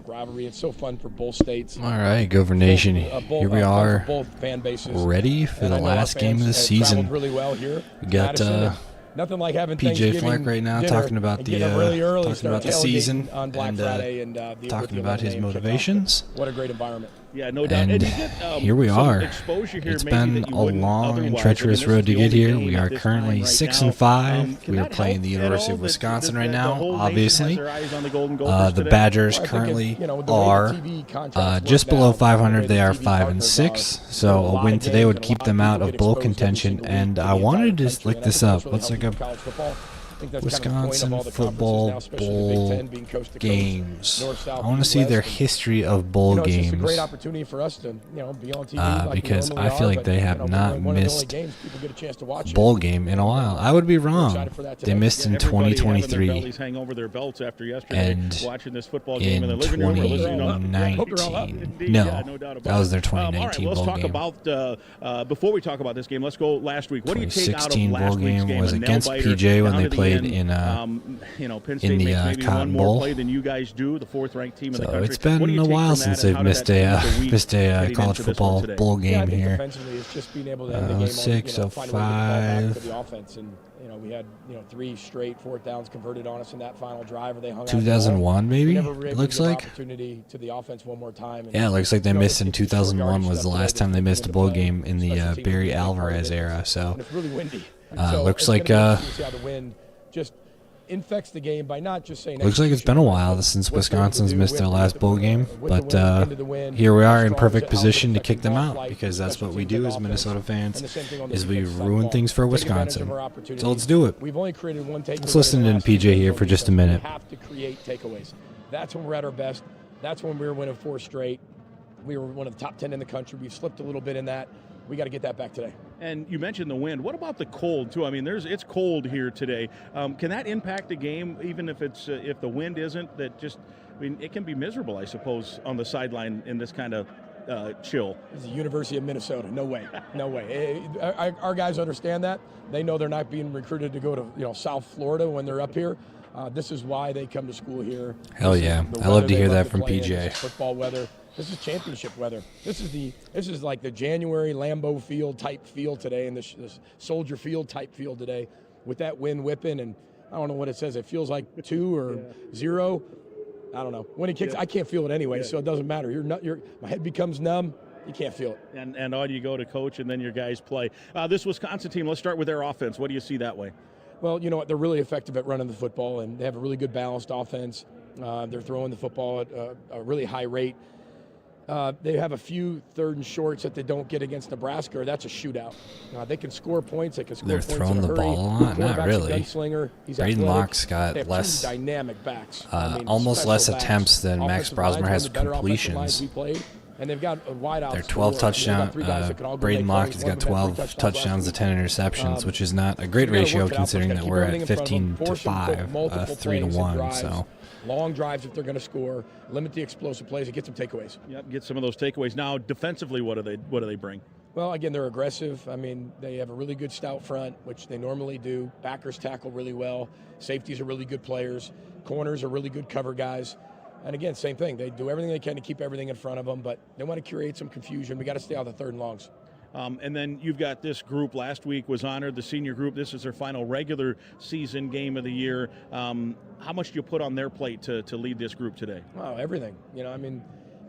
rivalry. It's so fun for both states. All right, Gopher Nation, here we are, both fan bases. ready for the last game of the season. Really well here. We got nothing like having PJ Fleck right now talking about the season on Black Friday and talking about his motivations. What a great environment. Yeah, no doubt. And here we are. It's been a long and treacherous road to get here. We are currently 6-5. We are playing the University of Wisconsin right now, obviously. The Badgers currently are just below 500. They are 5-6. So a win today would keep them out of bowl contention. And I wanted to just look this up. Let's look up Wisconsin football bowl games. I want to see their history of bowl games. It's a great opportunity for us to, be on TV because I feel like they have not missed a bowl game in a while. I would be wrong. They missed in 2023 and in 2019. No, that was their 2019 bowl game. Before we talk about this game, let's go last week. What do you take out of 2016 bowl game was against PJ when they played in the Cotton Bowl. So it's been a while since they've missed a college football bowl game here. 6 of 5. We had 3 straight 4th downs converted on us in that final drive. They hung 2001 maybe. It looks like. Opportunity to the offense one more time. Yeah, it looks like they missed in 2001 was the last time they missed a bowl game in the Barry Alvarez era. So it's really windy. looks like just infects the game by not just saying. Looks like it's been a while since Wisconsin's missed their last bowl game, but here we are in perfect position to kick them out because that's what we do as Minnesota fans, is we ruin things for Wisconsin. So let's do it. We've only created one takeaway. Let's listen to PJ here for just a minute. We have to create takeaways. That's when we're at our best. That's when we were winning 4 straight. We were one of the top 10 in the country. We've slipped a little bit in that. We got to get that back today. And you mentioned the wind. What about the cold too? I mean, it's cold here today. Can that impact the game, even if if the wind isn't? It can be miserable, I suppose, on the sideline in this kind of chill. It's the University of Minnesota. No way, no way. Our guys understand that. They know they're not being recruited to go to South Florida when they're up here. This is why they come to school here. Hell yeah! I love to hear that from PJ. Football weather. This is championship weather. This is like the January Lambeau Field type feel today, and this Soldier Field type feel today, with that wind whipping, and I don't know what it says. It feels like 2 or 0. I don't know. When it kicks, I can't feel it anyway, so it doesn't matter. My head becomes numb. You can't feel it. And on you go to coach, and then your guys play. This Wisconsin team. Let's start with their offense. What do you see that way? Well, you know what? They're really effective at running the football, and they have a really good balanced offense. They're throwing the football at a really high rate. They have a few 3rd and shorts that they don't get against Nebraska, or that's a shootout. They can score points. They can score points. They're throwing the ball a lot. Not really. Braden Locke's got less, dynamic backs. almost less attempts than Max Brosmer has completions. And they've got a wide out. They're 12 touchdowns. Braden Locke has got 12 touchdowns to 10 interceptions, which is not a great ratio considering that we're at 15-5, 3-1. So. Long drives if they're going to score, limit the explosive plays, and get some takeaways. Yep, get some of those takeaways. Now, defensively, what do they bring? Well, again, they're aggressive. I mean, they have a really good stout front, which they normally do. Backers tackle really well. Safeties are really good players. Corners are really good cover guys. And again, same thing. They do everything they can to keep everything in front of them, but they want to create some confusion. We got to stay out of the 3rd and longs. And then you've got this group last week was honored, the senior group. This is their final regular season game of the year. How much do you put on their plate to lead this group today? Wow, everything.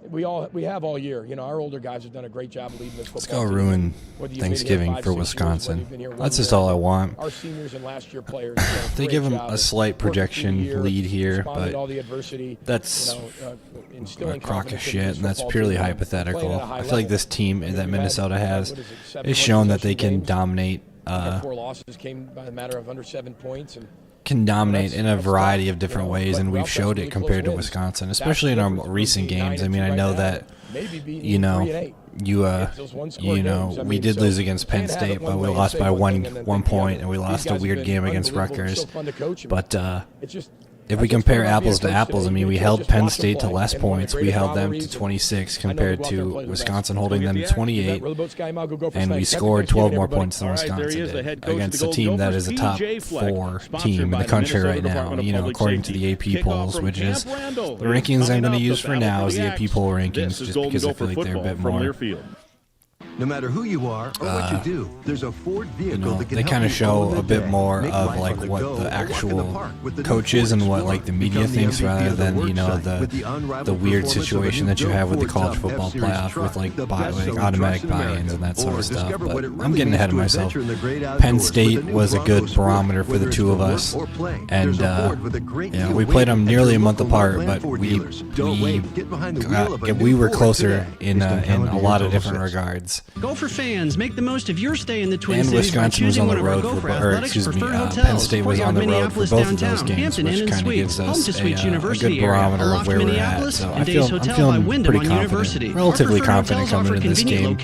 We have all year. Our older guys have done a great job leading this football. Let's go ruin Thanksgiving for Wisconsin. That's just all I want. Our seniors and last year players. They give them a slight projection lead here, but that's a crock of shit, and that's purely hypothetical. I feel like this team that Minnesota has is shown that they can dominate. 4 losses came by a matter of under 7 points. Can dominate in a variety of different ways, and we've showed it compared to Wisconsin, especially in our recent games. I mean, I know that we did lose against Penn State, but we lost by one point, and we lost a weird game against Rutgers. But if we compare apples to apples, I mean, we held Penn State to less points. We held them to 26 compared to Wisconsin holding them to 28, and we scored 12 more points than Wisconsin did against a team that is a top 4 team in the country right now, according to the AP polls, which is the rankings I'm going to use for now is the AP poll rankings, just because I feel like they're a bit more. No matter who you are or what you do, there's a Ford vehicle that can they kind of show a bit more of like what the actual coaches and what like the media thinks, rather than the weird situation that you have with the college football playoff with like automatic buy-ins and that sort of stuff. But I'm getting ahead of myself. Penn State was a good barometer for the two of us, and we played them nearly a month apart, but we were closer in a lot of different regards. Gopher fans, make the most of your stay in the Twin Cities. And Wisconsin was on the road Penn State was on the road for both of those games, which kind of gives us a good barometer of where we're at. So I'm feeling pretty confident, relatively confident coming into this game.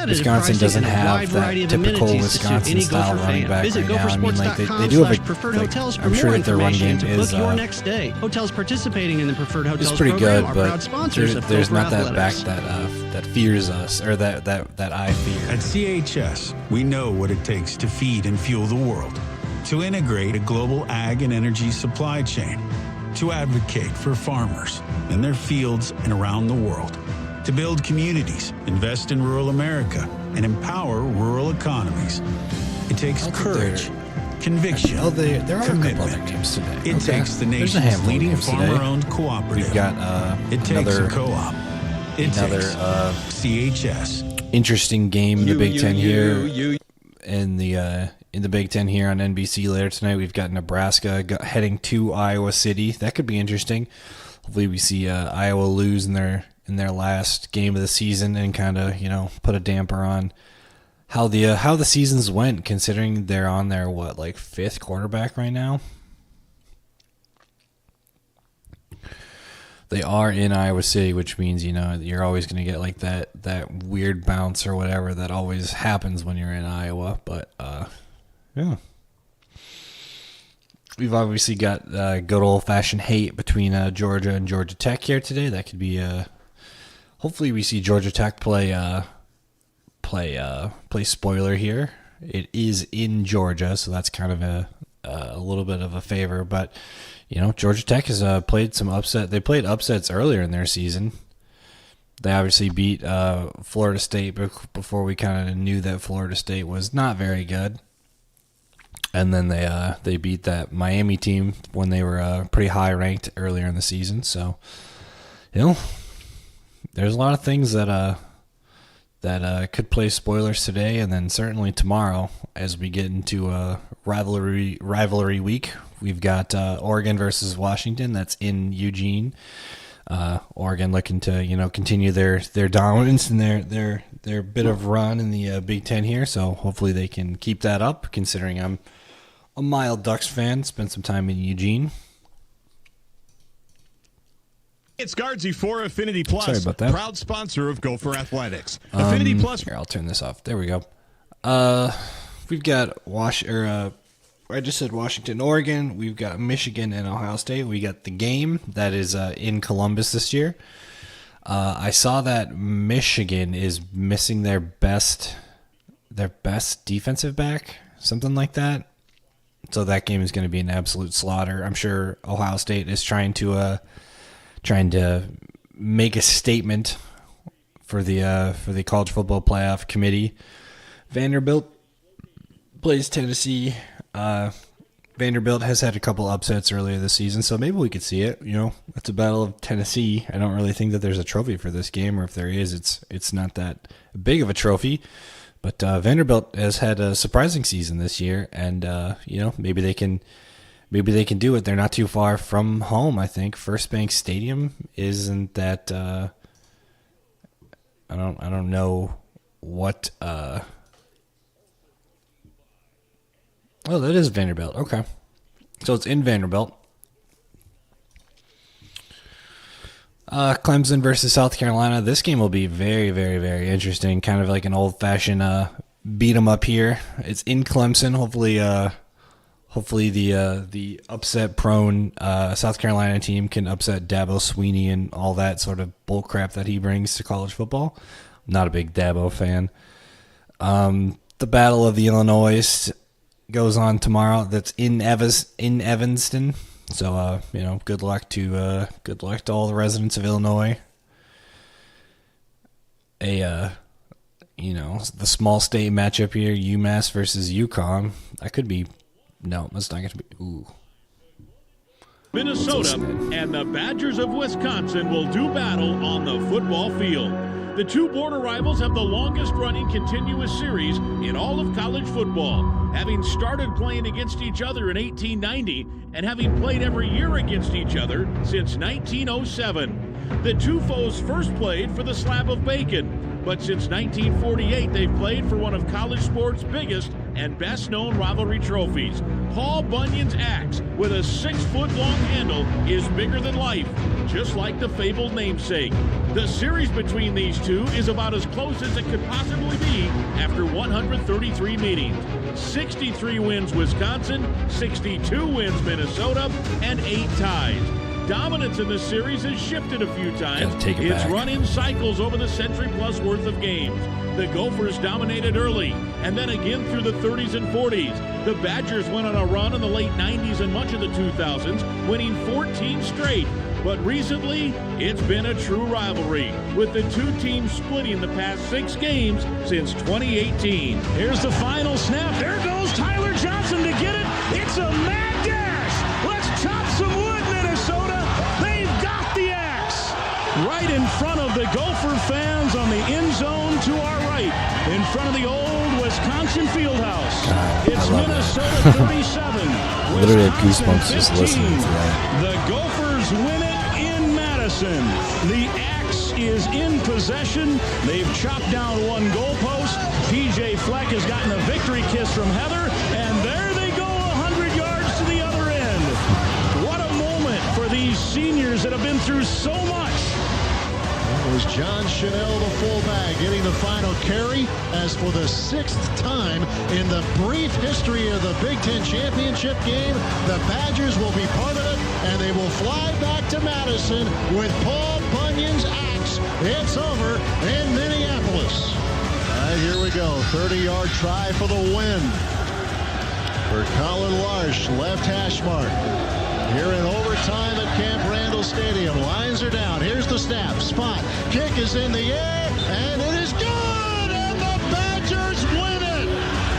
Wisconsin doesn't have that typical Wisconsin-style running back right now. I mean, like they do have I'm sure that their run game is pretty good, but there's not that back that fears us, or that I fear. At CHS, we know what it takes to feed and fuel the world, to integrate a global ag and energy supply chain, to advocate for farmers in their fields and around the world, to build communities, invest in rural America, and empower rural economies. It takes courage, conviction, there are commitment. A couple other games today. It takes the nation's leading farmer-owned cooperative. We've got it takes a co-op. It takes CHS. Interesting game in the Big Ten here. In the Big Ten here on NBC later tonight, we've got Nebraska heading to Iowa City. That could be interesting. Hopefully, we see Iowa lose in their last game of the season and kind of put a damper on how the seasons went, considering they're on their 5th quarterback right now. They are in Iowa City, which means you're always going to get like that weird bounce or whatever that always happens when you're in Iowa. But yeah, we've obviously got good old fashioned hate between Georgia and Georgia Tech here today. That could be hopefully we see Georgia Tech play spoiler here. It is in Georgia, so that's kind of a little bit of a favor, but. Georgia Tech has played some upset. They played upsets earlier in their season. They obviously beat Florida State before we kind of knew that Florida State was not very good. And then they beat that Miami team when they were pretty high ranked earlier in the season. So, there's a lot of things that could play spoilers today, and then certainly tomorrow as we get into rivalry week. We've got Oregon versus Washington. That's in Eugene. Oregon looking to continue their dominance and their bit of run in the Big Ten here. So hopefully they can keep that up. Considering I'm a mild Ducks fan, spent some time in Eugene. It's Guardsy for Affinity Plus. Sorry about that. Proud sponsor of Gopher Athletics. Affinity Plus. Here, I'll turn this off. There we go. We've got I just said Washington, Oregon. We've got Michigan and Ohio State. We got the game that is in Columbus this year. I saw that Michigan is missing their best defensive back, something like that. So that game is going to be an absolute slaughter. I'm sure Ohio State is trying to make a statement for the college football playoff committee. Vanderbilt plays Tennessee. Vanderbilt has had a couple upsets earlier this season, so maybe we could see it. It's a battle of Tennessee. I don't really think that there's a trophy for this game, or if there is, it's not that big of a trophy. But Vanderbilt has had a surprising season this year, and maybe they can do it. They're not too far from home. I think First Bank Stadium isn't that. I don't know what. Oh, that is Vanderbilt. Okay. So it's in Vanderbilt. Clemson versus South Carolina. This game will be very, very, very interesting. Kind of like an old-fashioned beat 'em up here. It's in Clemson. hopefully the upset-prone South Carolina team can upset Dabo Swinney and all that sort of bull crap that he brings to college football. I'm not a big Dabo fan. The Battle of the Illinois goes on tomorrow. That's in Evanston. So good luck to all the residents of Illinois. The small state matchup here, UMass versus UConn. That could be. No, that's not going to be. Ooh. Minnesota and the Badgers of Wisconsin will do battle on the football field. The two border rivals have the longest-running continuous series in all of college football, having started playing against each other in 1890 and having played every year against each other since 1907. The two foes first played for the slab of bacon, but since 1948, they've played for one of college sports' biggest and best-known rivalry trophies. Paul Bunyan's axe, with a 6-foot-long handle, is bigger than life, just like the fabled namesake. The series between these two is about as close as it could possibly be after 133 meetings. 63 wins Wisconsin, 62 wins Minnesota, and 8 ties. Dominance in this series has shifted a few times. It's run in cycles over the century-plus worth of games. The Gophers dominated early, and then again through the 30s and 40s. The Badgers went on a run in the late 90s and much of the 2000s, winning 14 straight. But recently, it's been a true rivalry, with the two teams splitting the past 6 games since 2018. Here's the final snap. There goes Tyler Johnson to get it. It's a mad dash. Let's chop some wood, Minnesota. They've got the axe. Right in front of the Gopher fans on the end zone to our right, in front of the old Wisconsin Fieldhouse. It's Minnesota 37. Literally have goosebumps just listening to that. The Gophers win it in Madison. The axe is in possession. They've chopped down one goalpost. PJ Fleck has gotten a victory kiss from Heather, and there they go 100 yards to the other end. What a moment for these seniors that have been through so much. It was John Chanel, the fullback, getting the final carry as for the 6th time in the brief history of the Big Ten championship game. The Badgers will be part of it, and they will fly back to Madison with Paul Bunyan's axe. It's over in Minneapolis. All right, here we go. 30-yard try for the win for Colin Larsh, left hash mark. Here in overtime at Camp Randall Stadium. Lines are down. Here's the snap. Spot. Kick is in the air, and it is good! And the Badgers win it!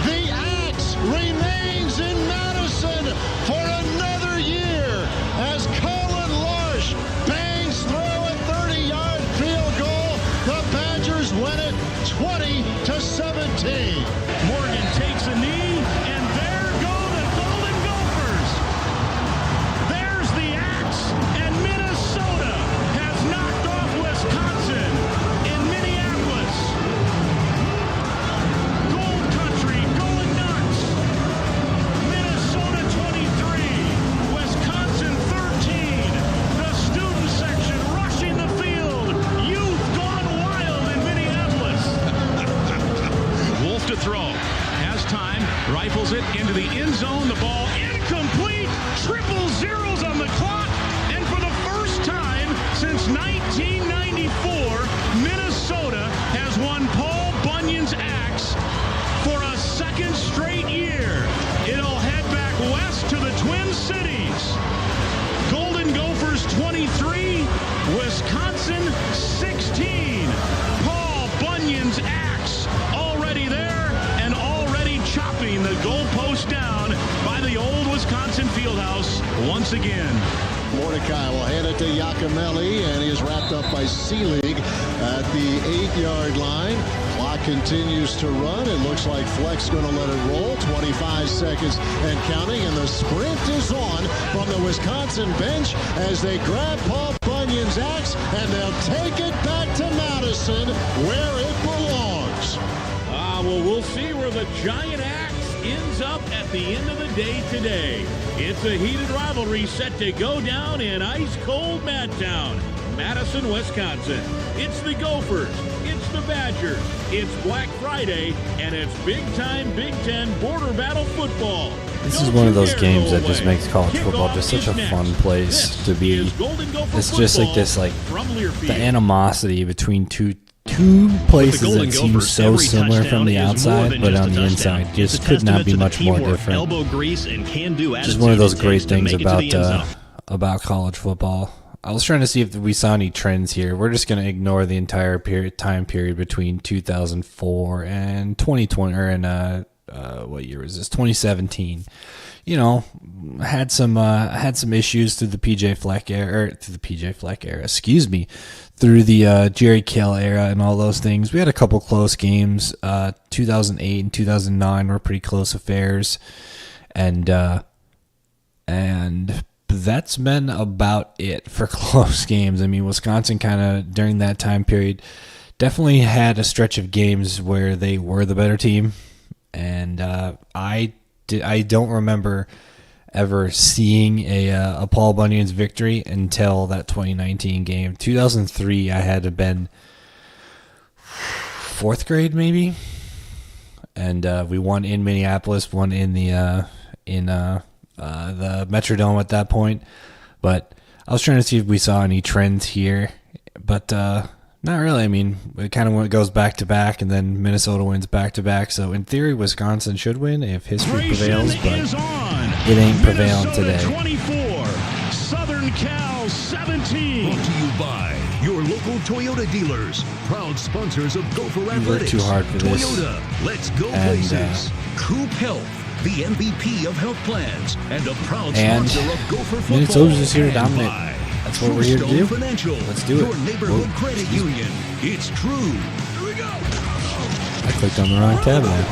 The axe remains in Madison for another year as Colin Larsh bangs through a 30-yard field goal. The Badgers win it 20-17. Morgan takes a knee, and there go the Golden Gophers. There's the axe, and Minnesota has knocked off Wisconsin in Minneapolis. Gold country going nuts. Minnesota 23, Wisconsin 13. The student section rushing the field. Youth gone wild in Minneapolis. Wolf to throw. Has time, rifles it into the end zone. The ball incomplete. Triple zeros on the clock. And for the first time since 1994, Minnesota has won Paul Bunyan's axe for a 2nd straight year. It'll head back west to the Twin Cities. Golden Gophers 23, Wisconsin 16. Paul Bunyan's axe already there and already chopping the goalpost down by the old Wisconsin Fieldhouse once again. Mordecai will hand it to Iacomelli, and he is wrapped up by Seelig at the 8-yard line. Clock continues to run. It looks like Fleck's going to let it roll. 25 seconds and counting, and the sprint is on from the Wisconsin bench as they grab Paul Bunyan's axe, and they'll take it back to Madison where it belongs. Well, we'll see where the giant axe ends up at the end of the day today. It's a heated rivalry set to go down in ice-cold Madtown. Madison, Wisconsin. It's the Gophers. It's the Badgers. It's Black Friday, and it's big-time Big Ten border battle football. This is one of those games that just makes college football just such a fun place to be. It's just like this, like the animosity between two places that seem so similar from the outside, but on the inside just could not be much more different. Just one of those great things about college football. I was trying to see if we saw any trends here. We're just going to ignore the entire time period between 2004 and 2020, or in what year was this? 2017. You know, had some issues through the PJ Fleck era, through the Jerry Kill era and all those things. We had a couple close games. 2008 and 2009 were pretty close affairs, and that's been about it for close games. I mean, Wisconsin kind of during that time period definitely had a stretch of games where they were the better team, and I don't remember ever seeing a Paul Bunyan's victory until that 2019 game. 2003, I had to been fourth grade maybe, and we won in Minneapolis, won in the Metrodome at that point. But I was trying to see if we saw any trends here, but not really. I mean, it kind of goes back to back, and then Minnesota wins back to back. So in theory, Wisconsin should win if history prevails, but it ain't prevailing today. 24, Southern Cal 17. Brought to you by your local Toyota dealers, proud sponsors of Gopher Athletics. We worked too hard for this. Toyota, let's go places. Coop Health, the MVP of health plans, and a proud sponsor of Gopher football. Minnesota's just here to dominate. That's what we're here to do. Financial, let's do it. Your neighborhood credit union. It's true. Here we go. I clicked on the wrong tab there.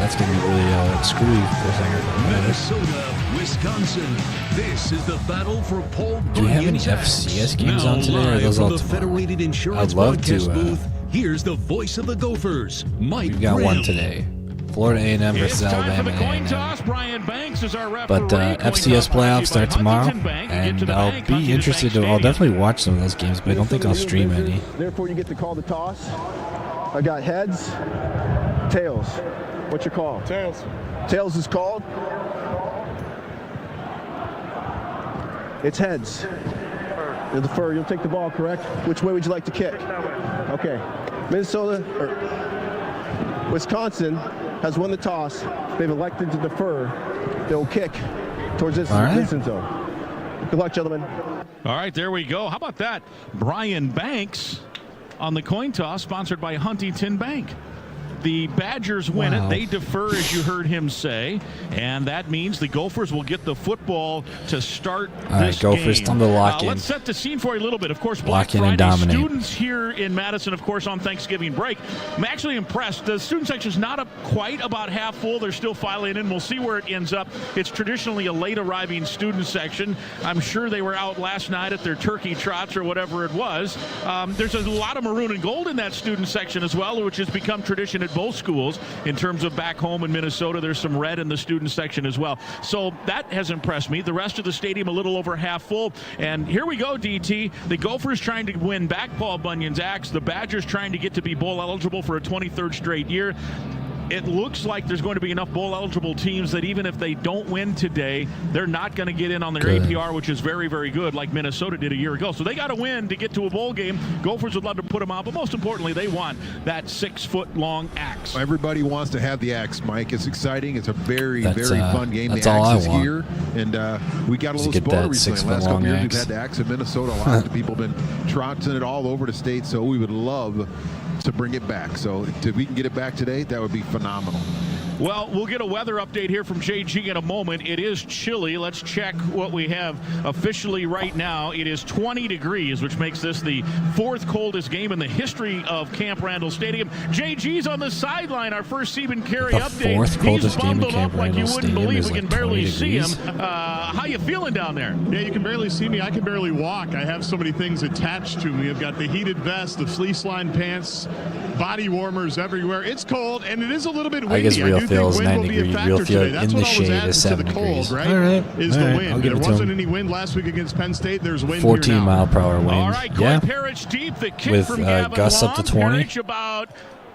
That's going to be really screwy for a second. Minnesota, Wisconsin. This is the battle for Paul Bunyan's. Do we have any FCS games on today, or are those all tomorrow? I'd love to. Here's the voice of the Gophers, Mike. We've got Grimm. one today. Florida A&M versus Alabama A&M. But FCS playoffs start tomorrow, and I'll be interested to. I'll definitely watch some of those games, but I don't think I'll stream any. Therefore, you get to call the toss. I got heads, tails. What's your call? Tails. Tails is called. It's heads. The fur. You'll take the ball, correct? Which way would you like to kick? Okay. Wisconsin has won the toss. They've elected to defer. They'll kick towards this distance zone. Good luck, gentlemen. All right, there we go. How about that? Brian Banks on the coin toss, sponsored by Huntington Bank. The Badgers win it. They defer, as you heard him say, and that means the Gophers will get the football to start this game. All right, Gophers, time to lock in. Let's set the scene for you a little bit. Of course, Black Friday, students here in Madison, of course, on Thanksgiving break. I'm actually impressed. The student section's not quite about half full. They're still filing in. We'll see where it ends up. It's traditionally a late arriving student section. I'm sure they were out last night at their turkey trots or whatever it was. There's a lot of maroon and gold in that student section as well, which has become tradition at both schools. In terms of back home in Minnesota, there's some red in the student section as well. So that has impressed me. The rest of the stadium a little over half full. And here we go, DT. The Gophers trying to win back Paul Bunyan's axe. The Badgers trying to get to be bowl eligible for a 23rd straight year. It looks like there's going to be enough bowl-eligible teams that even if they don't win today, they're not going to get in on their APR, which is very, very good, like Minnesota did a year ago. So they got to win to get to a bowl game. Gophers would love to put them on, but most importantly, they want that 6-foot-long axe. Everybody wants to have the axe, Mike. It's exciting. It's a very, very fun game. That's the all axe is I want. Here, and we got a little spoiler recently. Last couple years, we've had the axe in Minnesota. A lot of people have been trotting it all over the state, so we would love to bring it back. So if we can get it back today, that would be phenomenal. Well, we'll get a weather update here from JG in a moment. It is chilly. Let's check what we have officially right now. It is 20 degrees, which makes this the fourth coldest game in the history of Camp Randall Stadium. JG's on the sideline, our first Stephen Carey update. Fourth coldest He's game in bundled Camp up like Randall you wouldn't Stadium believe. is We can like barely see him. degrees. How you feeling down there? Yeah, you can barely see me. I can barely walk. I have so many things attached to me. I've got the heated vest, the fleece line pants, body warmers everywhere. It's cold, and it is a little bit windy. I guess real feels 9 degrees. Real feel in the shade is 7 degrees. Right? All right. Is the wind. I'll give There it to wasn't him. any wind last week against Penn State. There's wind 14 here now. mile per hour wind. All right, yeah. Parrish deep. The kick With from Gavin gusts up to Long. 20. Parrish about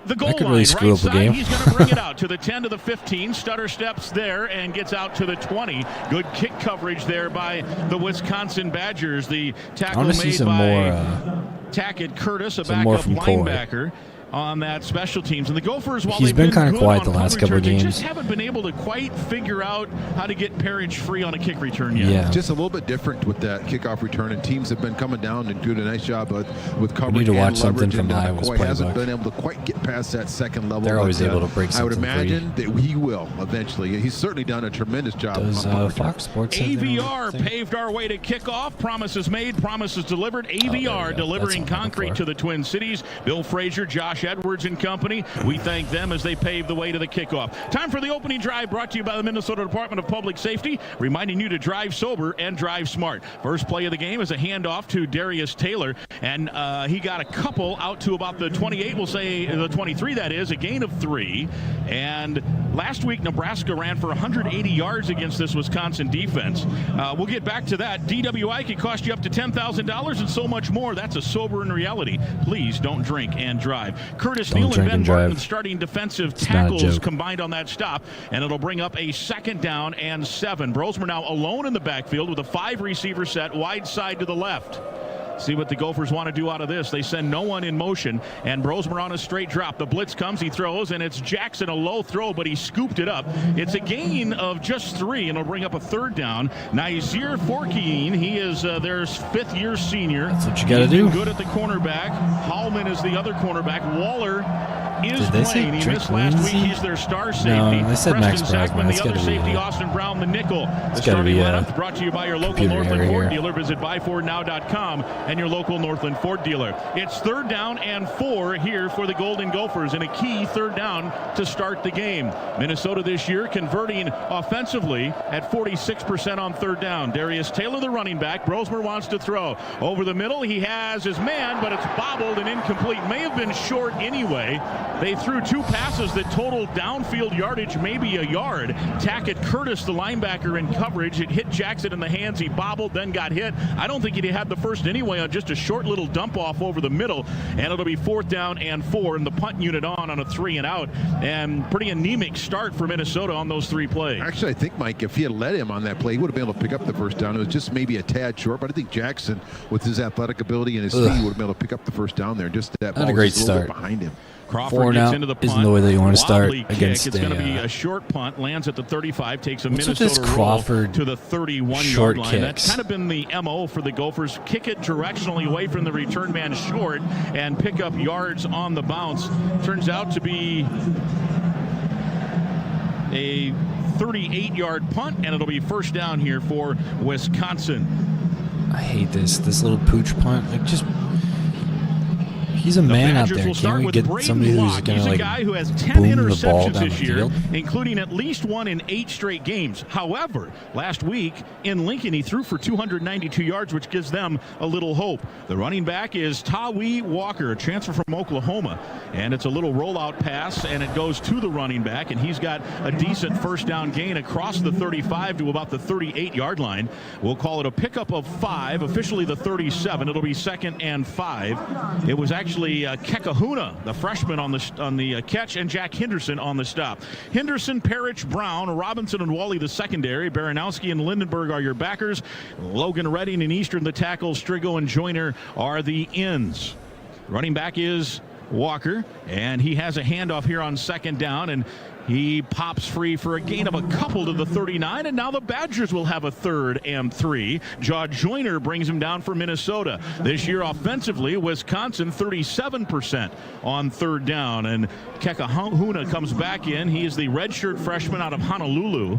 the goal That could line, really screw right up the side. game. He's going to bring it out to the 10 to the 15. Stutter steps there and gets out to the 20. Good kick coverage there by the Wisconsin Badgers. The tackle made by Tackett Curtis, a backup linebacker, on that special teams. And the Gophers, while he's they've been kind of good quiet on the punt last couple of returns, games. They just haven't been able to quite figure out how to get Parrish free on a kick return yet. Yeah. Just a little bit different with that kickoff return, and teams have been coming down and doing a nice job with coverage. We need to watch and something leverage, from and Iowa's McCoy hasn't playbook. been able to quite get past that second level. They're always but, able to break I would something imagine that he will eventually. He's certainly done a tremendous job. Does Fox Sports have AVR paved our way to kickoff. Promises made, promises delivered. AVR delivering concrete to the Twin Cities. Bill Frazier, Josh Edwards and company. We thank them as they pave the way to the kickoff. Time for the opening drive, brought to you by the Minnesota Department of Public Safety, reminding you to drive sober and drive smart. First play of the game is a handoff to Darius Taylor, and he got a couple out to about the 28, we'll say the 23, that is, a gain of 3. And last week, Nebraska ran for 180 yards against this Wisconsin defense. We'll get back to that. DWI can cost you up to $10,000 and so much more. That's a sobering reality. Please don't drink and drive. Curtis Neal and Ben Martin starting defensive tackles combined on that stop, and it'll bring up a 2nd down and 7. Brosmer now alone in the backfield with a 5-receiver set wide side to the left. See what the Gophers want to do out of this. They send no one in motion, and Brosmer on a straight drop. The blitz comes, he throws, and it's Jackson, a low throw, but he scooped it up. It's a gain of just 3, and it'll bring up a 3rd down. Nazir Forkeen, he is their 5th-year senior. That's what you got to do. Good at the cornerback. Hallman is the other cornerback. Waller is Did they playing. say He Drake missed last week. Lindsay? He's their star safety. No, they said Max Preston Brosman. Zachman, It's the other gotta be, safety. Austin Brown, the nickel. The gotta be, starting lineup brought to you by your local computer Northland error Ford here. dealer. Visit buyfordnow.com and your local Northland Ford dealer. It's 3rd down and 4 here for the Golden Gophers, and a key 3rd down to start the game. Minnesota this year converting offensively at 46% on 3rd down. Darius Taylor, the running back. Brosmer wants to throw. Over the middle, he has his man, but it's bobbled and incomplete. May have been short anyway. They threw 2 passes that totaled downfield yardage, maybe a yard. Tackett Curtis, the linebacker, in coverage. It hit Jackson in the hands. He bobbled, then got hit. I don't think he had the first anyway on just a short little dump off over the middle, and it'll be 4th down and 4, and the punt unit on a 3 and out, and pretty anemic start for Minnesota on those 3 plays. Actually, I think, Mike, if he had led him on that play, he would have been able to pick up the 1st down. It was just maybe a tad short, but I think Jackson, with his athletic ability and his speed, would have been able to pick up the 1st down there. Just that ball a great was a little start bit behind him. Crawford 4 gets now into the punt. isn't the way that you want to start Wobbly against kick. It's going to be a short punt. Lands at the 35. Takes a What's with Minnesota this roll Crawford to the 31-yard short line. kicks? That's kind of been the MO for the Gophers. Kick it directionally away from the return man short and pick up yards on the bounce. Turns out to be a 38-yard punt, and it'll be 1st down here for Wisconsin. I hate this little pooch punt. Like, just he's a man out there. Can't we get somebody who's going to, like, guy who has 10 boom the ball interceptions down this the year, field? including at least 1 in 8 straight games. However, last week in Lincoln, he threw for 292 yards, which gives them a little hope. The running back is Tawee Walker, a transfer from Oklahoma, and it's a little rollout pass, and it goes to the running back, and he's got a decent 1st down gain across the 35 to about the 38-yard line. We'll call it a pickup of 5, officially the 37. It'll be 2nd and 5. It was actually Kekahuna, the freshman, on the catch, and Jack Henderson on the stop. Henderson, Parrish, Brown, Robinson, and Wally the secondary. Baranowski and Lindenberg are your backers. Logan Redding and Eastern the tackles. Strigo and Joyner are the ends. Running back is Walker, and he has a handoff here on 2nd down, and he pops free for a gain of a couple to the 39, and now the Badgers will have a 3rd and 3. Jaw Joyner brings him down for Minnesota. This year offensively, Wisconsin 37% on 3rd down, and Kekahuna comes back in. He is the redshirt freshman out of Honolulu,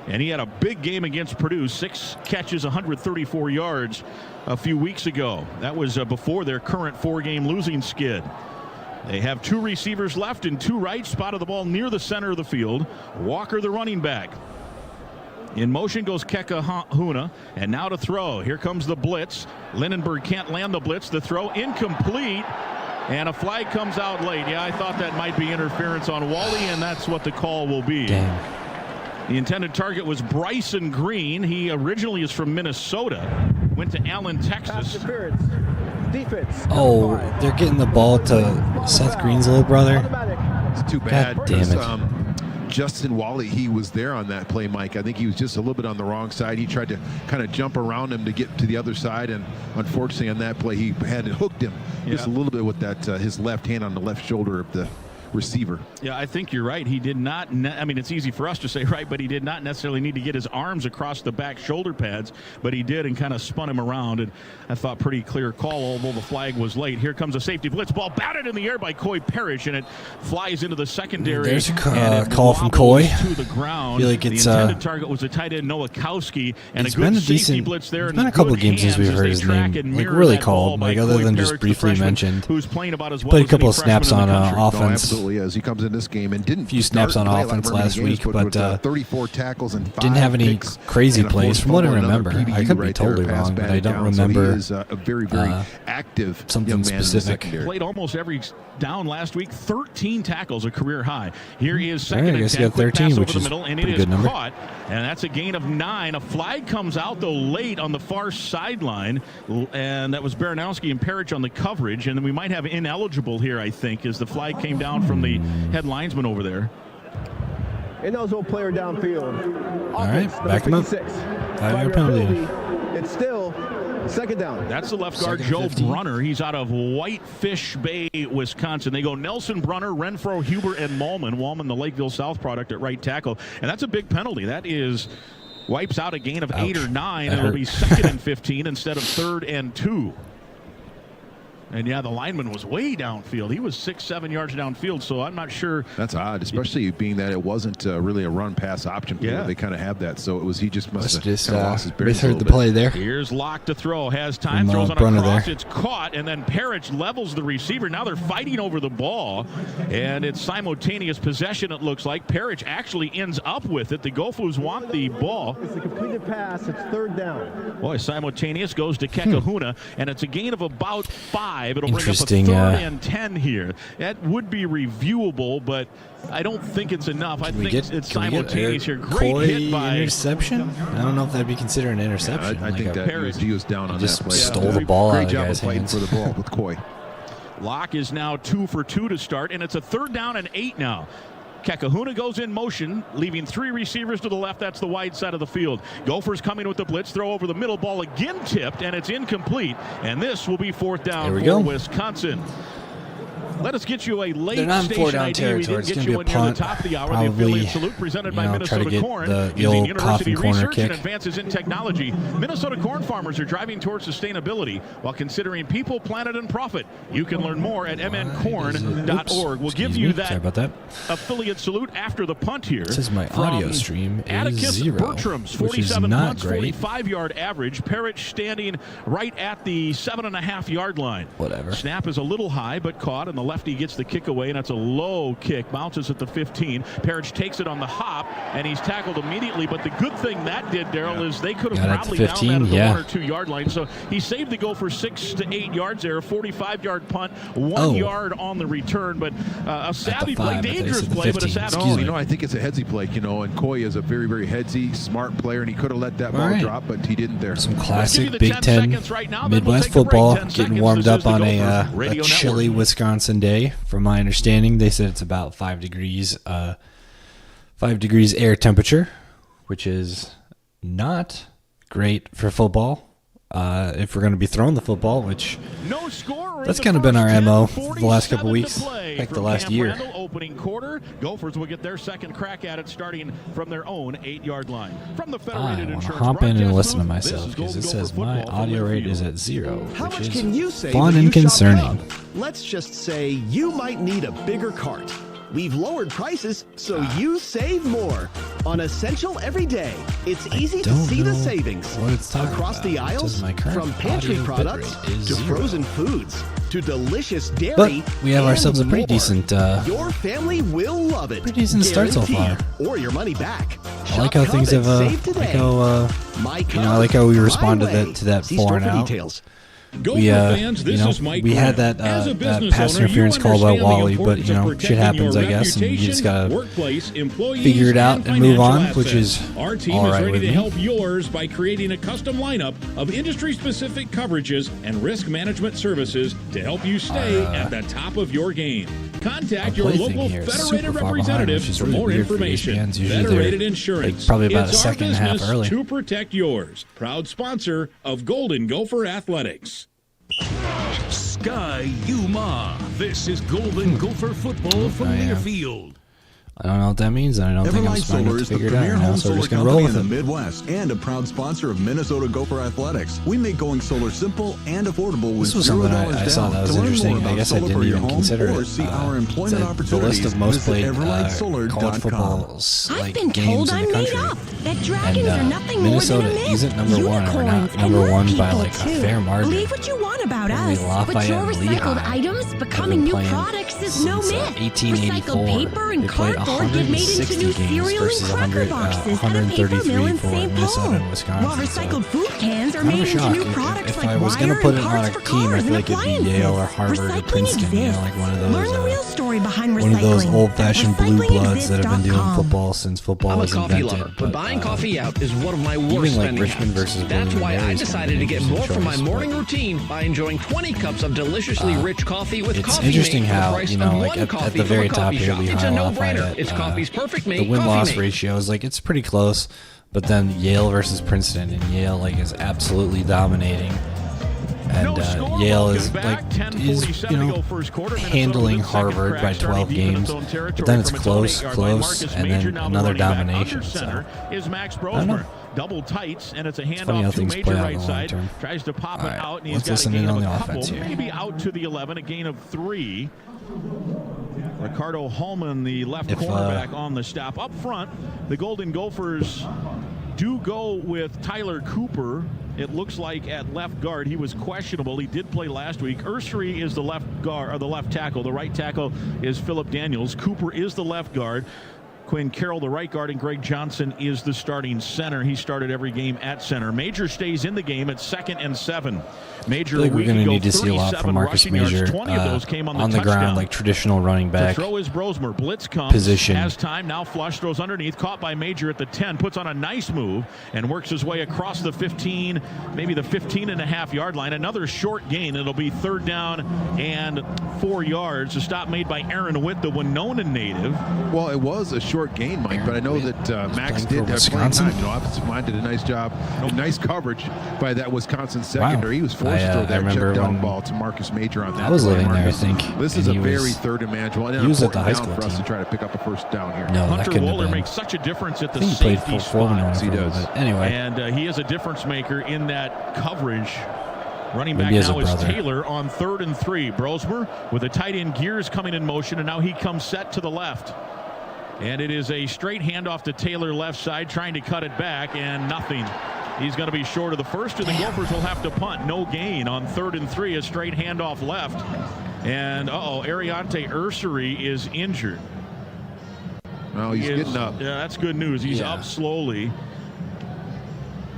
and he had a big game against Purdue, 6 catches, 134 yards a few weeks ago. That was before their current 4-game losing skid. They have 2 receivers left and 2 right. Spotted the ball near the center of the field. Walker, the running back. In motion goes Kekahuna, and now to throw. Here comes the blitz. Lindenberg can't land the blitz. The throw incomplete. And a flag comes out late. Yeah, I thought that might be interference on Wally, and that's what the call will be. Dang. The intended target was Bryson Green. He originally is from Minnesota. Went to Allen, Texas. Defense. Oh, they're getting the ball to Seth Green's little brother. It's too bad. God damn it. Justin Wally, he was there on that play, Mike. I think he was just a little bit on the wrong side. He tried to kind of jump around him to get to the other side, and unfortunately on that play, he had hooked him just a little bit with that his left hand on the left shoulder of the receiver. Yeah, I think you're right. He did not, I mean, it's easy for us to say, right, but he did not necessarily need to get his arms across the back shoulder pads, but he did and kind of spun him around, and I thought pretty clear call, although the flag was late. Here comes a safety blitz ball, batted in the air by Coy Parrish, and it flies into the secondary. There's a call from Coy. To the ground. I feel like it's, the intended target was the tight end Nowakowski, and a good safety blitz there. It's been a couple of games since we've heard his name like really called, like other than just briefly mentioned. Who's playing about as well played a as couple any of snaps on offense. No, absolutely is. He comes in this game and didn't a few snaps on offense last week, but 34 tackles and 5 didn't have any crazy plays from what I remember. PBU I could be totally wrong, but I don't remember so he is a very, very active something specific. Played almost every down last week, 13 tackles, a career high. Here he is second and 10, got 13, which over the is middle, and pretty it is good number. caught, and that's a gain of 9. A flag comes out, though, late on the far sideline, and that was Baranowski and Parrish on the coverage, and then we might have ineligible here, I think, as the flag came down from the head linesman over there. Ineligible player downfield. All right, back him up. 5-yard penalty. It's still second down. That's the left guard, Joe Brunner. He's out of Whitefish Bay, Wisconsin. They go Nelson, Brunner, Renfro, Huber, and Malman. Malman, the Lakeville South product at right tackle. And that's a big penalty. That is wipes out a gain of 8 or 9. And it'll be 2nd and 15 instead of 3rd and 2. And, yeah, the lineman was way downfield. He was 6-7 yards downfield, so I'm not sure. That's odd, especially being that it wasn't really a run-pass option. Yeah. They kind of have that, so it was he just must have just lost his bearings. Misheard the play there. Here's Locke to throw. Has time. Throws on a cross. It's caught, and then Parrish levels the receiver. Now they're fighting over the ball, and it's simultaneous possession, it looks like. Parrish actually ends up with it. The Gophers want the ball. It's a completed pass. It's 3rd down. Boy, simultaneous goes to Kekahuna, and it's a gain of about 5. It'll bring up a Interesting, 3rd and 10 here. That would be reviewable, but I don't think it's enough. I think it's simultaneous here. Great hit by interception. I don't know if that'd be considered an interception. I think that he was down on that play. Stole the ball out of the guy's hands. For the ball with Coy. Locke is now 2 for 2 to start, and it's a 3rd down and 8 now. Kekahuna goes in motion, leaving 3 receivers to the left. That's the wide side of the field. Gophers coming with the blitz. Throw over the middle. Ball again tipped, and it's incomplete. And this will be 4th down for Wisconsin. Let us get you a late station ID. We didn't get you one near the top of the hour. The affiliate salute presented by Minnesota Corn. Using university research and advances in technology, Minnesota corn farmers are driving towards sustainability while considering people, planet, and profit. You can learn more at mncorn.org. We'll give you that affiliate salute after the punt here. It says my audio stream is Atticus 0, Bertram's 47 punts, 45-yard average. Parrish standing right at the 7.5-yard line. Whatever. Snap is a little high, but caught, and the lefty gets the kick away, and that's a low kick. Bounces at the 15. Parrish takes it on the hop, and he's tackled immediately. But the good thing that did, Daryl, is they could have probably down that at the 1 or 2 yard line. So he saved the Gophers 6 to 8 yards there. A 45-yard punt, 1 yard on the return. But a savvy play, dangerous play, but a savvy play. No, I think it's a headsy play, and Coy is a very, very headsy, smart player, and he could have let that ball drop, but he didn't there. Some classic Big Ten Midwest football getting warmed up on a chilly Wisconsin day. From my understanding, they said it's about 5 degrees, 5 degrees air temperature, which is not great for football. If we're going to be throwing the football, which that's kind of been our MO for the last couple weeks, like the last year. Opening quarter, Gophers will get their second crack at it starting from their own 8-yard line. From the Federated I want to Insurance hop in and listen to booth, myself because it says my audio rate is at 0, How which much is can you save fun when and you shop concerning. Hub? Let's just say you might need a bigger cart. We've lowered prices so you save more. On Essential every day, it's easy to see the savings. Across the aisles, from pantry products to frozen foods to delicious dairy. But we have ourselves a pretty decent your family will love it. Pretty decent start so far. Or your money back. I like how things have I like how we respond to that 4 and out. we had that pass interference call by Wally, but shit happens, I guess, and you just gotta figure it out and move on, which is our team all is right ready with to me. help yours by creating a custom lineup of industry-specific coverages and risk management services to help you stay at the top of your game. Contact your local Federated representative for more information. Federated Insurance. Probably about it's a second and a half business early. to protect yours. Proud sponsor of Golden Gopher Athletics. Sky Yuma. This is Golden Gopher football from Learfield. I don't know what that means, and I don't think I'm smart enough to figure it out now, so we're just going to roll with it. In the Midwest and a proud sponsor of Minnesota Gopher Athletics. We make going solar simple and affordable with This was something I saw that was interesting. I guess I didn't even consider it. See our employment the opportunities. list of most played I've college football games in the country. That dragons are nothing Minnesota more than a myth. isn't number one. We're not number one by like a fair margin. Believe what you want about Only us, but Lafayette your and recycled Lehigh items becoming new products is no myth. 1884. Recycled paper and They played cardboard get made into 160 new games cereal and versus cracker boxes at a paper mill 133 in for St. Minnesota Paul. and Wisconsin. While recycled food cans are Kind of made a into shock. new products If like I was wire going to put and it on parts a for team, I cars feel and like it'd be Yale or Harvard or Recycling Princeton. exists. Like one of Learn the real story behind one of those recycling. old-fashioned blue bloods that have been doing recyclingexist.com. football since football I'm a was coffee invented. lover, but buying coffee out is one of my even worst like spending Richmond habits. versus That's William why and I Mary's decided to get kind of more from my choice, morning routine by enjoying 20 cups of deliciously rich coffee with it's coffee interesting mate for the how, price you know, of like one at coffee the from very a top coffee here, shop. It's a Lehigh, no-brainer. Lafayette, It's coffee's perfect mate. the win-loss Coffee Mate. ratio is like it's pretty close, but then Yale versus Princeton, and Yale like is absolutely dominating, and Yale is handling Harvard by 12 games, but then it's close, and then another domination. So, Is Max I don't know. Brosmer. Double tights, and it's a funny how handoff to things Major play out in right the long side. term. Tries to pop it out, and he's let's got a listen gain in of on a the couple, offense here. maybe out to the 11, a gain of 3. Ricardo Hallman, the left cornerback, on the stop. Up front, the Golden Gophers do go with Tyler Cooper. It looks like at left guard. He was questionable. He did play last week. Ursery is the left guard, or the left tackle. The right tackle is Philip Daniels. Cooper is the left guard. Quinn Carroll, the right guard, and Greg Johnson is the starting center. He started every game at center. Major stays in the game at 2nd and 7. Major, I feel like we're going to need to see a lot from Marcus Major 20 of those came on the ground, like traditional running back to throw is Brosmer. Blitz comes, position. has time, now flush, throws underneath, caught by Major at the 10, puts on a nice move, and works his way across the 15, maybe the 15.5-yard line. Another short gain. It'll be 3rd down and 4 yards. A stop made by Aaron Witt, the Winona native. Well, it was a short gain, Mike, but I know that Max did have Wisconsin. playing time. Offensive line did a nice job, nice coverage by that Wisconsin secondary. He was forced to throw that check down ball to Marcus Major on that. I was living there, I think. This is a very third and manageable. He was at the high school for us team. to try to pick up a first down here. No, Hunter that couldn't have Wohler been. makes such a difference at the I think he played safety for Florida. spot. He does. Anyway, And he is a difference maker in that coverage. Running back Maybe as a now is brother. Taylor on 3rd and 3. Brosmer with the tight end gears coming in motion, and now he comes set to the left. And it is a straight handoff to Taylor left side, trying to cut it back, and nothing. He's going to be short of the first, and the Gophers will have to punt. No gain on 3rd and 3, a straight handoff left. And, Ariante Ursery is injured. No, he's getting up. Yeah, that's good news. He's up slowly.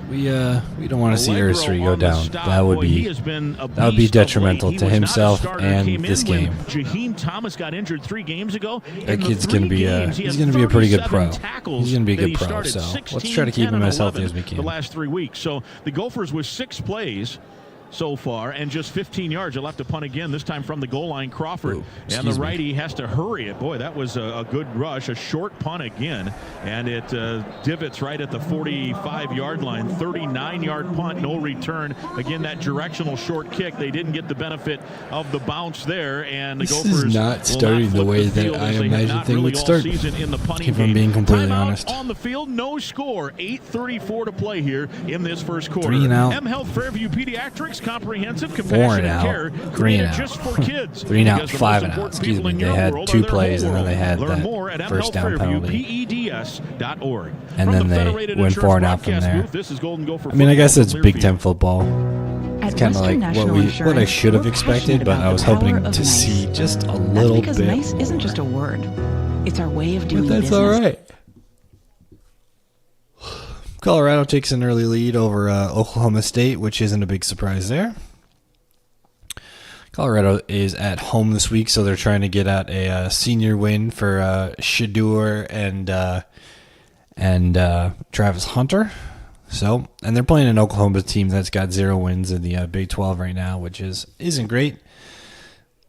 we don't want to see Ursery go down. That would That be detrimental to himself and this game. Jaheim Thomas got injured 3 games ago. That kid's going to be a pretty good pro. He's going to be a good pro. So let's try to keep him as healthy as we can. The last 3 weeks. So the Gophers with 6 plays so far, and just 15 yards. You'll have to punt again, this time from the goal line, Crawford. And the righty has to hurry it. Boy, that was a good rush. A short punt again, and it divots right at the 45-yard line. 39-yard punt, no return. Again, that directional short kick. They didn't get the benefit of the bounce there, and the Gophers is not starting the way that I imagined they would start, if I'm being completely honest. On the field, no score. 8:34 to play here in this first quarter. 3 and out. M Health Fairview Pediatrics, comprehensive, 4 and compassionate out. care, 3 and created out. just for kids. 3 and out, Because the 5 most and out. important Excuse people me. in They your had world 2 are their plays, whole and then they had world. Learn more that at first down penalty. mhealthfairviewpeds.org. And then they went 4 and out from there. This is Golden Gopher I mean, I guess football it's from Big Learfield. Ten football. It's kind of like what I should have expected, but I was hoping to see just a little bit more. Nice isn't just a word. It's our way of doing But that's business. all right. Colorado takes an early lead over Oklahoma State, which isn't a big surprise there. Colorado is at home this week, so they're trying to get out a senior win for Shedeur and Travis Hunter. So, and they're playing an Oklahoma team that's got 0 wins in the Big 12 right now, which isn't great.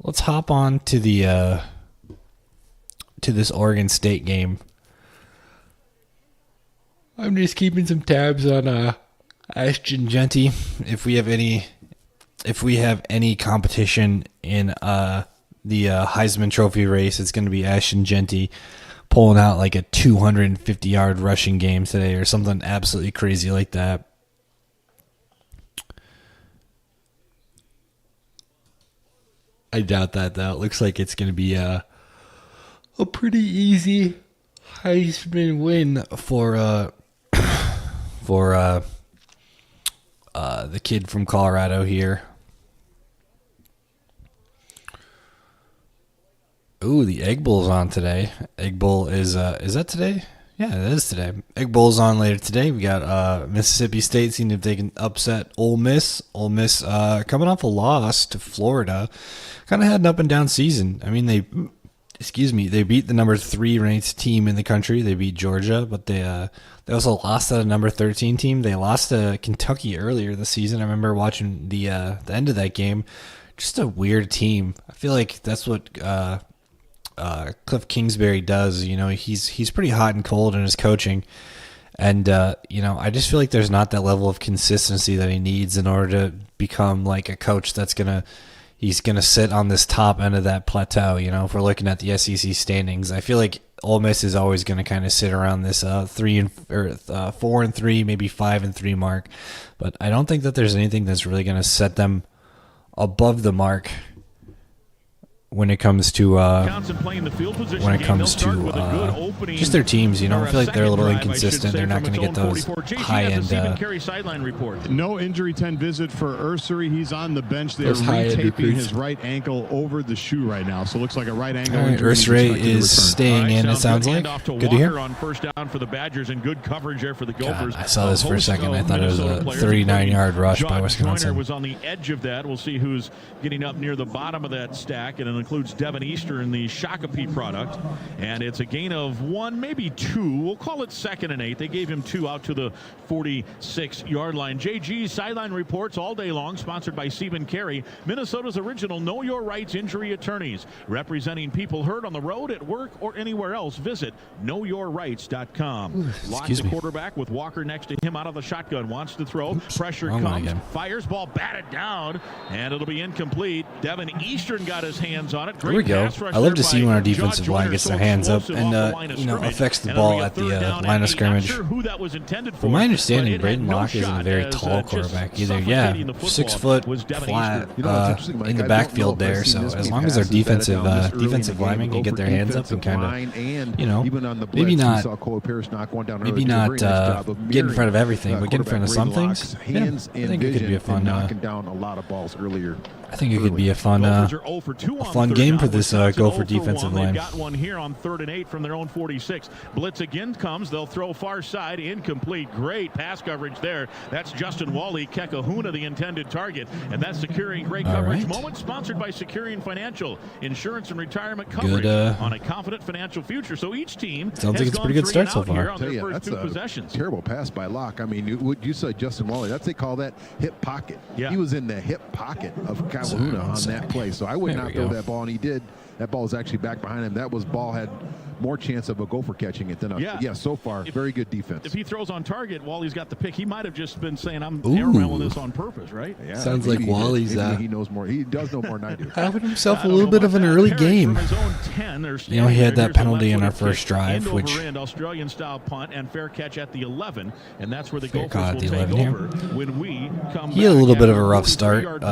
Let's hop on to the to this Oregon State game. I'm just keeping some tabs on Ashton Genty. If we have any competition in the Heisman Trophy race, it's going to be Ashton Genty pulling out like a 250-yard rushing game today or something absolutely crazy like that. I doubt that, though. It looks like it's going to be a pretty easy Heisman win for the kid from Colorado here. Ooh, the Egg Bowl's on today. Egg Bowl is that today? Yeah, it is today. Egg Bowl's on later today. We got Mississippi State seeing if they can upset Ole Miss. Ole Miss coming off a loss to Florida. Kind of had an up and down season. I mean, they beat the number 3 ranked team in the country. They beat Georgia, but they also lost to a number 13 team. They lost to Kentucky earlier this season. I remember watching the end of that game. Just a weird team. I feel like that's what Cliff Kingsbury does. You know, he's pretty hot and cold in his coaching, and I just feel like there's not that level of consistency that he needs in order to become like a coach that's he's gonna sit on this top end of that plateau. You know, if we're looking at the SEC standings, I feel like Ole Miss is always going to kind of sit around this 4-3, maybe 5-3 mark, but I don't think that there's anything that's really going to set them above the mark when it comes to just their teams. You know, I feel like they're a little inconsistent. They're not going to get those high-end. No injury 10 visit for Ursary. He's on the bench. They're retaping his right ankle over the shoe right now, so it looks like a right ankle injury. Ursary is staying in, it sounds like. Good to hear. On first down for the Badgers and good coverage there for the Gophers. God, I saw this for a second. I thought it was a 39-yard rush by Wisconsin. Was on the edge of that. We'll see who's getting up near the bottom of that stack, and it includes Devin Easter in the Shakopee product, and it's a gain of 1, maybe 2. We'll call it 2nd and 8. They gave him 2 out to the 46-yard line. JG's sideline reports all day long, sponsored by Stephen Carey, Minnesota's original Know Your Rights injury attorneys, representing people hurt on the road, at work, or anywhere else. Visit knowyourrights.com. Locks the quarterback with Walker next to him out of the shotgun. Wants to throw. Pressure comes. Fires ball batted down, and it'll be incomplete. Devin Eastern got his hands on it. There we go. I love to see when our defensive line gets their hands up and affects the ball at the line of scrimmage. From my understanding, Braden Locke isn't a very tall quarterback either. 6 foot, flat, in the backfield there. So as long as our defensive linemen can get their hands up and kind of, maybe not get in front of everything, but get in front of some things. Yeah, I think it could be a fun. Knocking down a lot of balls earlier. I think it could be a fun game for this Gopher defensive line. They got one here on 3rd and 8 from their own 46. Blitz again comes. They'll throw far side, incomplete. Great pass coverage there. That's Justin Wally Kekahuna, the intended target, and that's Securing Great Coverage Moment, sponsored by Securing Financial, insurance and retirement coverage on a confident financial future. So each team sounds like it's a pretty good start so far. That's a terrible pass by Locke. I mean, you said Justin Wally. They call that hip pocket. Yeah. He was in the hip pocket of Kekahuna on that play, so I would not throw that ball, and he did. That ball was actually back behind him. That ball had more chance of a Gopher catching it than a so far. Very good defense. If he throws on target while he's got the pick, he might have just been saying, I'm airmailing this on purpose, right? Yeah, sounds like Wally's. He knows more. He does know more than I do. Having himself a little bit of an early game. He had that penalty in our first drive, which Australian style punt and fair catch at the 11, and that's where the Gophers will take over when we come. He had a little bit of a rough start.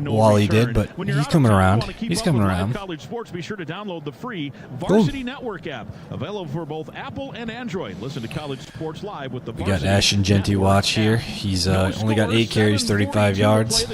Wally did, but he's coming around. He's coming around. College sports. Be sure to download the free Varsity Network app, available for both Apple and Android. Listen to college sports live with the Varsity. We got Ashton Genty watch here. He's only got 8 carries, 35 yards.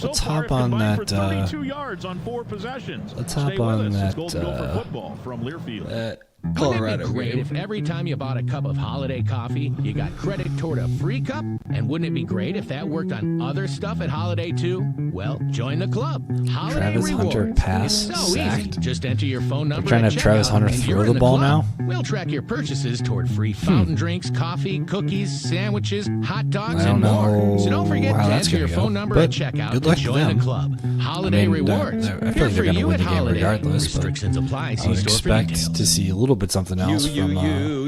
Let's hop on that. 32 yards on 4 possessions. Let's hop on that. Football from Learfield. Colorado Wouldn't it be great if every time you bought a cup of holiday coffee, you got credit toward a free cup? And wouldn't it be great if that worked on other stuff at Holiday too? Well, join the club. Holiday Travis Rewards. Hunter pass It's so sacked. easy. Just enter your phone number. trying to at have Travis checkout, Hunter and throw you're the in the ball club. now? We'll track your purchases toward free fountain drinks, coffee, cookies, sandwiches, hot dogs, I don't and more. know So don't forget to how that's enter your gonna go, phone number but at checkout good luck and to join them. the club. Holiday I mean, Rewards. I feel Here like they're for going to you win at the game Holiday. regardless. Restrictions apply. I See would store for expect details. to see a little bit something else from Colorado.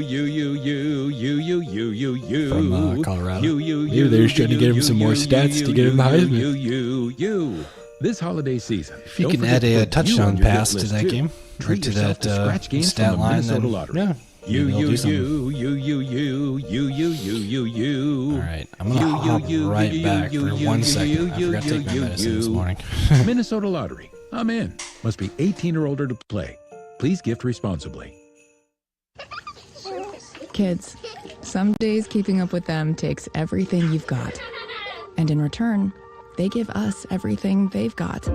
Maybe they're just trying to get him some more stats to get him the Heisman. This holiday season, If you can add a touchdown pass to that game, or to that stat line, then yeah. Alright, I'm going to hop right back for 1 second. I forgot to take my medicine this morning. Minnesota Lottery. I'm in. Must be 18 or older to play. Please gift responsibly. Kids, some days keeping up with them takes everything you've got. And in return, they give us everything they've got.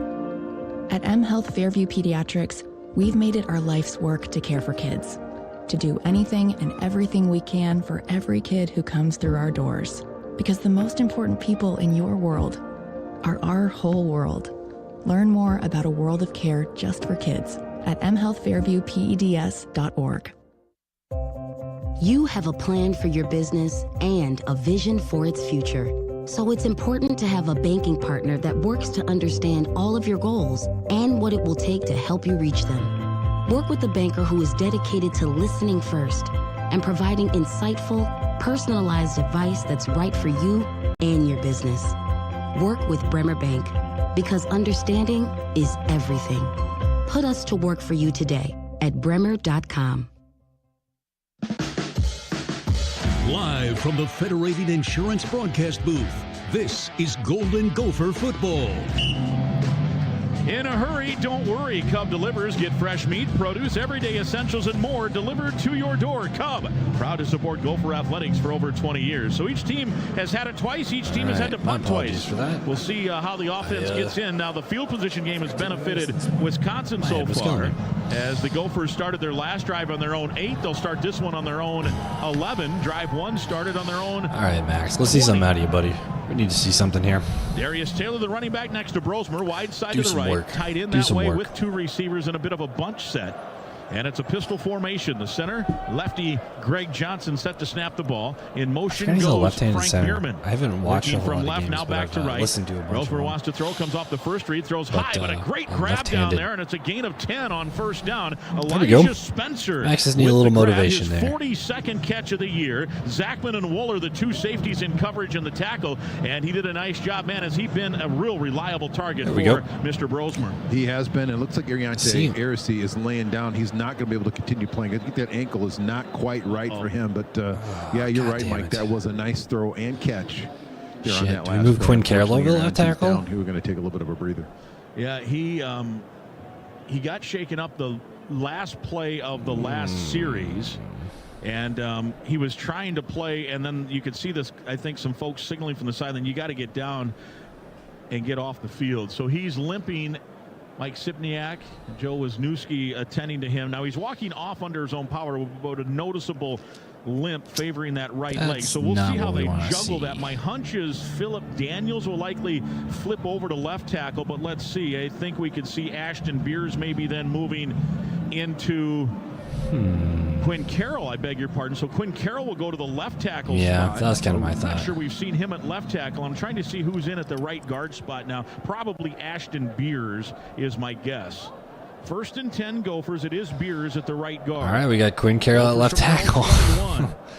At M Health Fairview Pediatrics, we've made it our life's work to care for kids. To do anything and everything we can for every kid who comes through our doors. Because the most important people in your world are our whole world. Learn more about a world of care just for kids at mhealthfairviewpeds.org. You have a plan for your business and a vision for its future. So it's important to have a banking partner that works to understand all of your goals and what it will take to help you reach them. Work with a banker who is dedicated to listening first and providing insightful, personalized advice that's right for you and your business. Work with Bremer Bank, because understanding is everything. Put us to work for you today at bremer.com. Live from the Federated Insurance broadcast booth, this is Golden Gopher Football. In a hurry, don't worry. Cub delivers. Get fresh meat, produce, everyday essentials, and more delivered to your door. Cub, proud to support Gopher Athletics for over 20 years. So each team has had it twice. Each team has had to punt twice. For that. We'll see how the offense gets in. Now, the field position game has benefited Wisconsin so far. As the Gophers started their last drive on their own 8, they'll start this one on their own 11. Drive 1 started on their own. All right, Max. Let's see something out of you, buddy. We need to see something here. Darius Taylor, the running back, next to Brosmer, wide side to the right. Tight in that way with 2 receivers and a bit of a bunch set. And it's a pistol formation. The center, lefty Greg Johnson set to snap the ball. In motion goes Frank Bierman. I haven't watched a lot from of left, games, now back to right. Listened to a bunch Brosmer wants to throw, comes off the first read, throws high, but a great grab down there, and it's a gain of 10 on first down. Elijah Spencer. Max just need a little motivation there. 42nd catch of the year. Zachman and Wooler, the 2 safeties in coverage in the tackle, and he did a nice job, man. Has he been a real reliable target for Mr. Brosmer? He has been. It looks like Ariante Arisi is laying down. He's not going to be able to continue playing. I think that ankle is not quite right for him, but yeah, you're right, Mike. That was a nice throw and catch. On that do we move Quinn Carroll over the left tackle? He was going to take a little bit of a breather. Yeah, he got shaken up the last play of the last series, and he was trying to play, and then you could see this, I think, some folks signaling from the sideline, you got to get down and get off the field. So he's limping. Mike Sipniak, Joe Wisniewski attending to him. Now he's walking off under his own power with about a noticeable limp favoring that right leg. So we'll see how they juggle that. My hunch is Philip Daniels will likely flip over to left tackle, but let's see. I think we could see Ashton Beers maybe then moving into Quinn Carroll, I beg your pardon. So Quinn Carroll will go to the left tackle spot. That was kind of my thought. I'm not sure we've seen him at left tackle. I'm trying to see who's in at the right guard spot now. Probably Ashton Beers is my guess. 1st and 10 Gophers. It is Beers at the right guard. All right, we got Quinn Carroll at left tackle.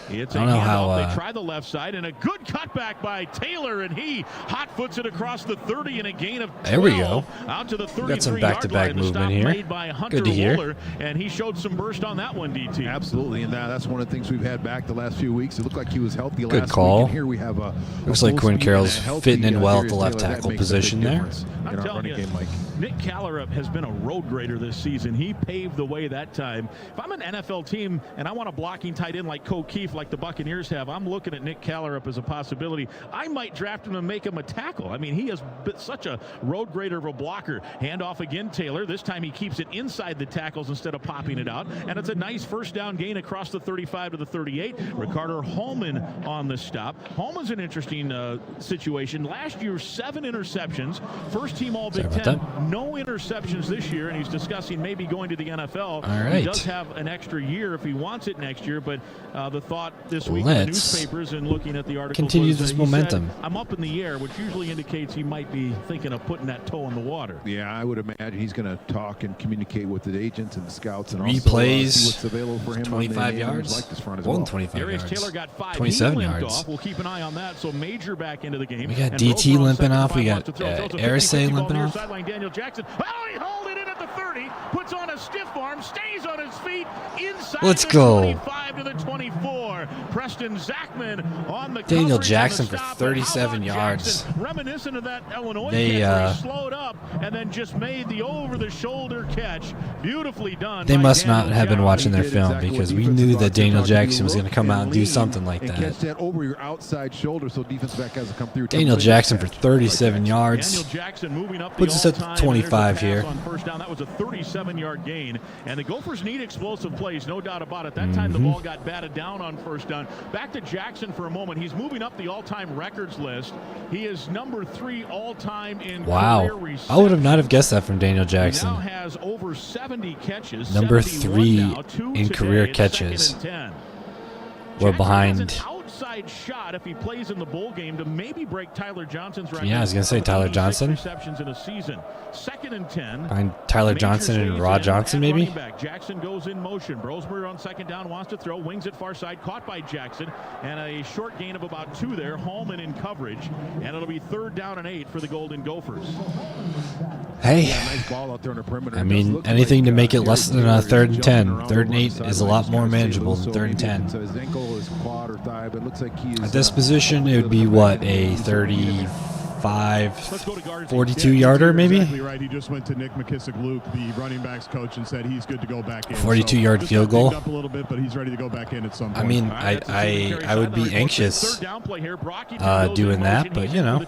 It's I don't know how. They try the left side, and a good cutback by Taylor, and he hot-foots it across the 30 and a gain of 12. There we go. Out to the 33-yard line. Got some back-to-back movement here. Made by Hunter Good to hear. Wooler, and he showed some burst on that one, DT. Absolutely, and that's one of the things we've had back the last few weeks. It looked like he was healthy Good last call. week, and here we have looks like Quinn Carroll's fitting in well at the left tackle position there. in our running game, Mike. Nick Callerup has been a road grader this season. He paved the way that time. If I'm an NFL team and I want a blocking tight end like O'Keefe, like the Buccaneers have, I'm looking at Nick Callerup as a possibility. I might draft him and make him a tackle. I mean, he has been such a road grader of a blocker. Handoff again, Taylor. This time he keeps it inside the tackles instead of popping it out. And it's a nice first down gain across the 35 to the 38. Ricardo Holman on the stop. Holman's an interesting situation. Last year, 7 interceptions. First team All Big Ten. No interceptions this year, and he's discussing maybe going to the NFL. All right. He does have an extra year if he wants it next year, but the thought this week in the newspapers and looking at the article continue this momentum. Said, I'm up in the air, which usually indicates he might be thinking of putting that toe in the water. Yeah, I would imagine he's going to talk and communicate with the agents and the scouts and replays, also see what's available for him 25 yards. Like this front as More well. than 25 Darius yards. Taylor got 5. 27 yards. Off. We'll keep an eye on that. So Major back into the game. We got DT limping off. We got Arisay limping off. Sideline Daniel Jackson. Oh, he hauled it in at the 30. Puts on a stiff arm. Stays on his feet. Inside Let's the go. 25 to the 24. Preston Zachman on the Daniel coverage Jackson and the for stop. 37 yards. Jackson, reminiscent of that Illinois catch where he slowed up and then just made the over-the-shoulder catch. Beautifully done. They must not have been watching their film because we knew that Daniel Jackson was going to come out and do something like that. Catch that over your outside shoulder so defense back has to come through. Daniel Jackson for 37 yards. Daniel Jackson moving up puts us at 25 here. On first down. That was a 37-yard gain. And the Gophers need explosive plays, no doubt about it. That time the ball got batted down on first down. Back to Jackson for a moment. He's moving up the all-time records list. He is number 3 all-time in career receptions. I would have not have guessed that from Daniel Jackson. He now has over 70 catches. Number 3 in career catches. We're behind. Outside shot if he plays in the bowl game to maybe break Tyler Johnson's record. Yeah, I was going to say Tyler Johnson. Receptions in a season. 2nd and 10. Behind Tyler Johnson and Rod Johnson, maybe? Jackson goes in motion. Brosmer on 2nd down wants to throw. Wings it far side. Caught by Jackson. And a short gain of about 2 there. Holman in coverage. And it'll be 3rd down and 8 for the Golden Gophers. Hey, nice ball out there on the perimeter. I mean, anything to make it less than a 3rd and 10. 3rd and 8 is a lot more manageable than 3rd and 10. So his ankle, his quad or thigh, but it looks like he is, at this position, it would be what, a 35, 42-yarder maybe? Exactly right. He just went to Nick McKissick-Luke, the running backs coach, and said he's good to go back in. 42-yard field goal. Up a little bit, but he's ready to go back in at some point. I mean, I would be anxious doing that, but you know.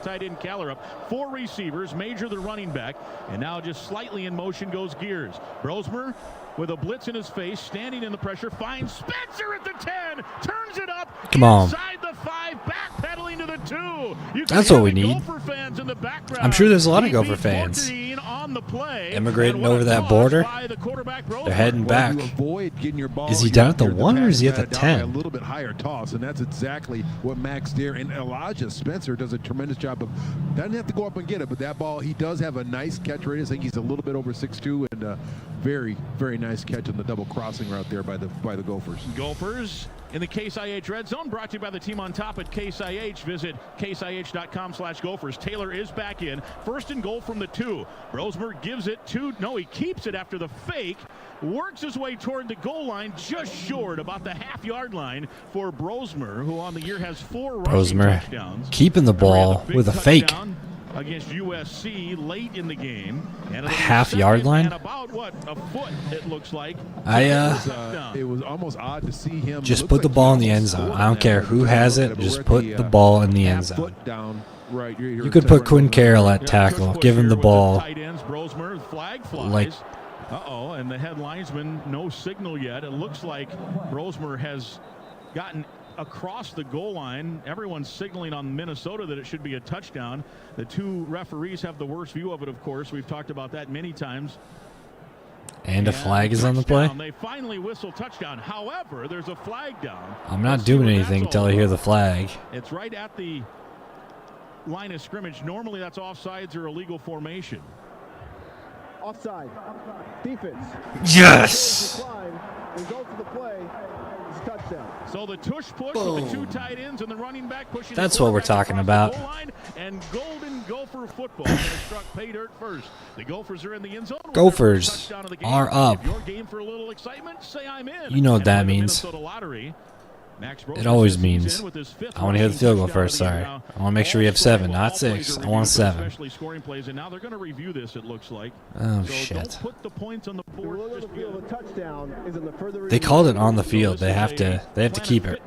4 receivers, Major the running back, and now just slightly in motion goes Gears. Brosmer with a blitz in his face, standing in the pressure, finds Spencer at the 10, turns it up. Come on. Inside the 5, backpedaling to the 2. That's what we need. I'm sure there's a lot of Gopher fans immigrating over that border. They're heading back. Is he down at the 1 or is he at the 10? A little bit higher toss, and that's exactly what Max Dare and Elijah Spencer does a tremendous job of. Doesn't have to go up and get it, but that ball, he does have a nice catch rate. I think he's a little bit over 6'2", and very, very nice catch on the double crossing route there by the Gophers. Gophers in the Case IH Red Zone, brought to you by the team on top at Case IH. Visit caseih.com/Gophers. Taylor is back in. 1st and goal from the 2. Brosmer gives it to, no, he keeps it after the fake. Works his way toward the goal line, just short, about the half-yard line for Brosmer, who on the year has 4 rushing touchdowns. Keeping the ball with a fake. Against USC late in the game. And a half-yard line? And about, what, a foot, it looks like. It was almost odd to see him. Just put the ball in the end zone. I don't care who has it. Just put the ball in the end zone. You could put Quinn Carroll at tackle. Give him the ball. Like, uh-oh, and the head linesman, no signal yet. It looks like Brosmer has gotten across the goal line. Everyone's signaling on Minnesota that it should be a touchdown. The 2 referees have the worst view of it, of course. We've talked about that many times. And a flag is on the play? They finally whistle touchdown. However, there's a flag down. I'm not doing anything until I hear the flag. It's right at the line of scrimmage. Normally that's offsides or illegal formation. Offside. Defense. Yes! Result of the play. Touchdown. So the tush push with the 2 tight ends and the running back pushing. That's what we're talking about. And Golden Gopher football. They struck pay dirt first. The Gophers are in the end zone. Gophers are up. Your game for a little excitement. Say I'm in. You know what that means. Minnesota Lottery. It always means. I want to hear the field goal first, sorry. I want to make sure we have 7, not 6. I want 7. Oh, shit. They called it on the field. They have to keep it.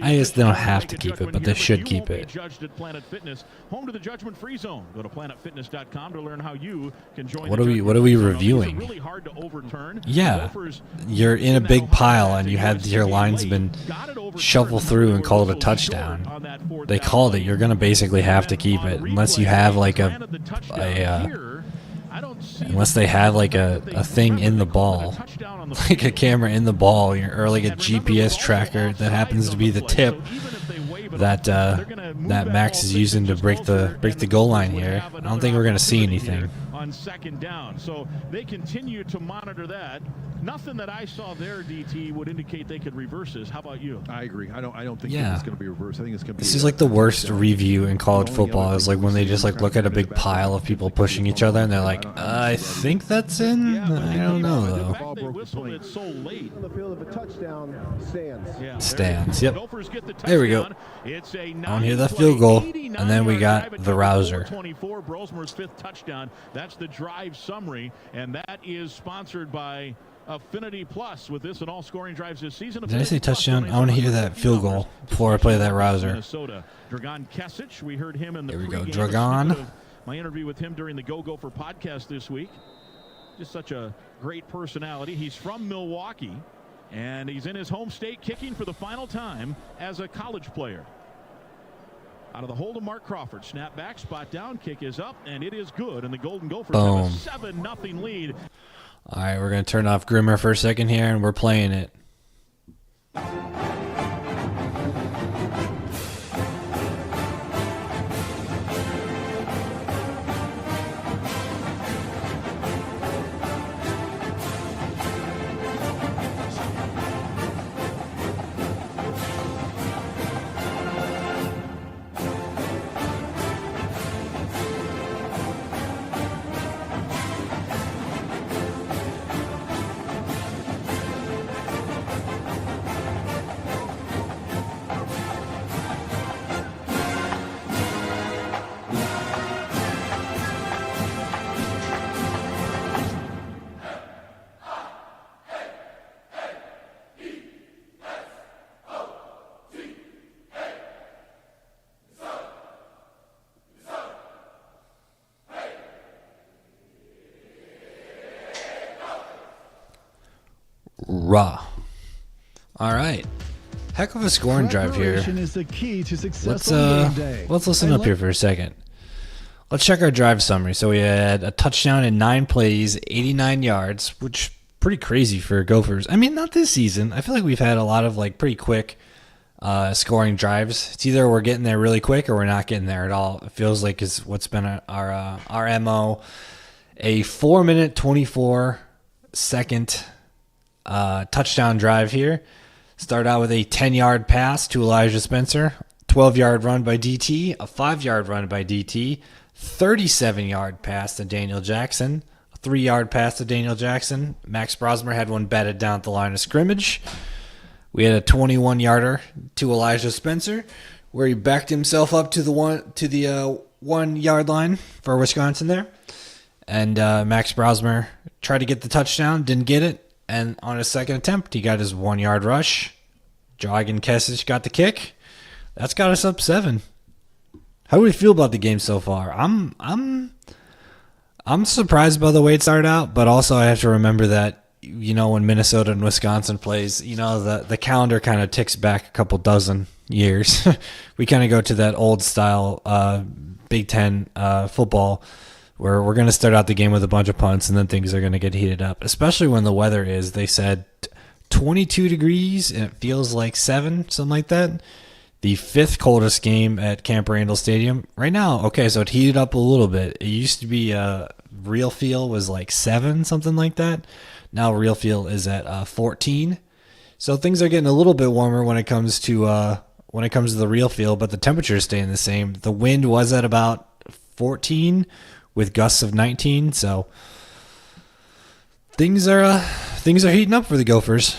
I guess they don't have to keep it, but they should keep it. Home to the judgment-free zone. Go to planetfitness.com to learn how you can join. What are we reviewing? Yeah, you're in a big pile and you had your linesman shovel through and call it a touchdown. They called it. You're going to basically have to keep it unless you have like unless they have like a thing in the ball, like a camera in the ball, or like a GPS tracker that happens to be the tip that Max is using to break the goal line here. I don't think we're going to see anything on second down. So they continue to monitor that. Nothing that I saw there, DT, would indicate they could reverse this. How about you? I agree. I don't think it's going to be reversed. I think it's going to be. This is like the worst review in college football. Is like when they just like look at a big pile of people pushing each other and they're like, I think that's in. I don't know though. They whistled it so late. Stands. Yep. There we go. I want to hear that field goal, and then we got the rouser. 24, Brosmer's 5th touchdown. That's the drive summary, and that is sponsored by Affinity Plus. With this and all scoring drives this season. Did I say touchdown? I want to hear that field goal before I play that rouser. Minnesota. Dragan Kesic, we heard him in the Here we go, pregame. Dragan. My interview with him during the Gopher podcast this week. Just such a great personality. He's from Milwaukee, and he's in his home state kicking for the final time as a college player. Out of the hold of Mark Crawford. Snap back, spot down, kick is up, and it is good. And the Golden Gophers have a 7-0 lead. All right, we're going to turn off Grimmer for a second here, and we're playing it. Raw. All right. Heck of a scoring drive here. Is the key to success Let's listen up here for a second. Let's check our drive summary. So we had a touchdown in 9 plays, 89 yards, which pretty crazy for Gophers. I mean, not this season. I feel like we've had a lot of like pretty quick scoring drives. It's either we're getting there really quick or we're not getting there at all. It feels like is what's been our MO. A 4-minute, 24-second touchdown drive here. Start out with a 10-yard pass to Elijah Spencer, 12-yard run by DT, a 5-yard run by DT, 37-yard pass to Daniel Jackson, a 3-yard pass to Daniel Jackson. Max Brosmer had one batted down at the line of scrimmage. We had a 21-yarder to Elijah Spencer, where he backed himself up to the 1-yard line for Wisconsin there. And Max Brosmer tried to get the touchdown, didn't get it. And on his second attempt, he got his 1-yard rush. Dragan Kesic got the kick. That's got us up 7. How do we feel about the game so far? I'm surprised by the way it started out, but also I have to remember that, you know, when Minnesota and Wisconsin plays, you know, the calendar kind of ticks back a couple dozen years. We kind of go to that old style Big Ten football where we're going to start out the game with a bunch of punts and then things are going to get heated up, especially when the weather is, they said, 22 degrees and it feels like 7, something like that. The 5th coldest game at Camp Randall Stadium. Right now, okay, so it heated up a little bit. It used to be real feel was like 7, something like that. Now real feel is at 14. So things are getting a little bit warmer when it comes to the real feel, but the temperature is staying the same. The wind was at about 14 with gusts of 19, so things are heating up for the Gophers.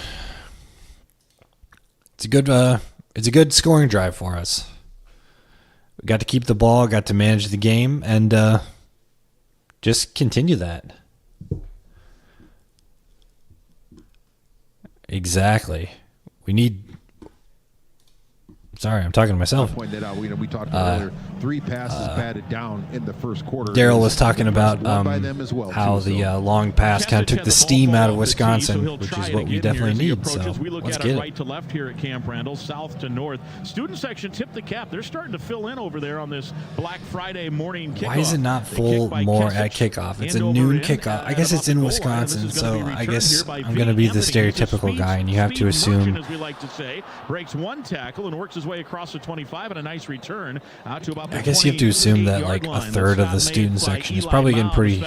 it's a good scoring drive for us. We got to keep the ball, got to manage the game, and just continue that. Exactly. We need. Sorry, I'm talking to myself. I pointed that out. We talked about earlier. 3 passes batted down in the first quarter. Daryl was talking about how the long pass kind of took the steam out of Wisconsin, which is what we definitely need. So let's get it. Right to left here at Camp Randall, south to north. Student section tipped the cap. They're starting to fill in over there on this Black Friday morning kickoff. Why is it not full more at kickoff? It's a noon kickoff. I guess it's in Wisconsin, so I guess I'm going to be the stereotypical guy, and you have to assume. As we like to say, breaks one tackle and works his way across the 25 and a nice return out to about the I guess you have to assume that like a third of the student section is probably getting pretty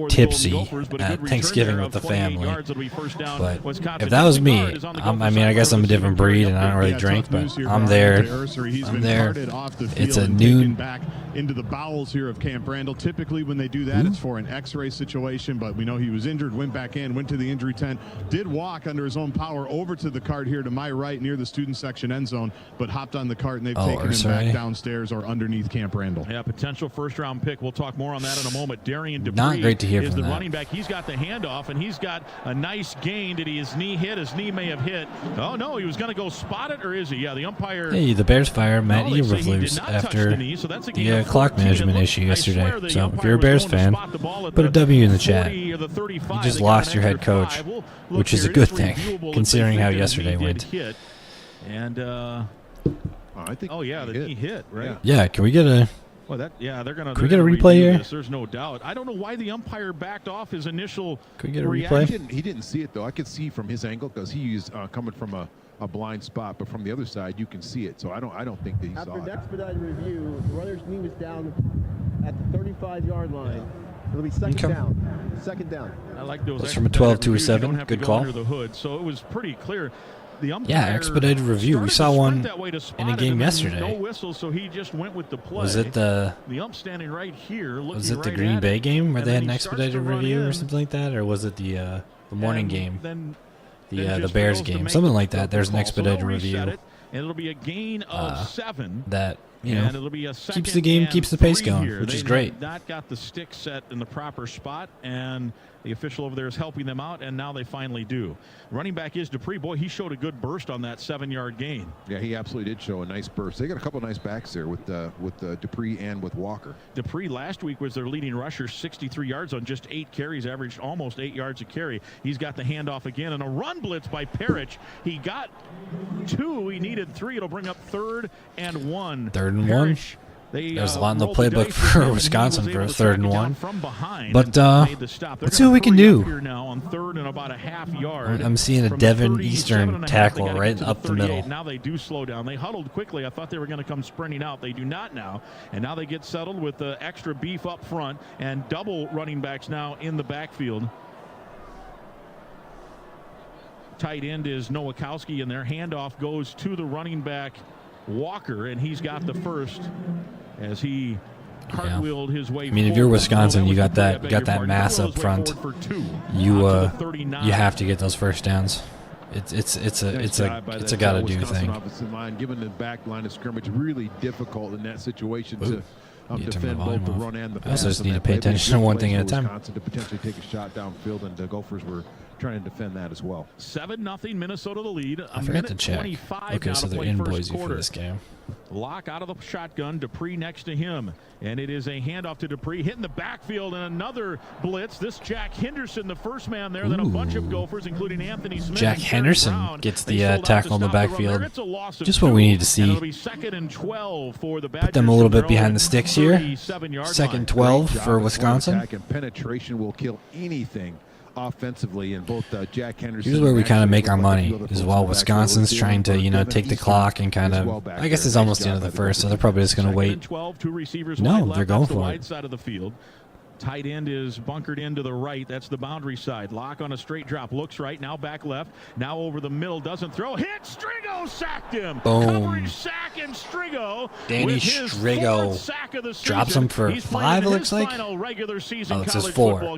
tipsy at Thanksgiving with the family. But if that was me, I mean, I guess I'm a different breed and I don't really drink, but I'm there. I'm there. It's a noon. Back into the bowels here of Camp Randall. Typically, when they do that, it's for an X-ray situation. But we know he was injured, went back in, went to the injury tent, did walk under his own power over to the cart here to my right near the student section end zone, but hopped on the cart and they've taken him back downstairs or underneath Camp Randall. Yeah, potential first-round pick. We'll talk more on that in a moment. Darian Dupree Not great to hear is from the that. running back. He's got the handoff, and he's got a nice gain. Did his knee hit? His knee may have hit. Oh, no, he was going to go spot it, or is he? Yeah, the umpire. Hey, the Bears fire Matt Eberflus after the clock management issue yesterday. So if you're a Bears fan, put a W in the chat. You just lost your head coach, which is a good thing, considering how yesterday went. And, I think the knee hit, right? Yeah, can we get a... Well, they're going to. Can we get a replay here? There's no doubt. I don't know why the umpire backed off his initial. Can we get a reaction. replay? He didn't see it, though. I could see from his angle because he's coming from a blind spot, but from the other side you can see it. So I don't think that he saw it. After an expedited review, the runner's knee was down at the 35-yard line. It'll be second down. Second down. I like those. That's from a 12 to a 7. Good call. Under the hood, so it was pretty clear. The umpire expedited review. We saw one in a game yesterday. No whistle, so he just went with the play. Was it the ump standing right here? Was it the Green Bay game where they had an expedited review or something like that, or was it the morning game? The Bears game, something like that. There's an expedited review. And it'll be a gain of 7. That and it'll be a keeps the game, keeps the pace going, here. which is great. Not got the stick set in the proper spot, and the official over there is helping them out, and now they finally do. Running back is Dupree. Boy, he showed a good burst on that 7-yard gain. Yeah, he absolutely did show a nice burst. They got a couple of nice backs there with Dupree and with Walker. Dupree last week was their leading rusher, 63 yards on just 8 carries, averaged almost 8 yards a carry. He's got the handoff again, and a run blitz by Parrish. He got 2. He needed 3. It'll bring up 3rd and 1. 3rd and 1. There's a lot in the playbook for Wisconsin for a 3rd and 1. But let's see what we can do. I'm seeing a Devin Eastern tackle right up the middle. Now they do slow down. They huddled quickly. I thought they were going to come sprinting out. They do not now. And now they get settled with the extra beef up front and double running backs now in the backfield. Tight end is Nowakowski, and their handoff goes to the running back Walker, and he's got the first as he cartwheeled his way. I mean, if you're Wisconsin, you got that mass up front. You have to get those first downs. It's a gotta do thing. Given the back line of scrimmage, really difficult in that situation to defend both the run and the pass. I also just need to pay attention to one thing at a time. To potentially take a shot downfield, and the Gophers were trying to defend that as well. 7-0 Minnesota the lead. I forgot to check. Okay, so they're in Boise for this game. Lock out of the shotgun. Dupree next to him. And it is a handoff to Dupree. Hitting the backfield and another blitz. This Jack Henderson, the first man there. Then a bunch of Gophers, including Anthony Smith. Jack Henderson gets the tackle in the backfield. Just what we need to see. It'll be 2nd and 12 for the Badgers. Put them a little bit behind the sticks here. 2nd 12 for Wisconsin. And penetration will kill anything offensively, and both Jack Henderson. Here's where we kind of make our money, is while Wisconsin's trying to, take the clock and kind of, I guess it's almost the end of the first, so they're probably just going to wait. No, they're going for it. Tight end is bunkered into the right. That's the boundary side. Locke on a straight drop. Looks right. Now back left. Now over the middle. Doesn't throw. Hit. Strigo sacked him. Boom. Coverage sack and Strigo. Danny Strigo drops him for 5, it looks like. It's his 4.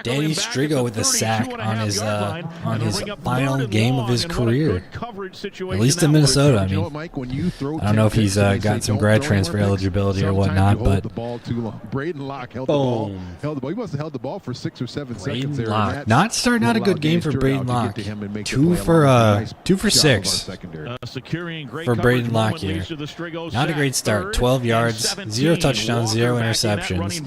Danny Strigo with a sack on his final game of his career. At least in Minnesota. I mean, I don't know if he's got some grad transfer eligibility or whatnot, but Braden Locke held the ball. He must have held the ball for 6 or 7 seconds there. Not starting out a good game for Braden Locke. 2 for 6 for Braden Locke here. Not a great start. 12 yards, 0 touchdowns, 0 interceptions,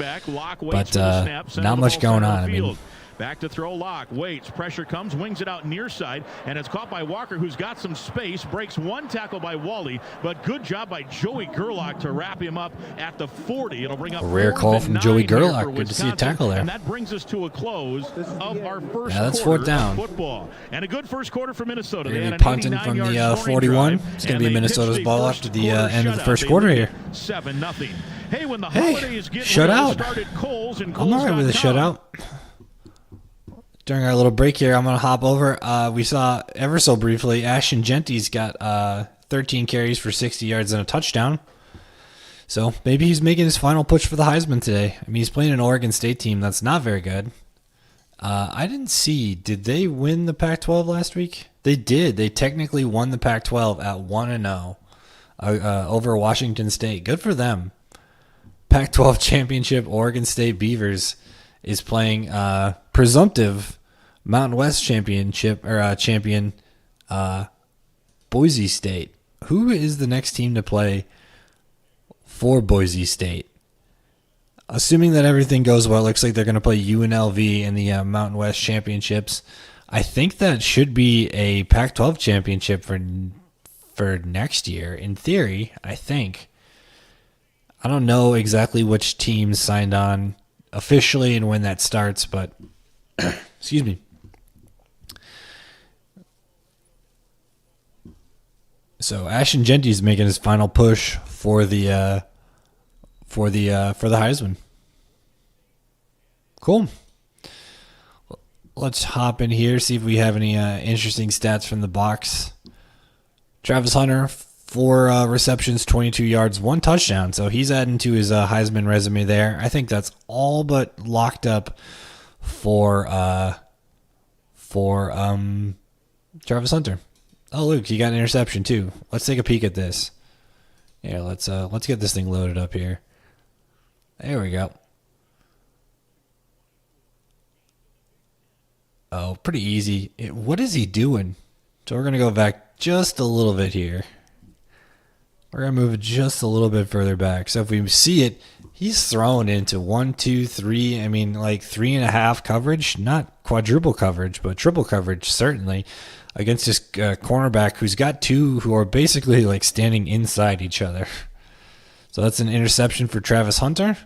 but not much going on. I mean, back to throw. Locke waits. Pressure comes. Wings it out near side. And it's caught by Walker, who's got some space. Breaks one tackle by Wally. But good job by Joey Gerlach to wrap him up at the 40. It'll bring up a rare call from Joey Gerlach. Good to see a tackle there. And that brings us to a close of our first that's quarter 4th down. of football. And a good first quarter for Minnesota. They're going to be punting from the 41. It's going to be Minnesota's ball after the end of the first quarter here. 7-0. Hey, when the holidays get shutout. Started, Kohl's and I'm all right with a shutout. During our little break here, I'm going to hop over. We saw ever so briefly, Ashton Genty's got 13 carries for 60 yards and a touchdown. So maybe he's making his final push for the Heisman today. I mean, he's playing an Oregon State team that's not very good. I didn't see. Did they win the Pac-12 last week? They did. They technically won the Pac-12 at 1-0 over Washington State. Good for them. Pac-12 championship, Oregon State Beavers is playing presumptive Mountain West championship or champion Boise State. Who is the next team to play for Boise State? Assuming that everything goes well, it looks like they're going to play UNLV in the Mountain West championships. I think that should be a Pac-12 championship for next year. In theory, I think. I don't know exactly which teams signed on officially and when that starts, but excuse me. So Ashton Genty's making his final push for the Heisman. Cool. Let's hop in here, see if we have any interesting stats from the box. Travis Hunter, 4 receptions, 22 yards, 1 touchdown. So he's adding to his Heisman resume there. I think that's all but locked up for Travis Hunter. Oh, look, he got an interception too. Let's take a peek at this. Yeah, let's get this thing loaded up here. There we go. Oh, pretty easy. What is he doing? So we're going to go back just a little bit here. We're going to move it just a little bit further back. So if we see it, he's thrown into 1, 2, 3. I mean, like 3.5 coverage. Not quadruple coverage, but triple coverage, certainly. Against this cornerback who's got 2 who are basically like standing inside each other. So that's an interception for Travis Hunter.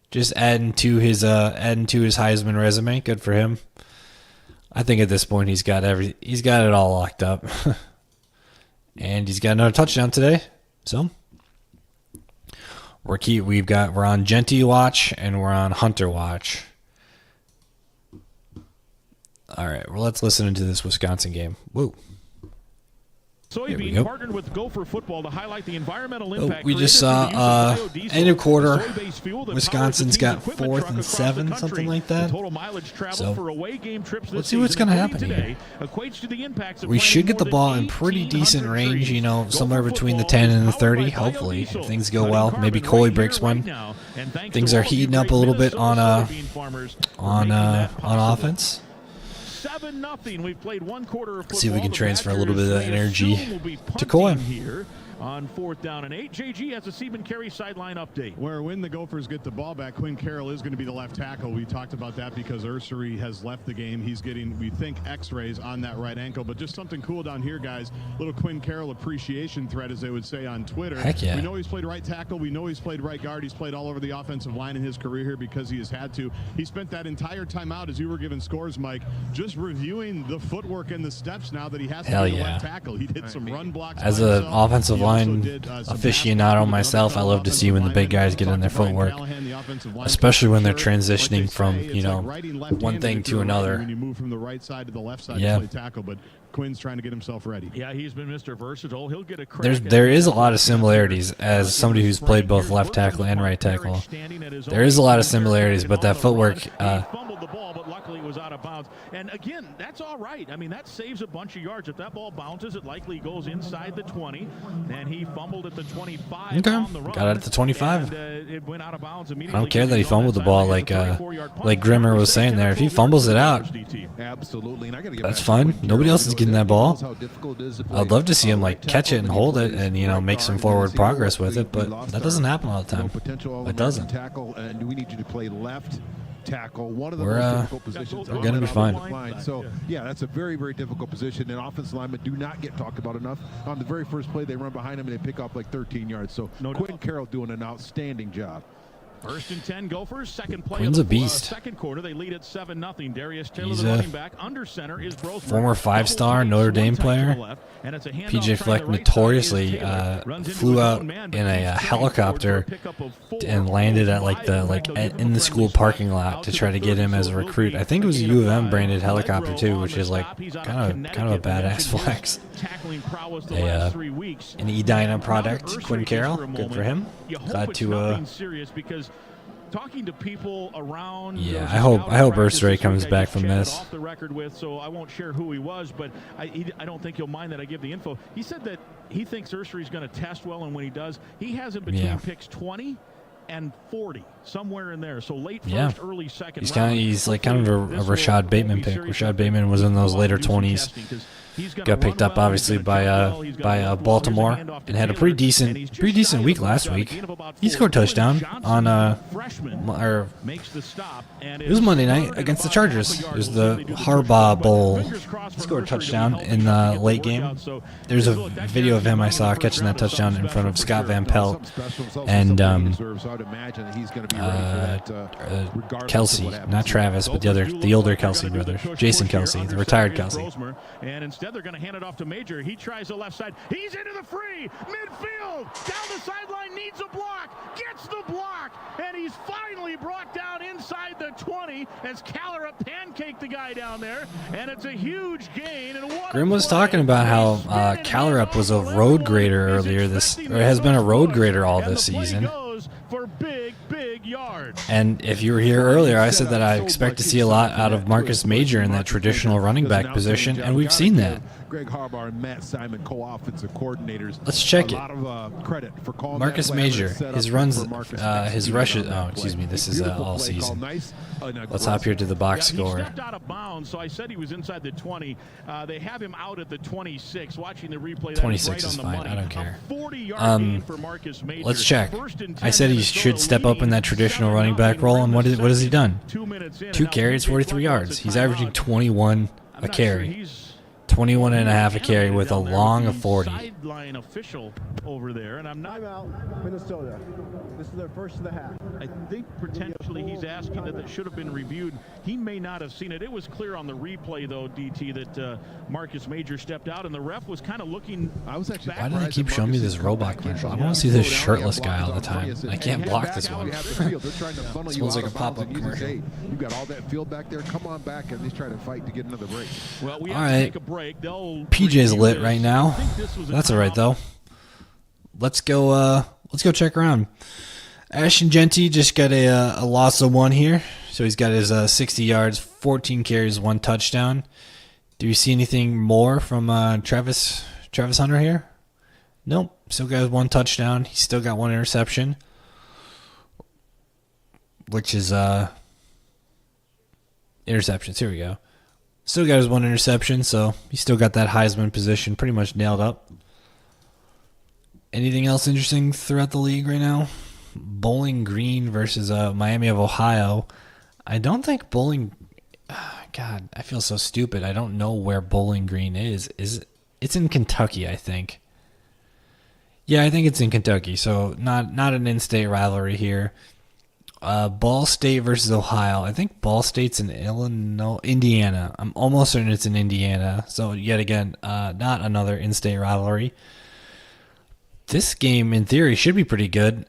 Just adding to his Heisman resume. Good for him. I think at this point he's got it all locked up. And he's got another touchdown today. So we're on Genty watch and we're on Hunter watch. All right, well, let's listen into this Wisconsin game. Whoa. Soybean partnered with Gopher football to highlight the environmental impact. We just saw end of quarter. Wisconsin's got 4th and 7, something like that. So let's see what's going to happen here. We should get the ball in pretty decent range, somewhere between the 10 and the 30, hopefully, if things go well. Maybe Coley breaks one. Things are heating up a little bit on offense. 7-0. We've played 1 quarter of football. See if we can transfer a little bit of that energy to Coy. On 4th down and 8, JG has a Seaman Carey sideline update. Where when the Gophers get the ball back, Quinn Carroll is going to be the left tackle. We talked about that because Ursary has left the game. He's getting, we think, x-rays on that right ankle. But just something cool down here, guys. Little Quinn Carroll appreciation thread, as they would say on Twitter. Heck yeah. We know he's played right tackle. We know he's played right guard. He's played all over the offensive line in his career here because he has had to. He spent that entire time out, as you were giving scores, Mike, just reviewing the footwork and the steps now that he has to be the left tackle. He did some run blocks as an offensive line aficionado myself. I love to see when the big guys get in their footwork, especially when they're transitioning from, you know, one thing to another. When you move from the right side to the left side yeah. to play tackle, but Quinn's trying to get himself ready. Yeah, he's been Mr. Versatile. He'll get a crack. There is a lot of similarities as somebody who's played both left tackle and right tackle. There is a lot of similarities, but that footwork. Fumbled the ball, but luckily it was out of bounds. And again, that's all right. I mean, that saves a bunch of yards. If that ball bounces, it likely goes inside the 20. And he fumbled at the 25. Okay, on the run, got it at the 25. And, it went out of bounds I immediately. don't care that he fumbled the ball like Grimmer was saying there. If he fumbles it out, absolutely. That's fine. Nobody else is getting that ball. I'd love to see him like catch it and hold it and, you know, make some forward progress with it, but that doesn't happen all the time. It doesn't. Tackle, and we need you to play left tackle. One of the We're, most difficult positions. we're gonna be fine. So yeah, that's a very, very difficult position, and offensive linemen do not get talked about enough. On the very first play, they run behind him and they pick up like 13 yards. So Quinn Carroll doing an outstanding job. First and 10 Gophers. Second play Quinn's of a the beast. second quarter. They lead at 7-0. Darius Taylor, He's the a running back. Under center is Brosmer. Former 5-star Notre Dame player. PJ Fleck notoriously flew out in a helicopter and landed at in the school parking lot to try to get him as a recruit. I think it was a U of M branded helicopter too, which is like kind of a badass flex. An Edina product, Quinn Carroll. Good for him. Glad to. Talking to people around. Yeah, I hope Ursaray comes back from this. Off the record with, so I won't share who he was, but I don't think he'll mind that I give the info. He said that he thinks Ursaray's going to test well, and when he does, he has him between picks 20 and 40, somewhere in there. So late first, early second. He's kind of a Rashad Bateman pick. Rashad Bateman was in those later 20s. Got picked up obviously by Baltimore and had a pretty decent week last week. He scored a touchdown on it was Monday night against the Chargers. It was the Harbaugh Bowl. He scored a touchdown in the late game. There's a video of him I saw catching that touchdown in front of Scott Van Pelt and Kelsey, not Travis, but the older Kelsey brothers, Jason Kelsey, the retired Kelsey. And instead they're going to hand it off to Major. He tries the left side. He's into the free midfield. Down the sideline, needs a block. Gets the block. And he's finally brought down inside the 20 as Callerup pancaked the guy down there. And it's a huge gain. And Grim was talking about how Callerup was a road grader earlier has been a road grader all this season. For big yards. And if you were here earlier, I said that I expect to see a lot out of Marcus Major in that traditional running back position, and we've seen that. Greg Harbaugh and Matt Simon, co-offensive coordinators. Let's check it. A lot of credit for calling Marcus Major, his runs, his rushes. Oh, excuse me. This is all season. Let's hop here to the box score. He stepped out of bounds, so I said he was inside the 20. They have him out at the 26. Watching the replay, 26 is fine. I don't care. Let's check. I said he should step up in that traditional running back role, and what has he done? 2 carries, 43 yards. He's averaging 21 a carry. 21 and a half a carry with a long of 40. Sideline official over there, and I'm not out. Minnesota. This is their first of the half. I think potentially he's asking that should have been reviewed. He may not have seen it. It was clear on the replay, though, DT, that Marcus Major stepped out, and the ref was kind of looking. I was actually. Why do they keep showing me this robot commercial? I want to see this shirtless guy all the time. I can't block this one. Smells like a pop-up commercial. You got all that field back there. Come on back, and he's trying to fight to get another break. Well, we all have right. to take a break. PJ's lit right now. That's all right though. Let's go check around. Ashton Genty just got a loss of 1 here, so he's got his 60 yards, 14 carries, 1 touchdown. Do you see anything more from Travis Hunter here? Nope. Still got 1 touchdown. He's still got 1 interception, which is interceptions. Here we go. Still got his 1 interception, so he's still got that Heisman position pretty much nailed up. Anything else interesting throughout the league right now? Bowling Green versus Miami of Ohio. I don't think Bowling... God, I feel so stupid. I don't know where Bowling Green is. It's in Kentucky, I think. Yeah, I think it's in Kentucky, so not an in-state rivalry here. Ball State versus Ohio. I think Ball State's in Indiana. I'm almost certain it's in Indiana. So yet again, not another in-state rivalry. This game, in theory, should be pretty good.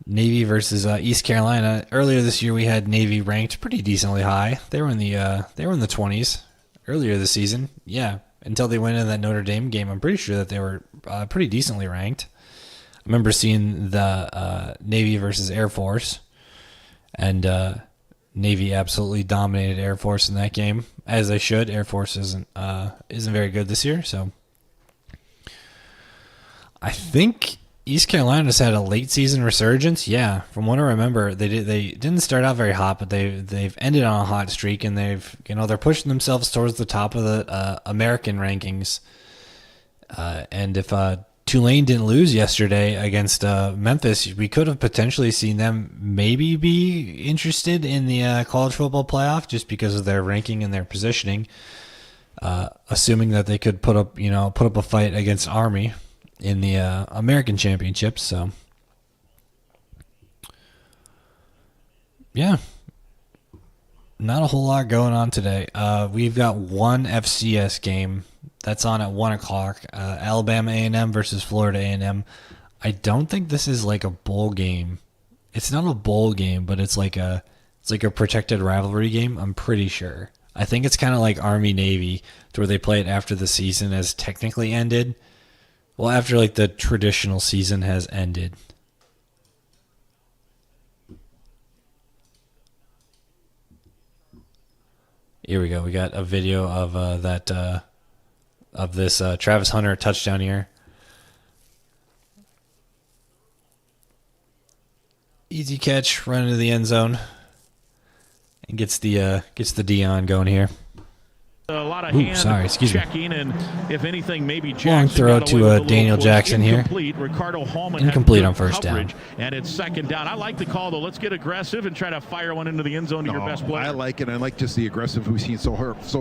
Navy versus East Carolina. Earlier this year, we had Navy ranked pretty decently high. They were in the 20s earlier this season. Yeah, until they went in that Notre Dame game. I'm pretty sure that they were pretty decently ranked. I remember seeing the Navy versus Air Force, and Navy absolutely dominated Air Force in that game, as they should. Air Force isn't very good this year, so I think East Carolina's had a late season resurgence. Yeah, from what I remember, they didn't start out very hot, but they've ended on a hot streak, and they're pushing themselves towards the top of the American rankings. And if Tulane didn't lose yesterday against Memphis, we could have potentially seen them maybe be interested in the college football playoff just because of their ranking and their positioning. Assuming that they could put up a fight against Army in the American Championships. So, yeah, not a whole lot going on today. We've got one FCS game that's on at 1 o'clock. Alabama A&M versus Florida A&M. I don't think this is like a bowl game. It's not a bowl game, but it's like a protected rivalry game. I'm pretty sure. I think it's kind of like Army Navy, to where they play it after the season has technically ended. Well, after like the traditional season has ended. Here we go. We got a video of this Travis Hunter touchdown here. Easy catch, run into the end zone, and gets the Dion going here. A lot of hand checking, and if anything, maybe Jackson long throw to Daniel Jackson here. Ricardo Hallman incomplete on first down. And it's second down. I like the call, though. Let's get aggressive and try to fire one into the end zone to your best player. I like it. I like just the aggressive we've seen so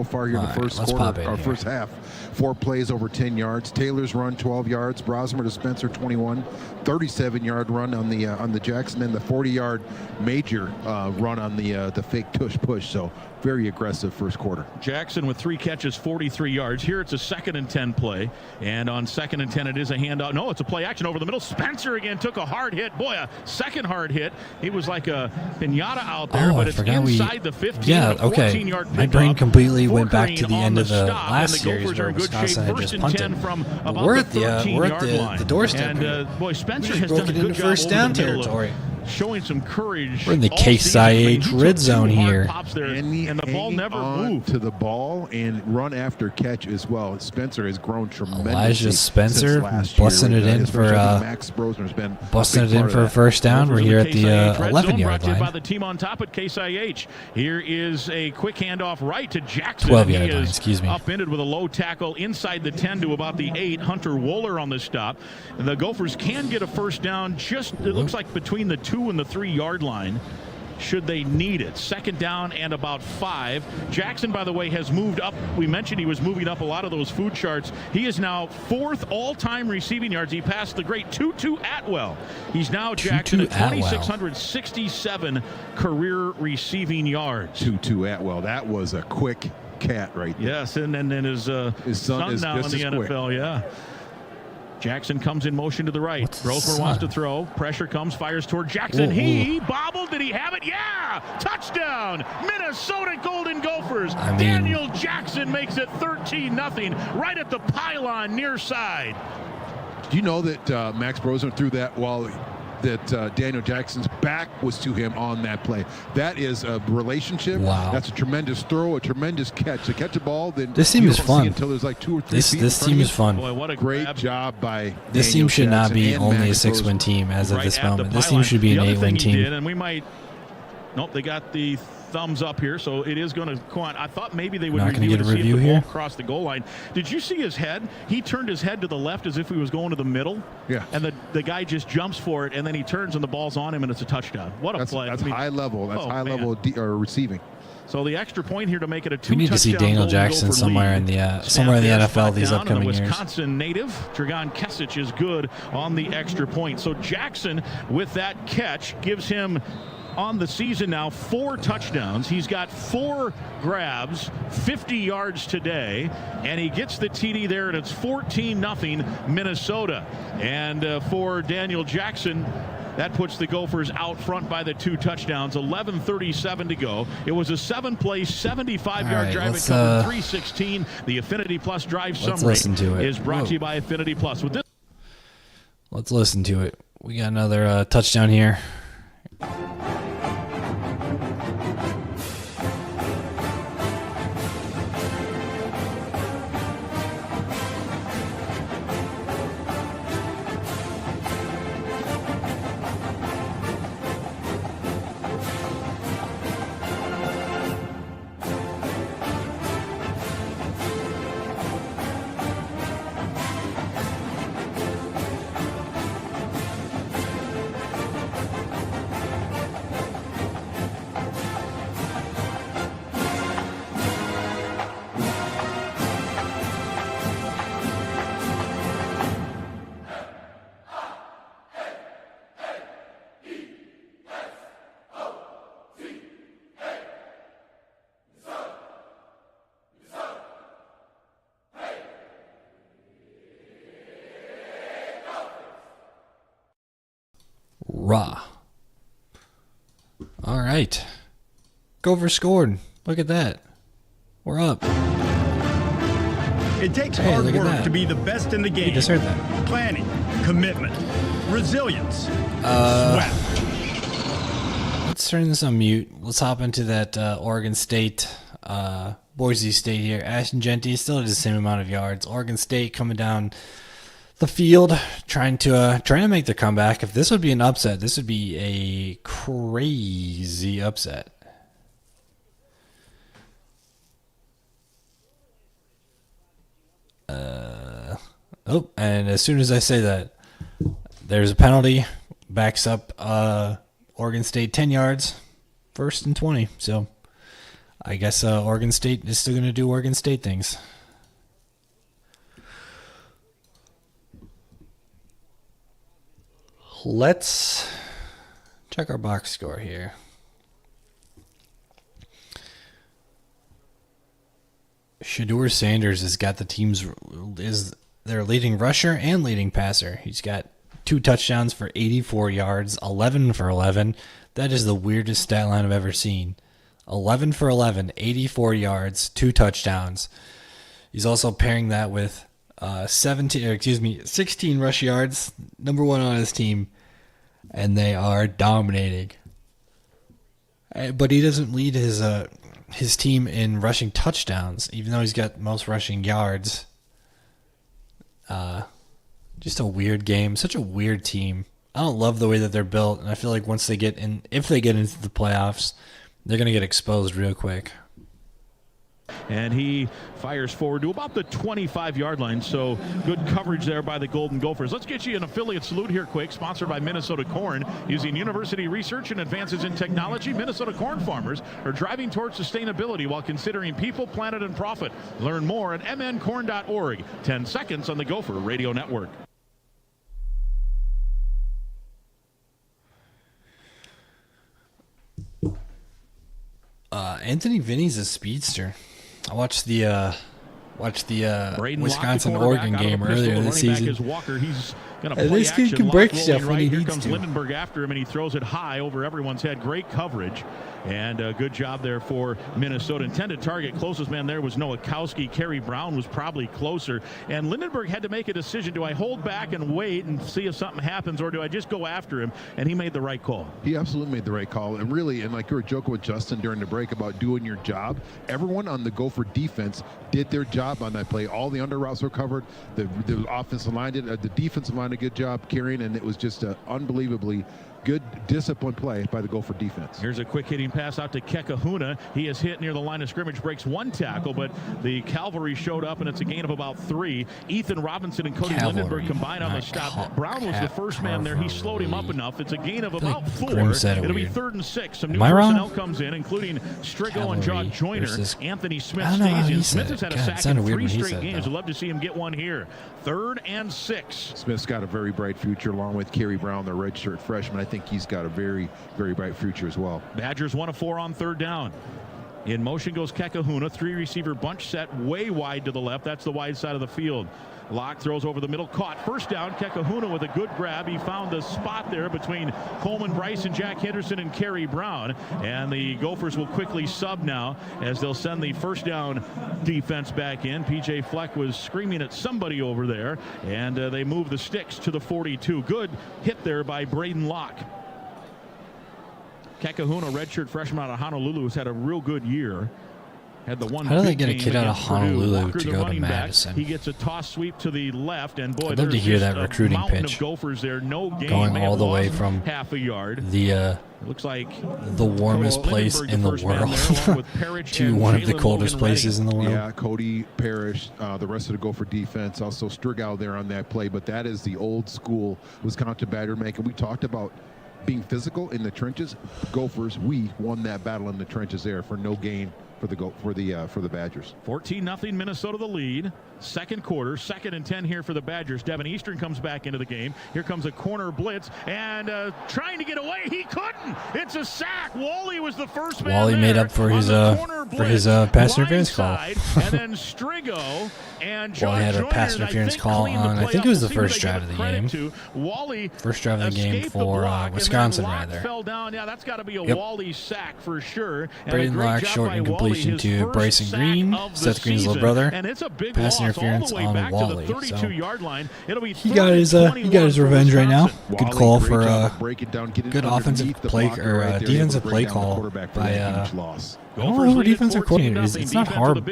far here in the first quarter, or first half. 4 plays over 10 yards. Taylor's run 12 yards. Brosmer to Spencer 21. 37-yard run on the Jackson, and the 40-yard major run on the fake tush push. So very aggressive first quarter. Jackson with 3 catches, 43 yards. Here it's a 2nd and 10 play, and on 2nd and 10 it is a handout. No, it's a play action over the middle. Spencer again took a hard hit. Boy, a second hard hit. He was like a pinata out there, but it's inside the 15. Yeah, okay. My brain completely went back to the end of the last series where Wisconsin had just punted. We're at the doorstep. And boy, Spencer has done a good job first down territory. Showing some courage. We're in the Case IH red zone here. And the ball never moved. To the ball and run after catch as well. Spencer has grown tremendously. Elijah Spencer busting it in for Max Brosner's been busting it in for a first down. We're here at the 11-yard line. By the team on top at Case IH. Here is a quick handoff right to Jackson. 12-yard line, excuse me. Upended with a low tackle inside the 10 to about the 8. Hunter Wooler on the stop. The Gophers can get a first down just, it looks like, between the 2 and the 3-yard line, should they need it. 2nd down and about 5. Jackson, by the way, has moved up. We mentioned he was moving up a lot of those food charts. He is now 4th all-time receiving yards. He passed the great Tutu Atwell. He's now Jackson at 2,667 career receiving yards. Tutu Atwell. That was a quick cat right there. Yes, and then his son is now in the NFL. Quick. Yeah. Jackson comes in motion to the right. Brosmer wants to throw. Pressure comes, fires toward Jackson. He bobbled. Did he have it? Yeah! Touchdown! Minnesota Golden Gophers. Daniel Jackson makes it 13-0 right at the pylon near side. Do you know that Max Brosmer threw that while Daniel Jackson's back was to him on that play? That is a relationship. Wow. That's a tremendous throw, a tremendous catch. To catch a ball, then this team is fun. Until there's like 2 or 3 feet. This team is fun. Boy, what a great job by this Daniel team should Jackson not be only Max a 6-win team as of this moment. This pylon. team should be an 8-win team. And we might. Nope, they got the thumbs up here, so it is going to go on. I thought maybe they would review the ball across the goal line. Did you see his head? He turned his head to the left as if he was going to the middle. Yeah. And the guy just jumps for it, and then he turns and the ball's on him, and it's a touchdown. What a play! That's high level. That's high level receiving. So the extra point here to make it a 2-touchdown. We need to see Daniel Jackson somewhere in the NFL these upcoming years. Wisconsin native Dragan Kesich is good on the extra point. So Jackson with that catch gives him on the season now, 4 touchdowns. He's got 4 grabs, 50 yards today, and he gets the TD there, and it's 14-0 Minnesota. And for Daniel Jackson, that puts the Gophers out front by the 2 touchdowns. 11:37 to go. It was a 7-play, 75-yard drive at cover 316. The Affinity Plus drive summary is brought to you by Affinity Plus. With this, let's listen to it. We got another touchdown here. Rah. All right. Gophers scored. Look at that. We're up. It takes hard work to be the best in the game. You just heard that. Planning, commitment, resilience, sweat. Let's turn this on mute. Let's hop into that Oregon State, Boise State here. Ashton Genty still at the same amount of yards. Oregon State coming down the field, trying to make their comeback. If this would be an upset, this would be a crazy upset. And as soon as I say that, there's a penalty, backs up Oregon State 10 yards, 1st and 20. So I guess Oregon State is still going to do Oregon State things. Let's check our box score here. Shedeur Sanders has got the team's is their leading rusher and leading passer. He's got 2 touchdowns for 84 yards, 11 for 11. That is the weirdest stat line I've ever seen. 11 for 11, 84 yards, 2 touchdowns. He's also pairing that with 16 rush yards, number 1 on his team, and they are dominating. But he doesn't lead his team in rushing touchdowns, even though he's got most rushing yards. Just a weird game, such a weird team. I don't love the way that they're built, and I feel like once they get in, if they get into the playoffs, they're going to get exposed real quick. And he fires forward to about the 25-yard line, so good coverage there by the Golden Gophers. Let's get you an affiliate salute here quick, sponsored by Minnesota Corn. Using university research and advances in technology, Minnesota corn farmers are driving towards sustainability while considering people, planet, and profit. Learn more at mncorn.org. 10 seconds on the Gopher Radio Network. Anthony Vinny's a speedster. I watched the Wisconsin-Oregon game earlier this season. And this kid can break stuff when he needs to. Here comes Lindenberg after him, and he throws it high over everyone's head. Great coverage. And a good job there for Minnesota. Intended target, closest man there was Nowakowski. Kerry Brown was probably closer. And Lindenberg had to make a decision. Do I hold back and wait and see if something happens, or do I just go after him? And he made the right call. He absolutely made the right call. And really, and like you were joking with Justin during the break about doing your job, everyone on the Gopher defense did their job on that play. All the under routes were covered. The offensive line did, the defensive line did a good job carrying, and it was just an unbelievably good disciplined play by the Gopher defense. Here's a quick hitting pass out to Kekahuna. He is hit near the line of scrimmage, breaks 1 tackle, but the cavalry showed up, and it's a gain of about 3. Ethan Robinson and Cody Lindenberg combined on the stop. Brown was the first man there. He slowed him up enough. It's a gain of about 4. It'll be 3rd and 6. Some new personnel comes in, including Strigo and John Joyner. Anthony Smith stays in. Smith has had a sack in 3 straight games. I'd love to see him get one here. 3rd and 6. Smith's got a very bright future along with Kerry Brown, the redshirt freshman. I think think he's got a very, very bright future as well. Badgers 1 of 4 on third down. In motion goes Kekahuna, 3-receiver bunch set way wide to the left. That's the wide side of the field. Locke throws over the middle, caught. First down, Kekahuna with a good grab. He found the spot there between Coleman Bryce and Jack Henderson and Kerry Brown. And the Gophers will quickly sub now as they'll send the first down defense back in. P.J. Fleck was screaming at somebody over there, and they move the sticks to the 42. Good hit there by Braden Locke. Kekahuna, redshirt freshman out of Honolulu, has had a real good year. Had the one. How do they get a kid out of Honolulu to go to Madison? He gets a toss sweep to the left, and boy, I'd love to hear that recruiting pitch. Gophers there, no game, going all the way from half a yard. The looks like the warmest place in the world to one of the coldest places in the world. Yeah, Cody Parrish, the rest of the Gopher defense, also Strigow there on that play. But that is the old school Wisconsin Badger make, and we talked about being physical in the trenches. Gophers, we won that battle in the trenches there for no gain for the Badgers. 14-0 Minnesota the lead. Second quarter, 2nd and 10 here for the Badgers. Devin Eastern comes back into the game. Here comes a corner blitz, and trying to get away, he couldn't. It's a sack. Wally was the first man. Wally made up for his pass interference call. And then Strigo and Wally had a pass interference call on, I think it was the first drive of the game. Wally first drive of the game for Wisconsin, rather. Fell down. Yeah, that's got to be a Wally sack for sure. Braden Locke, short incompletion to Bryson Green, Seth Green's little brother. And it's a big pass interference on Wally. So he got his revenge right now. Good call for good offensive play or defensive play call by I don't know who defensive coordinator is. It's not Harbaugh,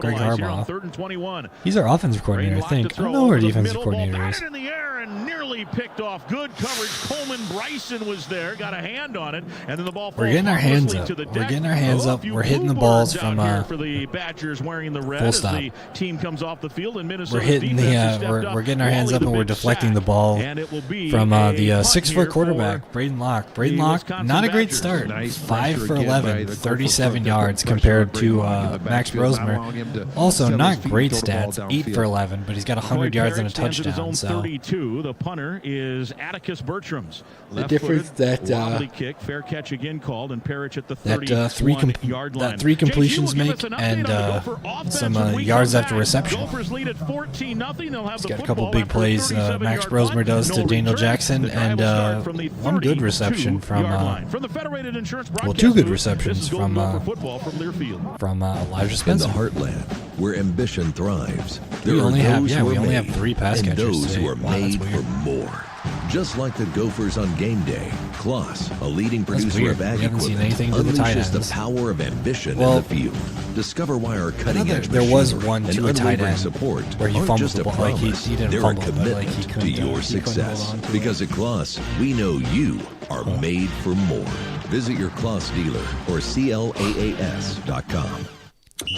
Greg Harbaugh. He's our offensive coordinator, I think. I don't know who our defensive coordinator is. In the air and nearly picked off. Good coverage. Coleman Bryson was there, got a hand on it, and then the ball. We're getting our hands up. We're getting our hands up. We're hitting the balls from for the Badgers wearing the red as the team comes off the field, and Minnesota. We're hitting we're getting our hands up and we're deflecting the ball from the 6-foot quarterback, Braden Locke. Braden Locke, not a great start. 5 for 11. 37 yards compared to Max Brosmer. Also, not great stats. 8 for 11, but he's got 100 yards and a touchdown. So 32. The punter is Atticus Bertrams. The difference that kick, fair catch again called, and Parrish at the 31-yard line. That 3 completions make and some yards after reception. He's got a couple big plays. Max Brosmer does to Daniel Jackson, and one good reception from well, 2 good receptions from Elijah Spencer. In the heartland, where ambition thrives, we only have 3 pass catchers those today. who are made for more. Just like the Gophers on game day, Kloss, a leading producer of ag equipment, unleashes the power of ambition in the field. Discover why our cutting-edge there was one to a tight end support where he fumbled the ball. Like he didn't They're fumble, a commitment but like he to your success. Because at Kloss, we know you are made for more. Visit your Kloss dealer or CLAAS.com.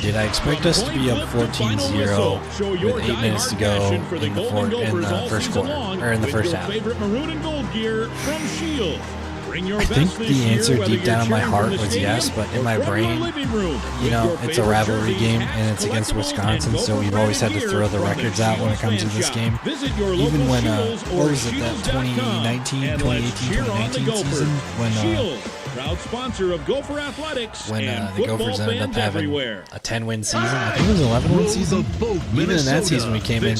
Did I expect us to be up 14-0 with 8 minutes to go in the first quarter or in the first half? I think the answer deep down in my heart was yes, but in my brain, it's a rivalry game and it's against Wisconsin, so we've always had to throw the records out when it comes to this game. Even when, what was it, that 2018-2019 season when proud sponsor of Gopher Athletics when and the Gophers ended up having everywhere. a 10-win season. I think it was an 11-win season. Even in that season, we came in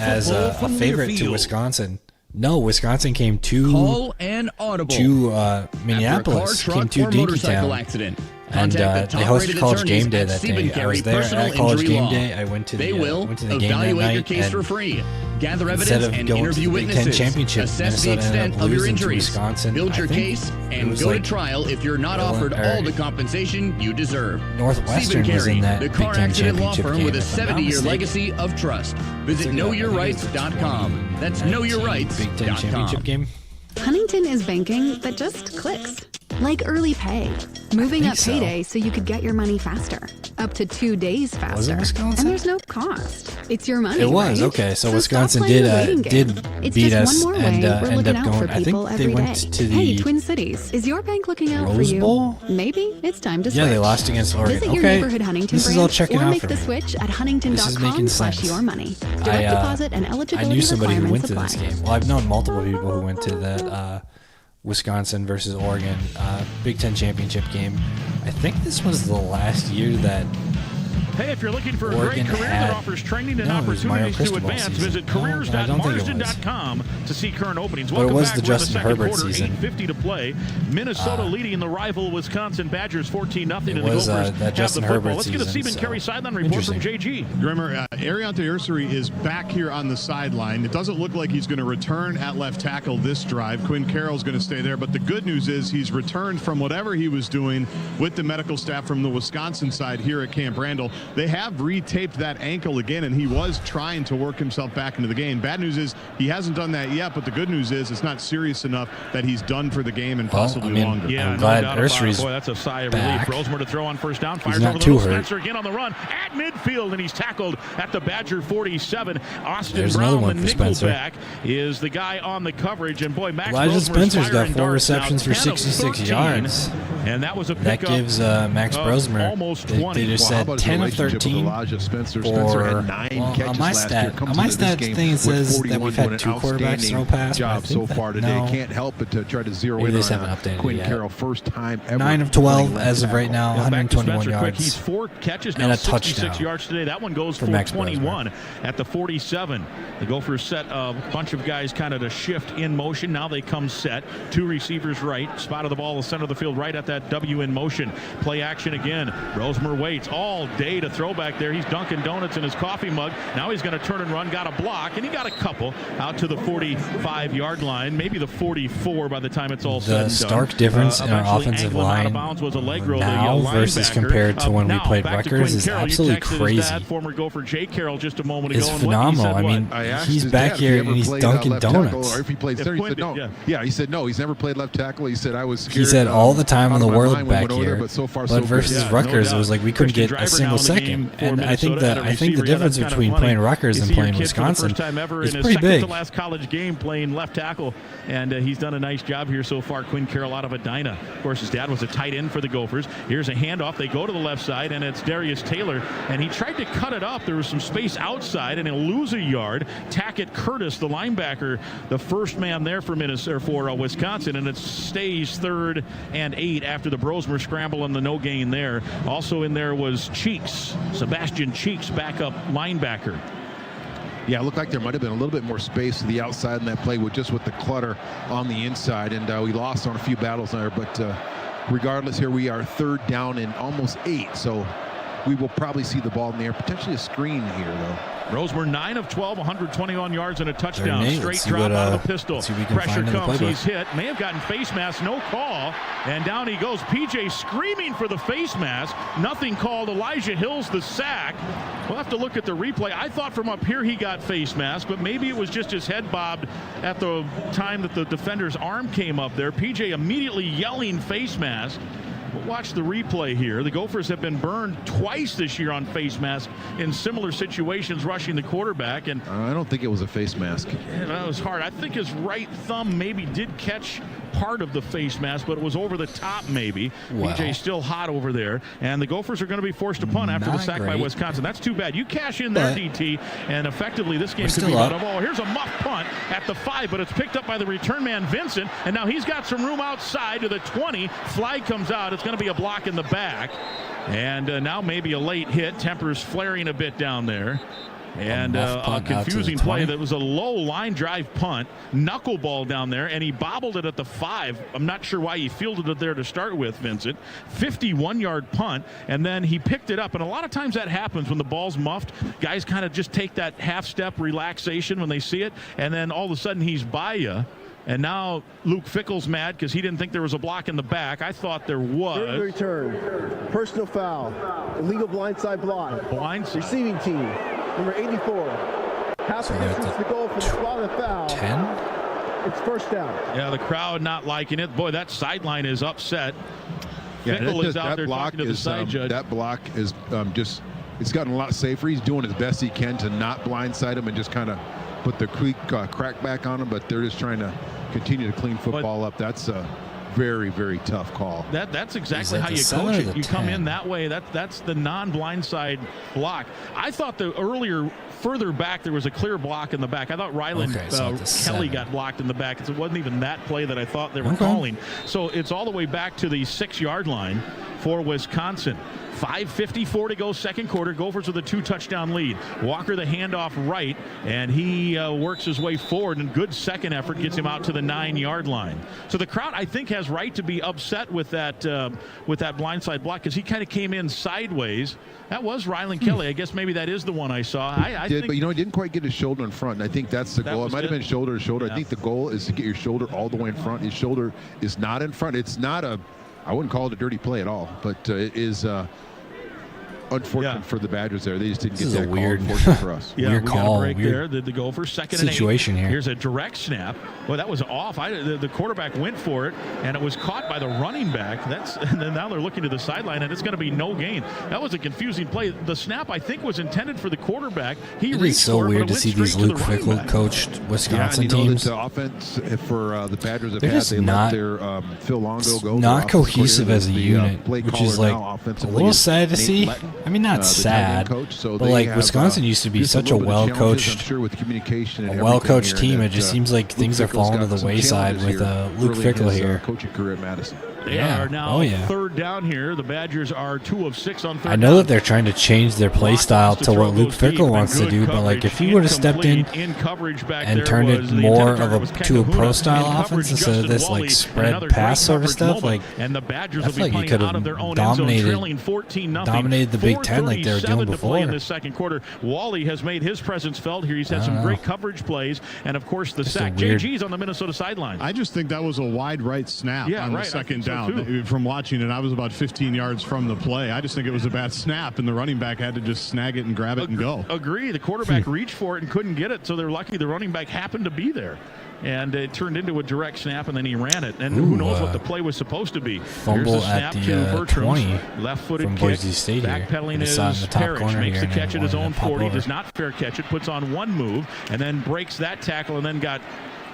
as a favorite to Wisconsin. No, Wisconsin came to Minneapolis, came to Dinkytown. Accident. And they hosted College Game Day that day. I was there at College Game Day. I went to the game that night. For free. Gather instead evidence of and going interview to the Big Ten witnesses. Championship, Assess the Minnesota extent ended up of your losing to injuries. Wisconsin. Build your case and go to trial if you're not offered all the compensation you deserve. Northwestern was in that the Big car Ten accident law Championship firm game. with a 70-year legacy of trust. Visit knowyourrights.com. That's Big Ten Championship knowyourrights.com. game. Huntington is banking that just clicks. Like early pay, moving up payday so you could get your money faster, up to 2 days faster. Was it Wisconsin? And there's no cost. It's your money. It was, right? okay. So Wisconsin did beat us and end up going. I think they went to the Hey, Twin Cities, is your bank looking out for Rose you? Bowl? Maybe it's time to switch. Yeah, they lost against Oregon. Visit your Okay, neighborhood Huntington this is all branch checking or out make for the me. switch at This is making sense. huntington.com/yourmoney. Direct deposit and eligibility I knew somebody who went requirements to this game. Well, I've known multiple people who went to that Wisconsin versus Oregon Big Ten championship game. I think this was the last year that Hey, if you're looking for Oregon a great career that offers training and opportunities to advance, visit careers.marsden.com to see current openings. But it was the We're in Justin second Herbert quarter, season. 8:50 to play. Minnesota leading the rival Wisconsin Badgers 14-0. It was that Justin Herbert Let's get a season, Stephen so Carey sideline report from JG. Remember, Ariante Ursary is back here on the sideline. It doesn't look like he's going to return at left tackle this drive. Quinn Carroll's going to stay there, but the good news is he's returned from whatever he was doing with the medical staff from the Wisconsin side here at Camp Randall. They have retaped that ankle again, and he was trying to work himself back into the game. Bad news is he hasn't done that yet, but the good news is it's not serious enough that he's done for the game and possibly longer. Yeah, I'm glad no doubt about it. Ursary's Boy, that's a sigh of back. relief. Rosemer to throw on first down. Fires He's not over the too middle. hurt. Spencer again on the run at midfield, and he's tackled at the Badger 47. Austin There's another Brown, one the for Spencer. nickelback, is the guy on the coverage. And boy, Max Elijah Rosemer's Spencer's got firing 4 darts now, receptions for 10 of 66 13. yards. And that was a That pickup. gives Max Brosmer. Almost They 20. just said 10 of 13. Spencer For, had 9 catches on my last year. on my stat thing, it says that we've had 2 quarterbacks throw pass. Job so far today. No. Can't help but to try to zero Maybe in they just on haven't updated Quinn it yet. Carroll. First time ever. 9 of 12 as of right now, Back to 121 Spencer quick. yards. He's 4 catches now, and a 66 touchdown yards today. That one goes for for Max 21 at the 47. The Gophers set a bunch of guys kind of to shift in motion. Now they come set. 2 receivers right. Spotted the ball in the center of the field right at that W in motion. Play action again. Rosemer waits all day to throw back there. He's Dunkin' Donuts in his coffee mug. Now he's going to turn and run. Got a block, and he got a couple out to the 45-yard line. Maybe the 44 by the time it's all said and done. The stark difference in our offensive line now versus compared to when we played Rutgers is absolutely crazy. Former Gopher Jay Carroll just a moment ago. It's phenomenal. I mean, he's back here and he's Dunkin' Donuts. Or if he played center, he said no. Yeah, he said no. He's never played left tackle. He said I was scared. He said all the time in the world back there, here. but so far, but versus Rutgers, it was like we couldn't get a single second. And I think the difference between playing Rutgers and playing Wisconsin is pretty big. Last college game playing left tackle, and he's done a nice job here so far. Quinn Carroll out of Edina. Of course, his dad was a tight end for the Gophers. Here's a handoff. They go to the left side, and it's Darius Taylor, and he tried to cut it up. There was some space outside, and he'll lose a yard. Tackett Curtis, the linebacker, the first man there for Wisconsin, and it stays 3rd and 8 after the Brosmer scramble and the no gain there. Also in there was Cheeks, Sebastian Cheeks, backup linebacker. Yeah, it looked like there might have been a little bit more space to the outside in that play with the clutter on the inside, and we lost on a few battles there. But regardless, here we are 3rd down and almost 8, so we will probably see the ball in the air. Potentially a screen here, though. Rosemer 9 of 12, 121 yards and a touchdown. Nate, Straight drop out of the pistol. Pressure comes. Playbook. He's hit. May have gotten face mask. No call. And down he goes. PJ screaming for the face mask. Nothing called. Elijah Hill's the sack. We'll have to look at the replay. I thought from up here he got face mask, but maybe it was just his head bobbed at the time that the defender's arm came up there. PJ immediately yelling face mask. But watch the replay here. The Gophers have been burned twice this year on face mask in similar situations rushing the quarterback. And I don't think it was a face mask. Yeah, that was hard. I think his right thumb maybe did catch part of the face mask, but it was over the top maybe. Wow. PJ's still hot over there. And the Gophers are going to be forced to punt after the sack by Wisconsin. That's too bad. You cash in there, DT, and effectively this game could be out of all. Here's a muff punt at the 5, but it's picked up by the return man, Vincent. And now he's got some room outside to the 20. Flag comes out. It's going to be a block in the back. And now maybe a late hit. Tempers flaring a bit down there. And a confusing play that was a low line drive punt, knuckleball down there, and he bobbled it at the 5. I'm not sure why he fielded it there to start with, Vincent. 51-yard punt, and then he picked it up. And a lot of times that happens when the ball's muffed. Guys kind of just take that half-step relaxation when they see it, and then all of a sudden he's by you. And now Luke Fickle's mad because he didn't think there was a block in the back. I thought there was. Third return, personal foul, illegal blindside block. Receiving team, number 84. Half the distance to go from the spot of the foul. 10? It's first down. Yeah, the crowd not liking it. Boy, that sideline is upset. Yeah, Fickle is out there talking to the side judge. That block is just, it's gotten a lot safer. He's doing his best he can to not blindside him and just kind of put the crack back on him, but they're just trying to continue to clean football up. That's a very, very tough call. That's exactly how you coach it. You come in that way. That's the non-blindside block. I thought further back, there was a clear block in the back. I thought Ryland Kelly got blocked in the back. It wasn't even that play that I thought they were calling. So it's all the way back to the 6-yard line for Wisconsin. 5:54 to go, second quarter. Gophers with a 2-touchdown lead. Walker the handoff right, and he works his way forward, and good second effort gets him out to the 9-yard line. So the crowd, I think, has right to be upset with that blindside block because he kind of came in sideways. That was Ryland Kelly. I guess maybe that is the one I saw. I think, but he didn't quite get his shoulder in front, and I think that's the goal. It might have been shoulder to shoulder. Yeah. I think the goal is to get your shoulder all the way in front. His shoulder is not in front. It's not I wouldn't call it a dirty play at all, but it is unfortunate for the Badgers there. They just didn't get that call. Unfortunate for us. Weird call. Got a break there. The Gophers, second situation and 8. Here. Here's a direct snap. Well, that was off. The quarterback went for it, and it was caught by the running back. And then now they're looking to the sideline, and it's going to be no gain. That was a confusing play. The snap, I think, was intended for the quarterback. It is so weird to see these Luke Fickle coached Wisconsin teams. The offense for the Badgers have they're had, they let their Phil Longo go. Not cohesive as a unit, which is like a little sad to see. I mean, not sad, but like Wisconsin used to be such a well-coached team. It just seems like things are falling to the wayside with Luke Fickle here. Coaching career at Madison. They are now third down here. The Badgers are 2 of 6 on third down. I know that they're trying to change their play style to what Luke Fickle wants to do, but like if he would have stepped in and turned it more to a pro style offense instead of this like spread pass sort of stuff, like I feel like he could have dominated the Big Ten like they were doing before. In the second quarter, Wally has made his presence felt here. He's had some great coverage plays, and of course the sack. JG's on the Minnesota sideline. I just think that was a wide right snap on the second down. From watching it, I was about 15 yards from the play. I just think it was a bad snap, and the running back had to just snag it and grab it and go. Agree. The quarterback reached for it and couldn't get it, so they're lucky the running back happened to be there. And it turned into a direct snap, and then he ran it. And who knows what the play was supposed to be. Fumble at the 20 left-footed from kick. Boise State here. Backpedaling is Parrish. Makes the catch at his own 40. Does not fair catch it. Puts on one move, and then breaks that tackle, and then got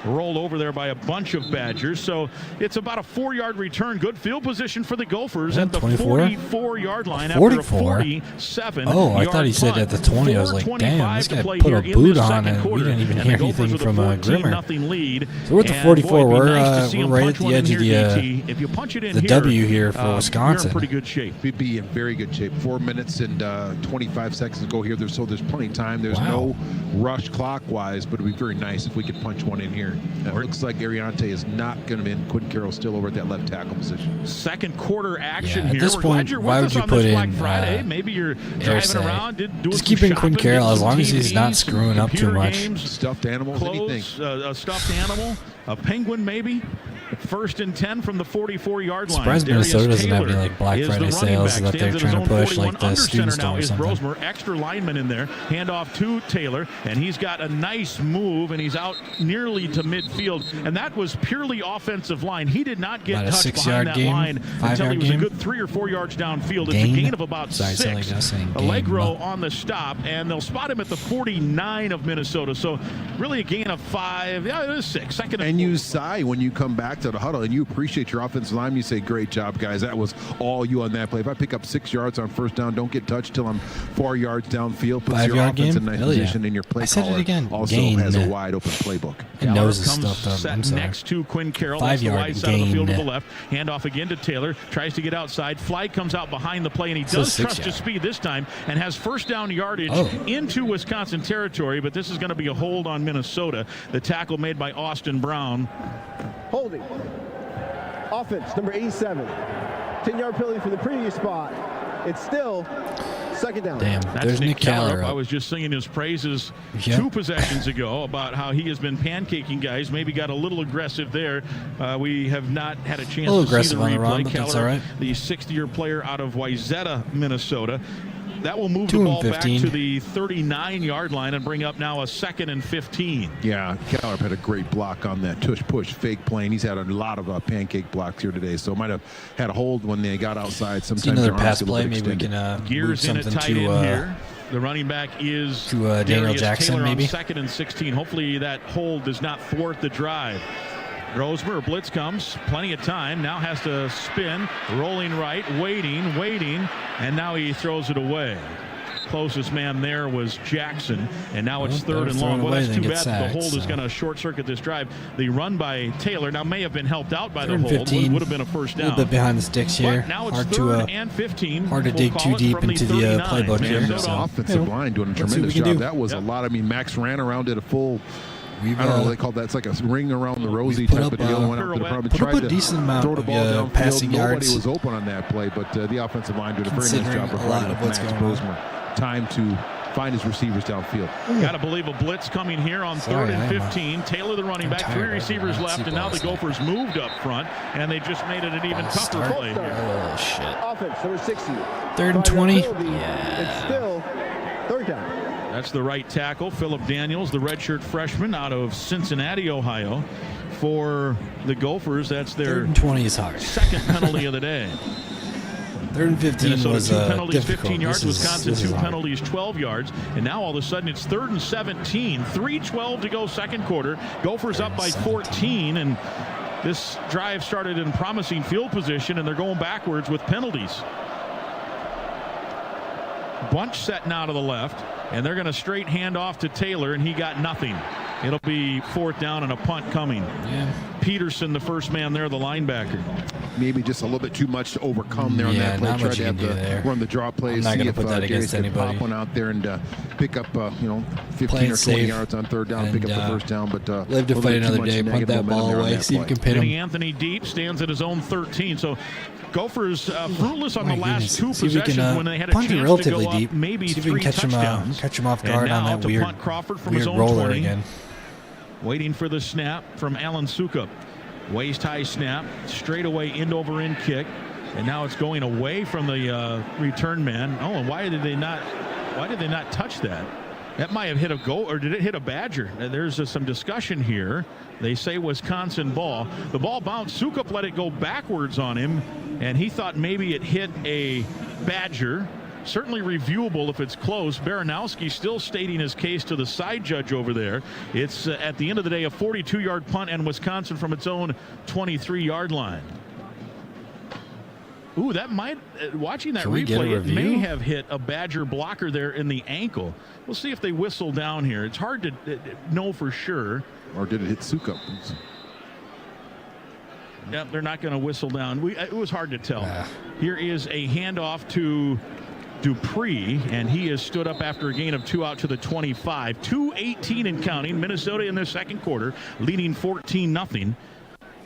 rolled over there by a bunch of Badgers. So it's about a 4-yard return. Good field position for the Gophers at the 44-yard line after a 47. Oh, I thought he said at the 20. I was like, damn, this guy put a boot on, and we didn't even hear anything from Grimmer. So we're at the 44. We're right at the edge of the W here for Wisconsin. You're in pretty good shape. We'd be in very good shape. 4 minutes and 25 seconds to go here. There's plenty of time. There's no rush clockwise, but it would be very nice if we could punch one in here. It looks like Ariante is not going to be in. Quentin Carroll's still over at that left tackle position. Second quarter action here. At this point, why would you put in Friday? Maybe you're driving around, doing just keep in Quentin Carroll as long as he's not screwing up too much. Games, stuffed animals, anything. A stuffed animal, a penguin maybe. 1st and 10 from the 44-yard line. Surprised Minnesota doesn't have any like Black Friday sales that they're trying to push, like the student store or something. Brosmer, extra lineman in there, handoff to Taylor, and he's got a nice move, and he's out nearly to midfield, and that was purely offensive line. He did not get touched behind that line until he was a good 3 or 4 yards downfield. It's a gain of about 6. Allegro on the stop, and they'll spot him at the 49 of Minnesota. So really a gain of 5. Yeah, it is 6. And you sigh when you come back to the huddle and you appreciate your offensive line. You say, great job, guys. That was all you on that play. If I pick up 6 yards on first down, don't get touched till I'm 4 yards downfield. Puts your offense in nice position, and your play caller also has a wide open playbook. It knows his stuff. Next to Quinn Carroll. 5-yard side of the field to the left. Handoff again to Taylor. Tries to get outside. Flight comes out behind the play, and he does trust his speed this time and has first down yardage into Wisconsin territory, but this is going to be a hold on Minnesota. The tackle made by Austin Brown. Holding. Offense, number 87. 10-yard penalty for the previous spot. It's still second down. Damn, there's Nick Keller. I was just singing his praises 2 possessions ago about how he has been pancaking guys. Maybe got a little aggressive there. We have not had a chance to see the replay. Run, but that's all right. The 60-year player out of Wayzata, Minnesota. That will move the ball back to the 39-yard line and bring up now a 2nd and 15. Yeah, Gallup had a great block on that tush-push fake play. He's had a lot of pancake blocks here today, so might have had a hold when they got outside. Sometimes another pass play. Maybe we can Gears in at tight end here. The running back is to Daniel Jackson, Taylor maybe. On 2nd and 16. Hopefully that hold does not thwart the drive. Rosemer, blitz comes, plenty of time, now has to spin, rolling right, waiting, and now he throws it away. Closest man there was Jackson, and now it's 3rd and long. Well, that's too bad that the hold is going to short-circuit this drive. The run by Taylor now may have been helped out by the hold. 15, would have been a first down. A little bit behind the sticks here. But now it's hard 3rd and 15. Hard to dig too deep into the playbook here. The offensive line doing a tremendous job. That was a lot. I mean, Max ran around, did a full... I don't know what they call that. It's like a ring around the rosy type of deal. Went up to the front, tried to decent amount throw the ball downfield. passing Nobody yards. was open on that play, but the offensive line did a very nice job of providing Max Bozeman time to find his receivers downfield. Got to believe a blitz coming here on 3rd and 15. Taylor, the running back, 3 receivers left, and now the Gophers moved up front, and they just made it an even tougher play here. Oh, shit. Offense, number 60. 3rd and 20. It's still 3rd down. That's the right tackle, Philip Daniels, the redshirt freshman out of Cincinnati, Ohio. For the Gophers, that's their 3rd and 20 is hard. 2nd penalty of the day. 3rd and 15 Minnesota, was 2 penalties, difficult. 15 yards. Wisconsin, 2 hard. penalties, 12 yards. And now all of a sudden it's 3rd and 17. 3:12 to go, second quarter. Gophers up by 14. And this drive started in promising field position, and they're going backwards with penalties. Bunch set now to the left, and they're going to straight hand off to Taylor, and he got nothing. It'll be 4th down and a punt coming. Yeah. Peterson, the first man there, the linebacker. Maybe just a little bit too much to overcome there on that play. Tried to have to run the draw plays. I'm not going to put that Darius against anybody. Pop one out there and pick up 15 or 20 yards on 3rd down, pick up the first down. But live to fight another day. Punt that ball away. See if you can pin him. Anthony deep stands at his own 13. So Gophers fruitless on the last 2 possessions when they had a chance to go up maybe 3 touchdowns. Catch him off guard on that weird punt Crawford from his own roller 20. again. Waiting for the snap from Alan Sukup. Waist high snap, straight away end over end kick, and now it's going away from the return man. Oh, and why did they not touch that? That might have hit a goal, or did it hit a Badger? There's some discussion here. They say Wisconsin ball. The ball bounced. Sukup let it go backwards on him, and he thought maybe it hit a Badger. Certainly reviewable if it's close. Baranowski still stating his case to the side judge over there. It's at the end of the day a 42-yard punt, and Wisconsin from its own 23-yard line. Ooh, that might, watching that replay, it may have hit a Badger blocker there in the ankle. We'll see if they whistle down here. It's hard to know for sure. Or did it hit Sukup? Yep, they're not going to whistle down. It was hard to tell. Here is a handoff to Dupree, and he has stood up after a gain of 2 out to the 25. 2:18 and counting. Minnesota in the second quarter, leading 14-0.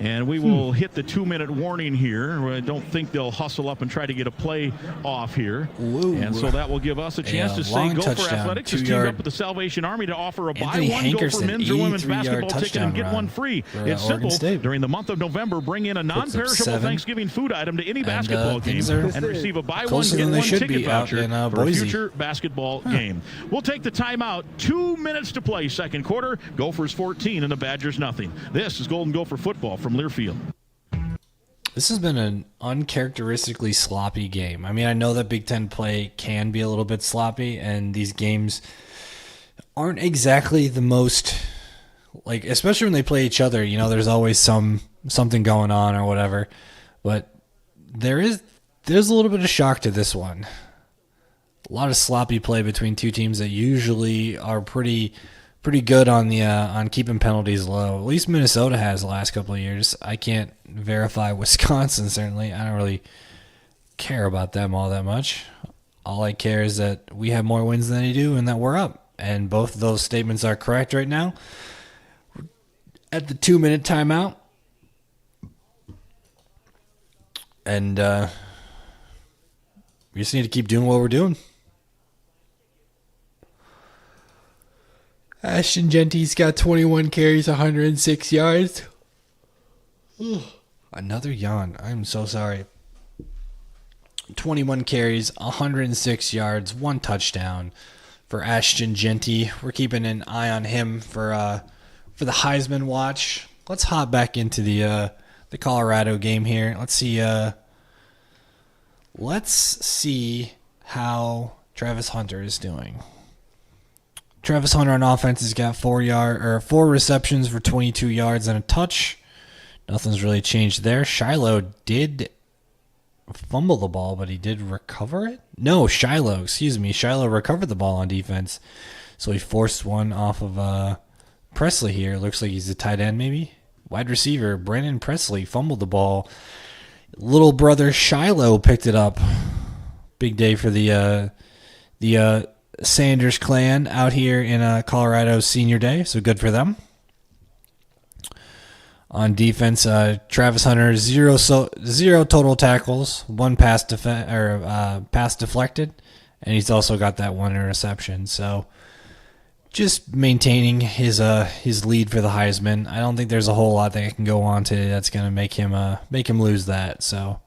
And we will hit the 2-minute warning here. I don't think they'll hustle up and try to get a play off here. Ooh. And so that will give us a chance to say Gopher Athletics is teamed up with the Salvation Army to offer a buy one Gopher men's or women's basketball ticket and get one free. It's simple. During the month of November, bring in a non-perishable Thanksgiving food item to any basketball game and receive a buy one, get one ticket voucher for a future basketball game. We'll take the timeout. 2 minutes to play second quarter. Gophers 14 and the Badgers nothing. This is Golden Gopher football from Learfield. This has been an uncharacteristically sloppy game. I mean, I know that Big Ten play can be a little bit sloppy, and these games aren't exactly the most, like, especially when they play each other, you know, there's always something going on or whatever. But there's a little bit of shock to this one. A lot of sloppy play between two teams that usually are pretty good on keeping penalties low. At least Minnesota has the last couple of years. I can't verify Wisconsin, certainly. I don't really care about them all that much. All I care is that we have more wins than they do and that we're up. And both of those statements are correct right now. At the 2-minute timeout. And we just need to keep doing what we're doing. Ashton Genty's got 21 carries, 106 yards. Another yawn. I'm so sorry. 21 carries, 106 yards, 1 touchdown for Ashton Jeanty. We're keeping an eye on him for the Heisman watch. Let's hop back into the Colorado game here. Let's see how Travis Hunter is doing. Travis Hunter on offense has got 4 receptions for 22 yards and a touch. Nothing's really changed there. Shiloh did fumble the ball, but he did recover it? No, Shiloh recovered the ball on defense. So he forced one off of Presley here. Looks like he's a tight end maybe. Wide receiver Brandon Presley fumbled the ball. Little brother Shiloh picked it up. Big day for the Sanders clan out here in Colorado's senior day, so good for them. On defense, Travis Hunter, zero total tackles, 1 pass deflected, and he's also got that 1 interception. So just maintaining his lead for the Heisman. I don't think there's a whole lot that I can go on to that's going to make him lose that. So.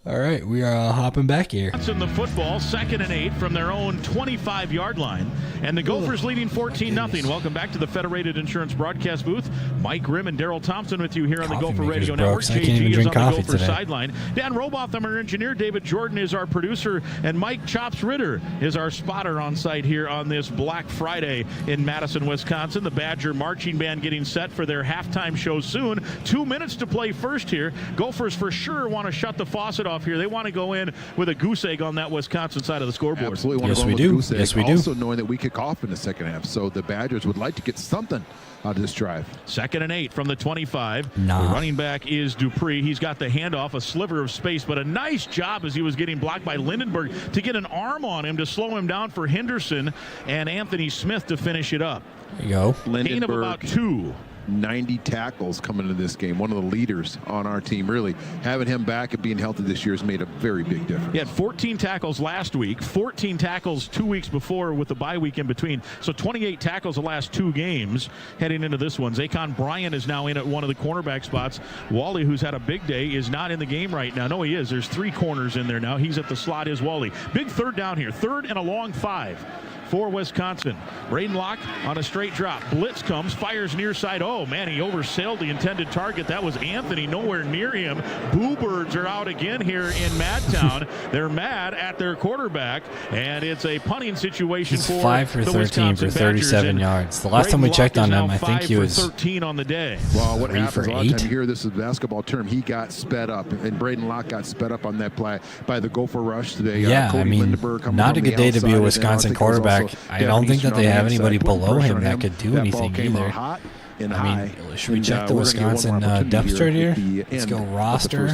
All right, we are hopping back here. In the football, 2nd and 8 from their own 25-yard line. And the Gophers leading 14-0. Welcome back to the Federated Insurance broadcast booth. Mike Grimm and Daryl Thompson with you here on the Gopher Radio Network. JG is on the Gopher sideline. Dan Robotham, our engineer. David Jordan is our producer. And Mike Chops Ritter is our spotter on site here on this Black Friday in Madison, Wisconsin. The Badger Marching Band getting set for their halftime show soon. 2 minutes to play first here. Gophers for sure want to shut the faucet off here. They want to go in with a goose egg on that Wisconsin side of the scoreboard. Absolutely want to go in with a goose egg. Yes, we do. Also knowing that we kick off in the second half, so the Badgers would like to get something out of this drive. 2nd and 8 from the 25. The running back is Dupree. He's got the handoff, a sliver of space, but a nice job as he was getting blocked by Lindenberg to get an arm on him to slow him down for Henderson and Anthony Smith to finish it up. There you go. Gain of about 2. 90 tackles coming into this game. One of the leaders on our team, really. Having him back and being healthy this year has made a very big difference. He had 14 tackles last week, 14 tackles 2 weeks before with the bye week in between. So 28 tackles the last 2 games heading into this one. Zacon Bryan is now in at one of the cornerback spots. Wally, who's had a big day, is not in the game right now. No, he is. There's 3 corners in there now. He's at the slot, is Wally. Big 3rd down here. 3rd and a long 5. For Wisconsin. Braden Locke on a straight drop. Blitz comes, fires near side. Oh, man, he oversailed the intended target. That was Anthony, nowhere near him. Boo Birds are out again here in Madtown. They're mad at their quarterback, and it's a punting situation. He's for 5 for 13 for 37 yards. The last time we checked on him, I think he was 13 on the day. Well, what happens a lot of time you hear this is a basketball term. He got sped up, and Braden Locke got sped up on that play by the Gopher rush today. Yeah, I mean, not a good day to be a Wisconsin quarterback. I don't think that they have anybody below him that could do anything either. I mean, should we check the Wisconsin depth chart here? Let's go roster.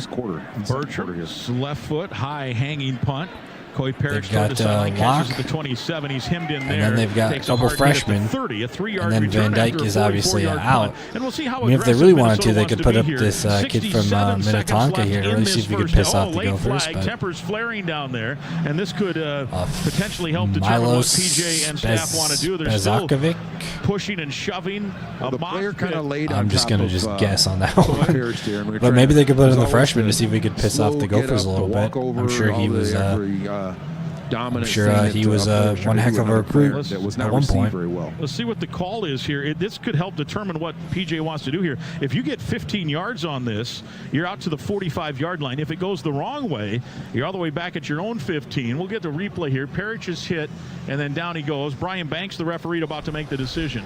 Bertram's left foot, high hanging punt. Coy Parrish toward the sideline, catches at the 27. He's hemmed in there. And then they've got a couple freshmen. 30, a 3-yard and then Van Dyke is obviously out. And we'll see how I mean, if they really wanted to, they could put up this kid from Minnetonka here to really see if we could piss off the Gophers. But Tempers flaring down there, and this could potentially help determine what PJ and staff want to do. They're still pushing and shoving. The player kind of laid on I'm just going to just guess on that one. But maybe they could put in the freshman to see if we could piss off the Gophers a little bit. I'm sure he was... I'm sure he was one heck of a recruit at one point. Very well. Let's see what the call is here. This could help determine what PJ wants to do here. If you get 15 yards on this, you're out to the 45-yard line. If it goes the wrong way, you're all the way back at your own 15. We'll get the replay here. Parrish is hit, and then down he goes. Brian Banks, the referee, about to make the decision.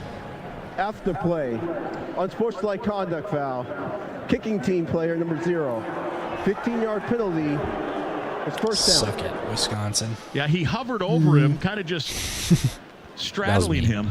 After play, unsportsmanlike conduct foul, kicking team player number 0, 15-yard penalty. It's first down. Suck it, Wisconsin. Yeah, he hovered over him, kind of just straddling him.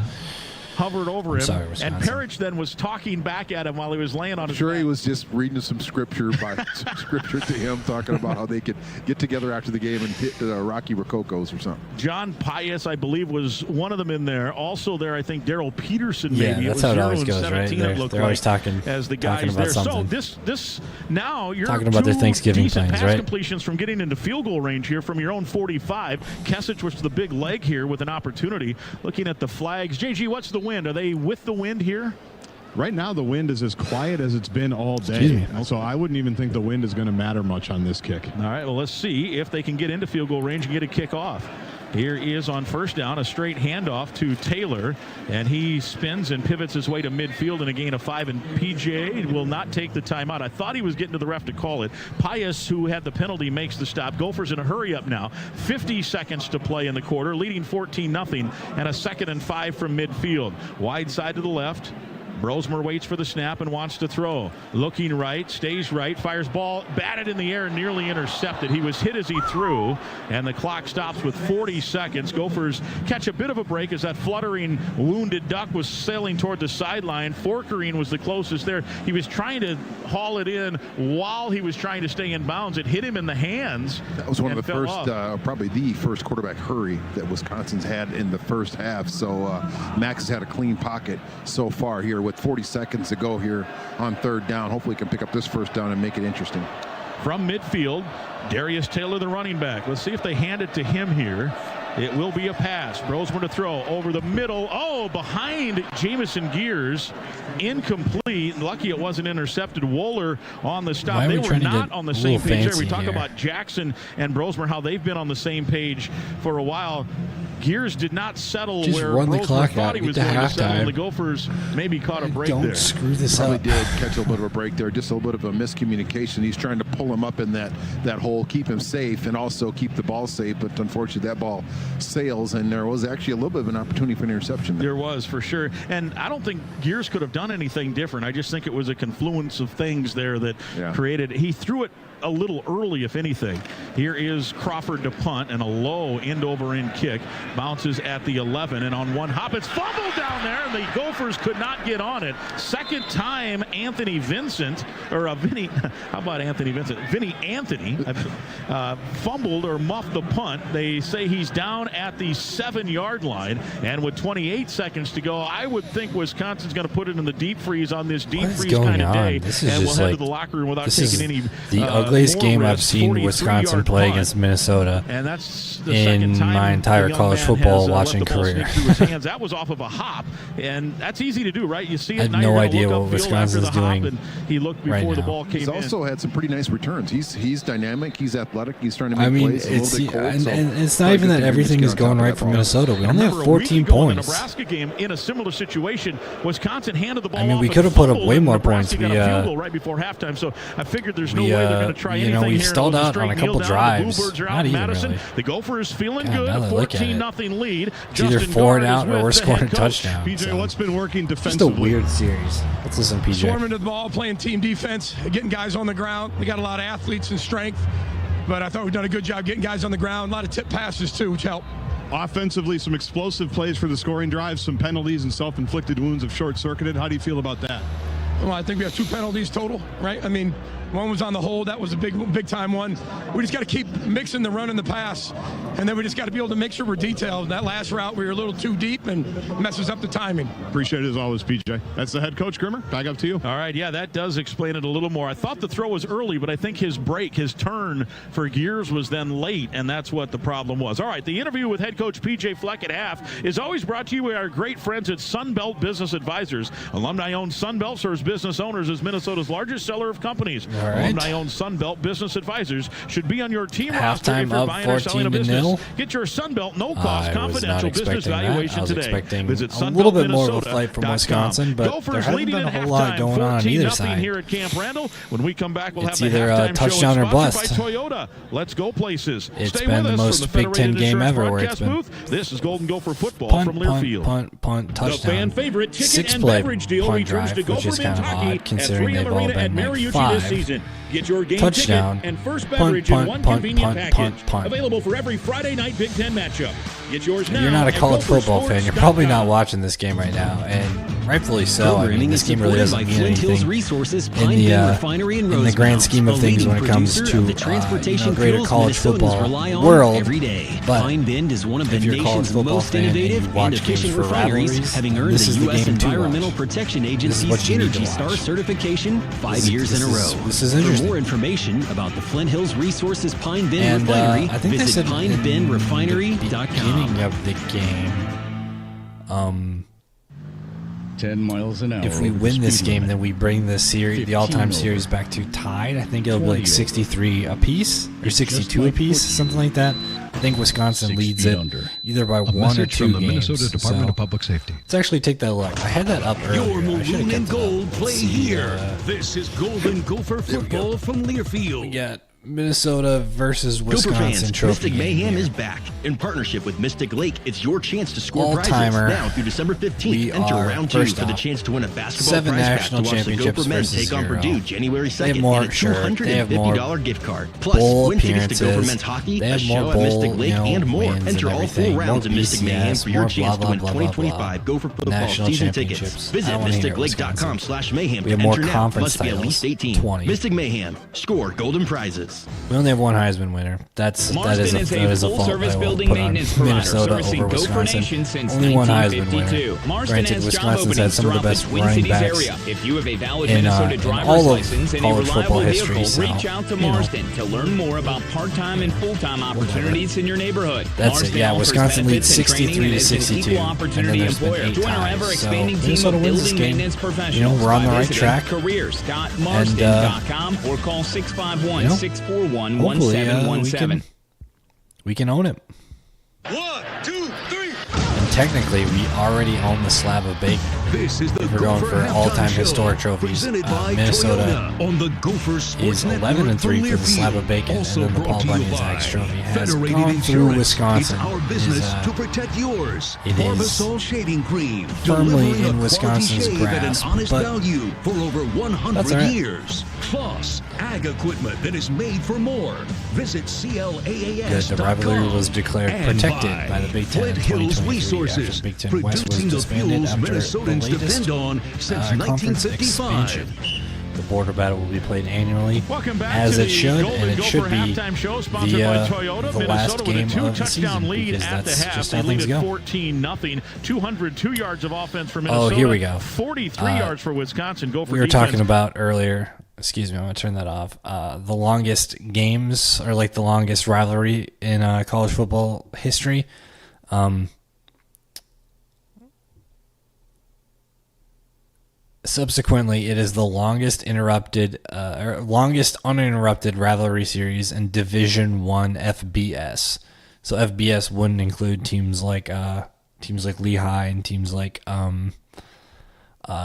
Hovered over him. Sorry, and Parrish then was talking back at him while he was laying on his back. He was just reading some scripture to him, talking about how they could get together after the game and hit Rocky Rococos or something. John Pius, I believe, was one of them in there. Also there, I think, Daryl Peterson, maybe. Yeah, that's how it always goes, right? They're always talking as the guys about there. something. So this now you're talking about their Thanksgiving plans, pass right? completions from getting into field goal range here from your own 45. Kesich was the big leg here with an opportunity. Looking at the flags. JG, what's the wind? Are they with the wind here? Right now, the wind is as quiet as it's been all day. So I wouldn't even think the wind is going to matter much on this kick. All right, well, let's see if they can get into field goal range and get a kick off. Here is on first down, a straight handoff to Taylor, and he spins and pivots his way to midfield and a gain of 5, and PJ will not take the timeout. I thought he was getting to the ref to call it. Pius, who had the penalty, makes the stop. Gophers in a hurry up now. 50 seconds to play in the quarter, leading 14-0, and a 2nd and 5 from midfield. Wide side to the left. Brosmer waits for the snap and wants to throw. Looking right, stays right, fires ball, batted in the air and nearly intercepted. He was hit as he threw, and the clock stops with 40 seconds. Gophers catch a bit of a break as that fluttering wounded duck was sailing toward the sideline. Forkering was the closest there. He was trying to haul it in while he was trying to stay in bounds. It hit him in the hands. That was one of the first, probably the first quarterback hurry that Wisconsin's had in the first half. So Max has had a clean pocket so far here with 40 seconds to go here on 3rd down. Hopefully he can pick up this 1st down and make it interesting. From midfield, Darius Taylor, the running back. Let's see if they hand it to him here. It will be a pass. Brosmer to throw over the middle. Oh, behind Jamison Gears. Incomplete. Lucky it wasn't intercepted. Wooler on the stop. They were not on the same page there. We talk about Jackson and Brosmer, how they've been on the same page for a while. Gears did not settle just where run the Brosmer clock thought out. he was Get going to to settle. halftime. The Gophers maybe caught a break there. Don't screw this Probably up. did catch a little bit of a break there. Just a little bit of a miscommunication. He's trying to pull him up in that hole, keep him safe, and also keep the ball safe. But unfortunately, that ball sails, and there was actually a little bit of an opportunity for an interception there. There was, for sure. And I don't think Gears could have done anything different. I just think it was a confluence of things there that created. He threw it a little early, if anything. Here is Crawford to punt, and a low end-over-end kick. Bounces at the 11, and on one hop, it's fumbled down there, and the Gophers could not get on it. Second time Anthony Vincent, or Vinny, how about Anthony Vincent? Vinny Anthony fumbled or muffed the punt. They say he's down at the 7-yard line, and with 28 seconds to go, I would think Wisconsin's going to put it in the deep freeze on this deep freeze kind of day, and we'll head to the locker room without taking any ugliest game I've seen Wisconsin play against Minnesota and that's the in my entire college football watching career. That was off of a hop, and that's easy to do, right? You see it. I have no idea what Wisconsin's doing. And he looked before the ball came He's in. also had some pretty nice returns. He's dynamic. He's athletic. He's trying to make plays. It's, and it's not even that everything is going right for Minnesota. We only have 14 points. In the Nebraska game, in a similar situation, Wisconsin handed the ball. I mean, we could have put up way more points. We got a field goal right before halftime, so I figured there's no way they're going to try anything we here. stalled out on a couple drives. The Bluebirds are out not in even Madison. really. The Gophers feeling good. 14-0 lead. It's either 4 and out or we're scoring a touchdown. PJ, what's been working defensively? Just a weird series. Let's listen to PJ. Swarming to the ball, playing team defense, getting guys on the ground. We got a lot of athletes and strength, but I thought we've done a good job getting guys on the ground. A lot of tip passes too, which helped. Offensively, some explosive plays for the scoring drive, some penalties and self-inflicted wounds have short-circuited. How do you feel about that? Well, I think we have 2 penalties total, right? I mean, one was on the hold. That was a big-time one. We just got to keep mixing the run and the pass, and then we just got to be able to make sure we're detailed. That last route, we were a little too deep and messes up the timing. Appreciate it as always, PJ. That's the head coach, Grimmer. Back up to you. All right, yeah, that does explain it a little more. I thought the throw was early, but I think his turn for Gears was then late, and that's what the problem was. All right, the interview with head coach PJ Fleck at half is always brought to you by our great friends at Sunbelt Business Advisors. Alumni-owned Sunbelt serves business owners as Minnesota's largest seller of companies. All right. Alumni-owned Sunbelt Business Advisors should be on your team roster halftime if you're up buying or selling a 14-0. business. Get your Sunbelt no-cost confidential business valuation I was today. expecting Visit a little bit more of a fight from Wisconsin, but Gophers there hasn't been a whole lot going on either side. Here at Camp Randall. When we come back, we'll It's have the either halftime a touchdown show or bust. by Toyota. Let's go places. It's Stay been with the us most from the Big Ten Federated game Insurance ever where it's broadcast been booth. This is Golden Gopher football punt, from Learfield. punt, touchdown. The fan favorite ticket and Six-play beverage deal punt returns to drive, which Gopher is kind of Kentucky odd considering at they've all 3M Arena at been like Mariucci 5. this season. Get your game Touchdown. ticket and first Punt, beverage punt, in one punt, convenient punt, package. punt. Available for every Friday night Big Ten matchup. Get yours now. You're not a at college football fan. You're probably not gophersports.com. watching this game right now, and rightfully so. I mean, this game really doesn't mean anything in the grand scheme of things when it comes to greater college football world. But if you're a college football fan and you watch games for rivalries, this is the game to watch. This is what you need to watch. certification 5 years in a row. This is interesting. For more information about the Flint Hills Resources Pine Bend And Refinery, I think they visit said pinebendrefinery.com. beginning of the game, 10 miles an hour. If we win this game, then we bring the series, the all-time series, back to tied. I think it'll be like 63 apiece or 62 apiece, something like that. I think Wisconsin leads it either by one or two from the games. Minnesota Department of Public Safety. Let's actually take that look. I had that up earlier. Your maroon and gold play here. This is Golden Gopher football from Learfield. We got Minnesota versus Wisconsin trophy. Mystic Mayhem is back. In partnership with Mystic Lake, it's your chance to score prizes now through December 15th. Enter round 2 for the chance to win a basketball prize pack to watch the Gopher men take on Purdue January 2nd in a $250 gift card. Plus, win tickets to Gopher men's hockey, a show at Mystic Lake, and more. Enter all 4 rounds of Mystic Mayhem for your chance to win 2025 Gopher football season tickets. Visit mysticlake.com/mayhem. We have more Enter now. conference Must be at least 18. 20. Mystic Mayhem. Score golden prizes. We only have one Heisman winner. That is a fault I will put on Minnesota over Wisconsin. Only one Heisman winner. Granted, Wisconsin's had some of the best running backs If you have a valid in Minnesota driver's all of license and a college reliable football vehicle, history. So, reach out to Marsden to learn more about part-time and full-time opportunities in your neighborhood. That's Marsden it. Yeah, offers Wisconsin leads benefits and 63 training to and is an 62, equal and then opportunity there's been employer. 8 Join our ties. So ever-expanding team Minnesota of wins this building game. maintenance professionals. We're on the by right visiting track, careers.marsden.com or call 651-641-1717. We can own it. 1, 2, 3. And technically, we already own the slab of bacon. This is the We're going Gopher for all-time Halftime historic Show, trophies. presented by Minnesota Toyota on the Gophers is 11-3 for the slab of bacon, and then the Paul Bunyan's X trophy has Federated gone through Insurance. Wisconsin. It's our business to protect yours. It is Barbasol Shaving Cream, firmly delivering in a Wisconsin's quality shave grasp, at an honest but value for over 100 that's all right. years. Plus, ag equipment that is made for more. Visit CLAAS.com. The rivalry was declared And protected by the Big Ten in Flint Hills 2023 Resources, after Big Ten West was producing the disbanded fuels after the Minnesotans latest depend on since conference 1955. expansion. The border battle will be played annually, Welcome back as to it the should, Golden and it Gopher should be halftime show, sponsored by Toyota. the Minnesota last with game a 2-touchdown of the season, lead because at the that's half. just They how lead things at go. 14-0. 202 yards of offense for Minnesota. Oh, here we go. 43 yards for Wisconsin. Gopher We were defense. talking about earlier. Excuse me, I'm going to turn that off. The longest games, or like the longest rivalry in college football history. Subsequently, it is the longest uninterrupted rivalry series in Division I FBS. So FBS wouldn't include teams like Lehigh and teams like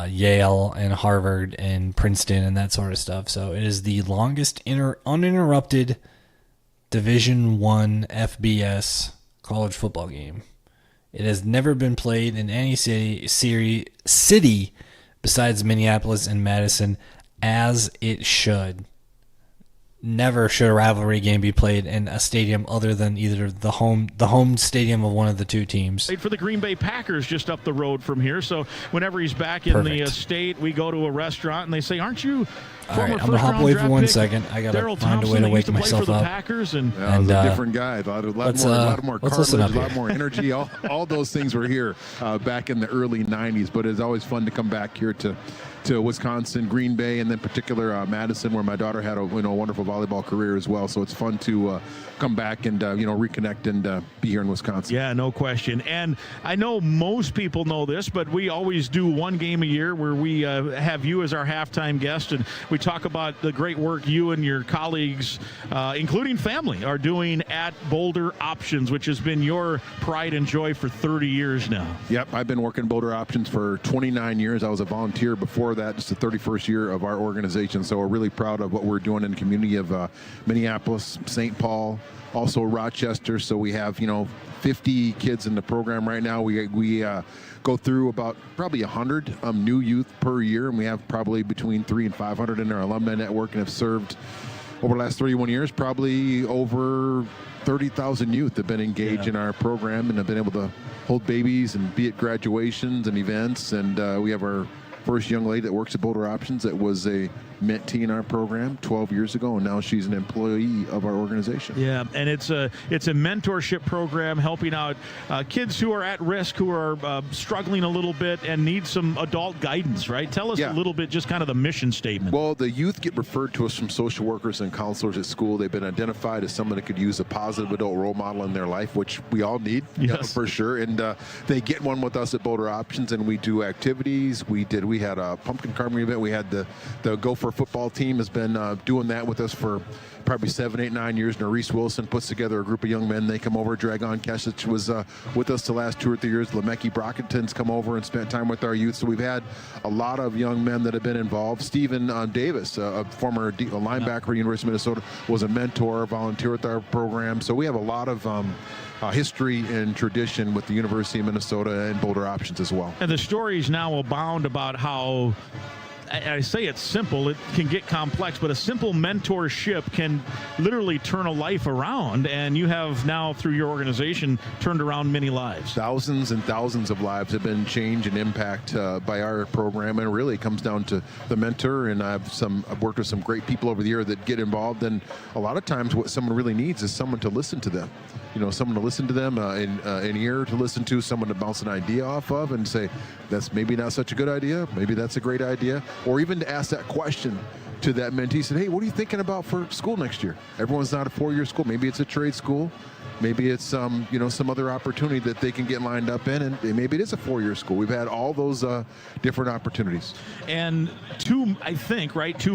Yale and Harvard and Princeton and that sort of stuff. So it is the longest uninterrupted Division I FBS college football game. It has never been played in any city besides Minneapolis and Madison, as it should. Never should a rivalry game be played in a stadium other than either the home stadium of one of the two teams. Played for the Green Bay Packers just up the road from here. So whenever he's back in the state, we go to a restaurant and they say, "Aren't you?" All right, I'm gonna hop away for 1 second. I gotta find a way to wake myself up. Packers and I was a different guy. A lot more cartilage, a lot more energy. All those things were here back in the early '90s. But it's always fun to come back here to Wisconsin, Green Bay, and then particular Madison, where my daughter had a wonderful volleyball career as well. So it's fun to come back and reconnect and be here in Wisconsin. Yeah, no question. And I know most people know this, but we always do one game a year where we have you as our halftime guest, and we talk about the great work you and your colleagues, including family, are doing at Boulder Options, which has been your pride and joy for 30 years now. Yep, I've been working Boulder Options for 29 years. I was a volunteer before that, just the 31st year of our organization. So we're really proud of what we're doing in the community of Minneapolis, St. Paul, also Rochester. So we have 50 kids in the program right now. We go through about probably 100 new youth per year, and we have probably between 300 and 500 in our alumni network, and have served over the last 31 years probably over 30,000 youth have been engaged in our program and have been able to hold babies and be at graduations and events. And we have our first young lady that works at Boulder Options that was a mentee in our program 12 years ago, and now she's an employee of our organization. Yeah, and it's a mentorship program helping out kids who are at risk, who are struggling a little bit and need some adult guidance, right? Tell us a little bit, just kind of the mission statement. Well, the youth get referred to us from social workers and counselors at school. They've been identified as someone that could use a positive adult role model in their life, which we all need, for sure. And they get one with us at Boulder Options, and we do activities. We had a pumpkin carving event. We had the Gopher football team has been doing that with us for probably 7, 8, 9 years. Norris Wilson puts together a group of young men. They come over. Dragon Kesich was with us the last 2 or 3 years. Lemecki Brockington's come over and spent time with our youth. So we've had a lot of young men that have been involved. Stephen Davis, a former linebacker at the University of Minnesota, was a mentor, volunteer with our program. So we have a lot of history and tradition with the University of Minnesota and Boulder Options as well. And the stories now abound about how, I say it's simple, it can get complex, but a simple mentorship can literally turn a life around, and you have now, through your organization, turned around many lives. Thousands and thousands of lives have been changed and impacted by our program, and really it comes down to the mentor, and I've worked with some great people over the year that get involved, and a lot of times what someone really needs is someone to listen to them. Someone to listen to them, an ear to listen to, someone to bounce an idea off of and say, that's maybe not such a good idea, maybe that's a great idea, or even to ask that question to that mentee. Said, hey, what are you thinking about for school next year? Everyone's not a 4-year school. Maybe it's a trade school. Maybe it's some other opportunity that they can get lined up in, and maybe it is a 4-year school. We've had all those different opportunities. And two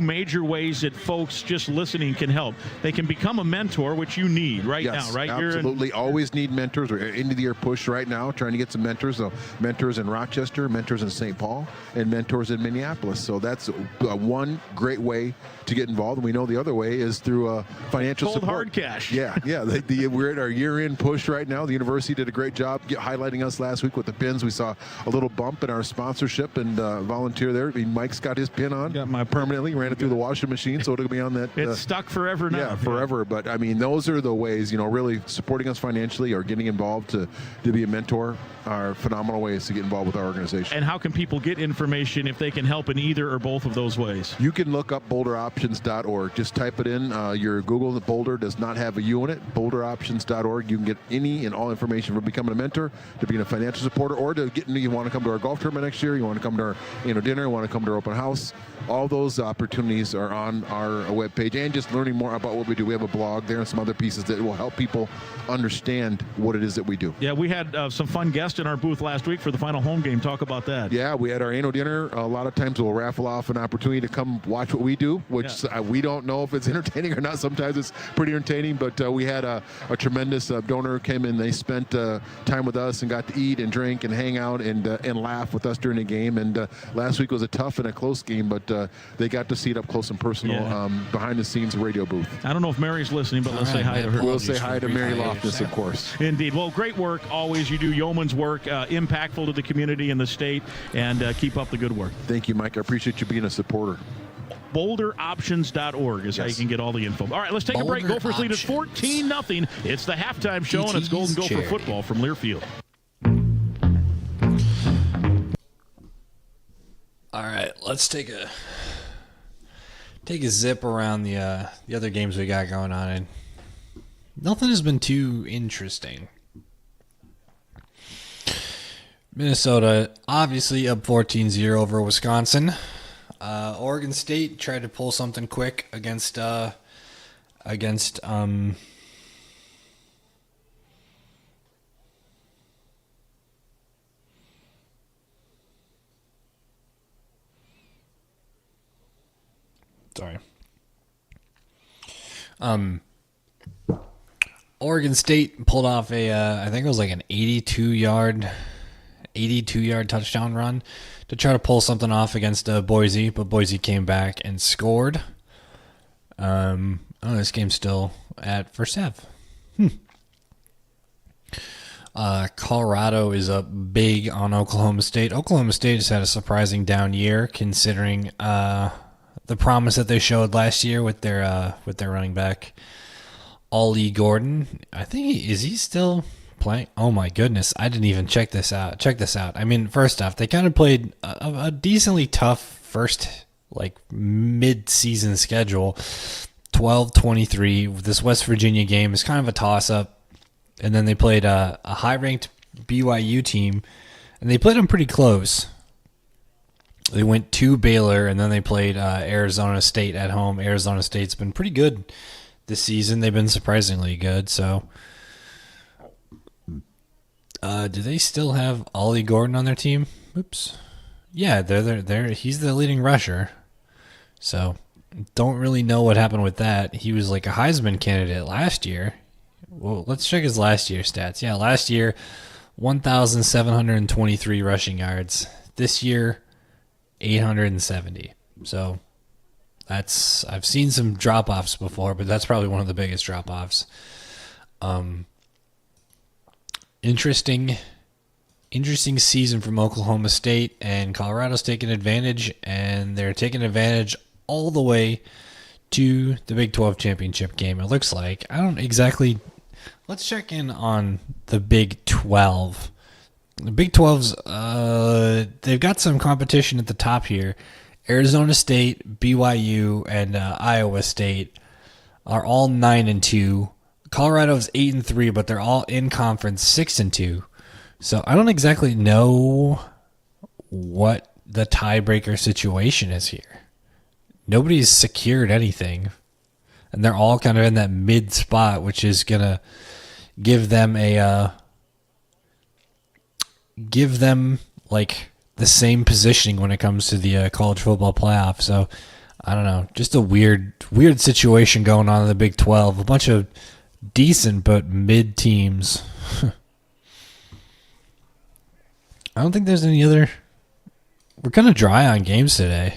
major ways that folks just listening can help. They can become a mentor, which you need now, right? Absolutely. Always need mentors. We're into the year push right now, trying to get some mentors. So mentors in Rochester, mentors in St. Paul, and mentors in Minneapolis. So that's one great way to get involved. And we know the other way is through financial cold support. Hard cash. Yeah. We're at our year-end push right now. The university did a great job highlighting us last week with the pins. We saw a little bump in our sponsorship and volunteer there. Mike's got his pin on. Got my permanently. Ran it through the washing machine, so it'll be on that. It's stuck forever now. Yeah, forever. But I mean, those are the ways. Really supporting us financially or getting involved to be a mentor are phenomenal ways to get involved with our organization. And how can people get information if they can help in either or both of those ways? You can look up boulderoptions.org. Just type it in your Google. Boulder does not have a U in it. Boulderoptions.org. You can get any and all information for becoming a mentor, to being a financial supporter, or to getting. You want to come to our golf tournament next year. You want to come to our dinner. You want to come to our open house. All those opportunities are on our webpage, and just learning more about what we do. We have a blog there and some other pieces that will help people understand what it is that we do. Yeah, we had some fun guests in our booth last week for the final home game. Talk about that. Yeah, we had our annual dinner. A lot of times we'll raffle off an opportunity to come watch what we do, which we don't know if it's entertaining or not. Sometimes it's pretty entertaining, but we had a tremendous donor came in. They spent time with us and got to eat and drink and hang out and laugh with us during the game. And last week was a tough and a close game, but they got to see it up close and personal behind the scenes radio booth. I don't know if Mary's listening, but let's say hi to her. We'll say hi to Mary Loftus, of course. Indeed. Well, great work always. You do yeoman's work, impactful to the community and the state, and keep up the good work. Thank you, Mike. I appreciate you being a supporter. BoulderOptions.org is how you can get all the info. All right, let's take a break. Gophers lead at 14-0. It's the halftime show, and it's Golden Gopher football from Learfield. All right, let's take a zip around the other games we got going on, and nothing has been too interesting. Minnesota obviously up 14-0 over Wisconsin. Oregon State tried to pull something quick against sorry. Oregon State pulled off I think it was like an 82-yard touchdown run to try to pull something off against Boise, but Boise came back and scored. This game's still at first half. Colorado is up big on Oklahoma State. Oklahoma State has had a surprising down year, considering the promise that they showed last year with their running back, Ollie Gordon. I think is he still playing. Oh my goodness, I didn't even check this out. Check this out. I mean, first off, they kind of played a decently tough first, like, mid-season schedule. 12-23. This West Virginia game is kind of a toss-up. And then they played a high-ranked BYU team, and they played them pretty close. They went to Baylor, and then they played Arizona State at home. Arizona State's been pretty good this season. They've been surprisingly good. So, do they still have Ollie Gordon on their team? Oops. Yeah, they're he's the leading rusher. So, don't really know what happened with that. He was like a Heisman candidate last year. Well, let's check his last year stats. Yeah, last year, 1,723 rushing yards. This year, 870. So I've seen some drop-offs before, but that's probably one of the biggest drop-offs. Interesting season from Oklahoma State, and Colorado's taking advantage, and they're taking advantage all the way to the Big 12 championship game, it looks like. I don't exactly... Let's check in on the Big 12. The Big 12's, they've got some competition at the top here. Arizona State, BYU, and Iowa State are all 9-2. Colorado's 8-3, but they're all in conference 6-2. So I don't exactly know what the tiebreaker situation is here. Nobody's secured anything, and they're all kind of in that mid spot, which is gonna give them like the same positioning when it comes to the college football playoff. So I don't know, just a weird situation going on in the Big 12. A bunch of decent but mid teams. I don't think there's any other. We're kind of dry on games today.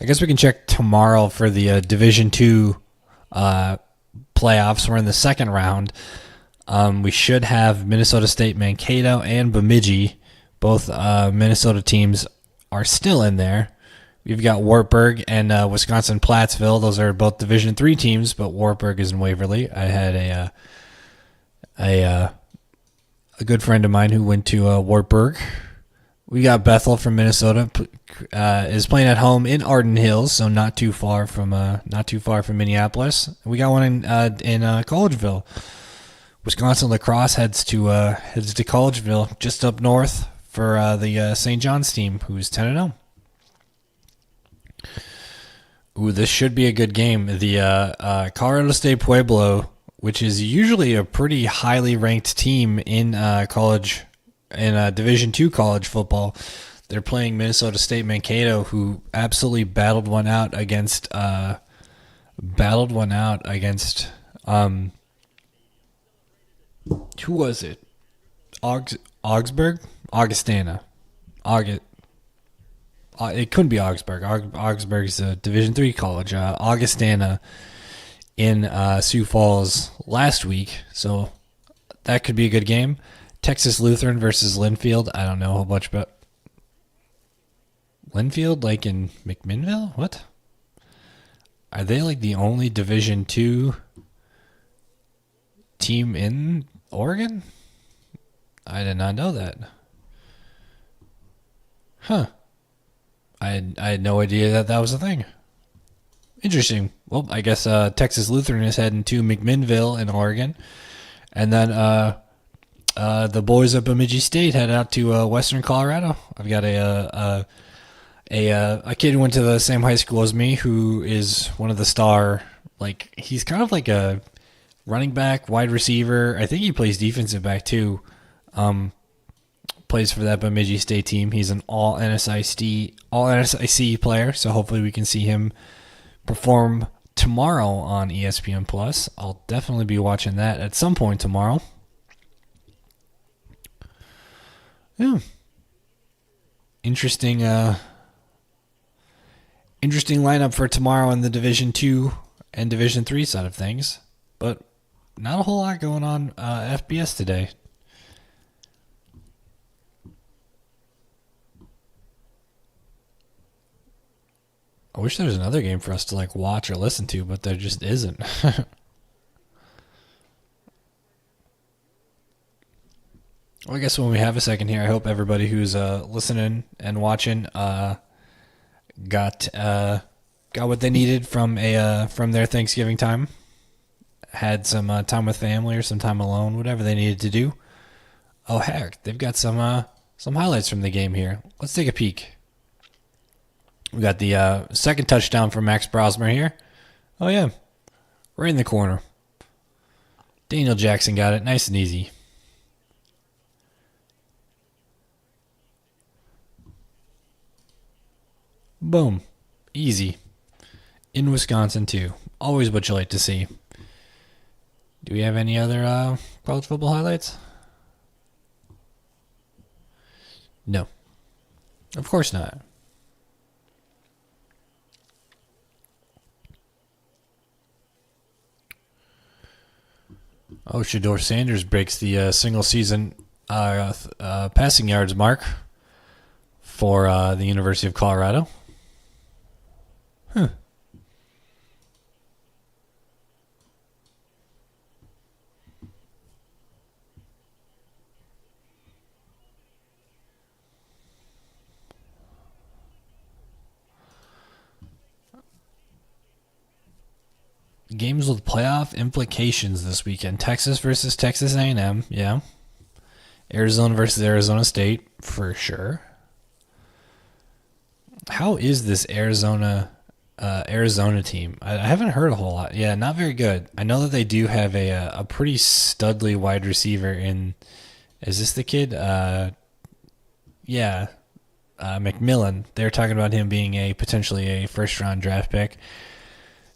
I guess we can check tomorrow for the Division II playoffs. We're in the second round. We should have Minnesota State, Mankato, and Bemidji. Both Minnesota teams are still in there. We've got Wartburg and Wisconsin Plattsville. Those are both Division III teams, but Wartburg is in Waverly. I had a good friend of mine who went to Wartburg. We got Bethel from Minnesota is playing at home in Arden Hills, so not too far from Minneapolis. We got one in Collegeville. Wisconsin Lacrosse heads to Collegeville, just up north for the St. John's team, who's 10-0. Ooh, this should be a good game. The Colorado State Pueblo, which is usually a pretty highly ranked team in college. In Division II college football, they're playing Minnesota State Mankato, who absolutely battled one out against who was it? Augsburg? Augustana. It couldn't be Augsburg. Augsburg's a Division III college. Augustana in Sioux Falls last week, so that could be a good game. Texas Lutheran versus Linfield. I don't know a whole bunch about Linfield, like in McMinnville? What? Are they like the only Division II team in Oregon? I did not know that. Huh. I had no idea that was a thing. Interesting. Well, I guess Texas Lutheran is heading to McMinnville in Oregon. And then the boys of Bemidji State head out to Western Colorado. I've got a kid who went to the same high school as me, who is one of the star. Like, he's kind of like a running back, wide receiver. I think he plays defensive back too. Plays for that Bemidji State team. He's an all NSIC player, so hopefully we can see him perform tomorrow on ESPN Plus. I'll definitely be watching that at some point tomorrow. Yeah. Interesting lineup for tomorrow in the Division II and Division III side of things, but not a whole lot going on FBS today. I wish there was another game for us to like watch or listen to, but there just isn't. Well, I guess when we have a second here, I hope everybody who's listening and watching got what they needed from their Thanksgiving time. Had some time with family or some time alone, whatever they needed to do. Oh heck, they've got some highlights from the game here. Let's take a peek. We got the second touchdown from Max Brosmer here. Oh yeah, right in the corner. Daniel Jackson got it, nice and easy. Boom, easy. In Wisconsin too. Always what you like to see. Do we have any other college football highlights? No. Of course not. Oh, Shedeur Sanders breaks the single-season passing yards mark for the University of Colorado. Huh. Games with playoff implications this weekend. Texas versus Texas A&M, yeah. Arizona versus Arizona State, for sure. How is this Arizona team? I haven't heard a whole lot. Yeah, not very good. I know that they do have a pretty studly wide receiver in. Is this the kid? Yeah, McMillan. They're talking about him being potentially a first-round draft pick.